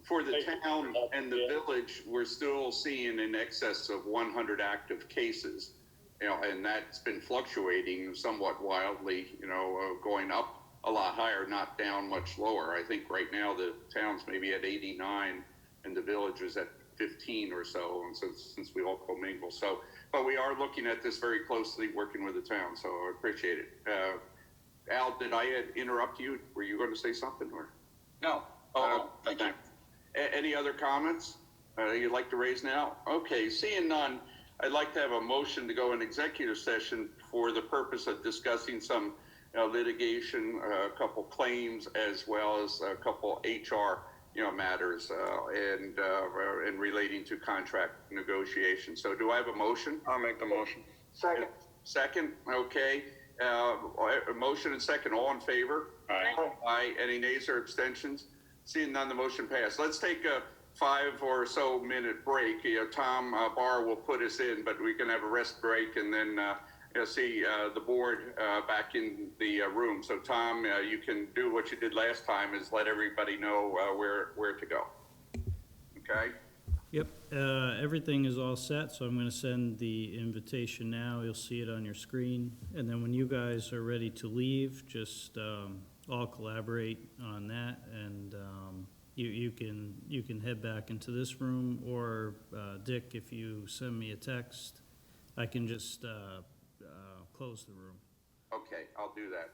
for the town and the village, we're still seeing in excess of 100 active cases, you know, and that's been fluctuating somewhat wildly, you know, going up a lot higher, not down much lower. I think right now the town's maybe at 89 and the village is at 15 or so, and since we all commingle. So, but we are looking at this very closely, working with the town, so I appreciate it. Al, did I interrupt you? Were you going to say something, or? No. Thank you. Any other comments you'd like to raise now? Okay, seeing none, I'd like to have a motion to go in executive session for the purpose of discussing some litigation, a couple claims, as well as a couple HR matters and relating to contract negotiations. So do I have a motion? I'll make the motion. Second. Second, okay. A motion and second, all in favor? Aye. Aye. Any nays or abstentions? Seeing none, the motion passed. Let's take a 5 or so minute break. Tom Barr will put us in, but we can have a rest break and then see the board back in the room. So Tom, you can do what you did last time, is let everybody know where to go. Okay? Yep, everything is all set, so I'm going to send the invitation now. You'll see it on your screen. And then when you guys are ready to leave, just all collaborate on that, and you can head back into this room, or Dick, if you send me a text, I can just close the room. Okay, I'll do that.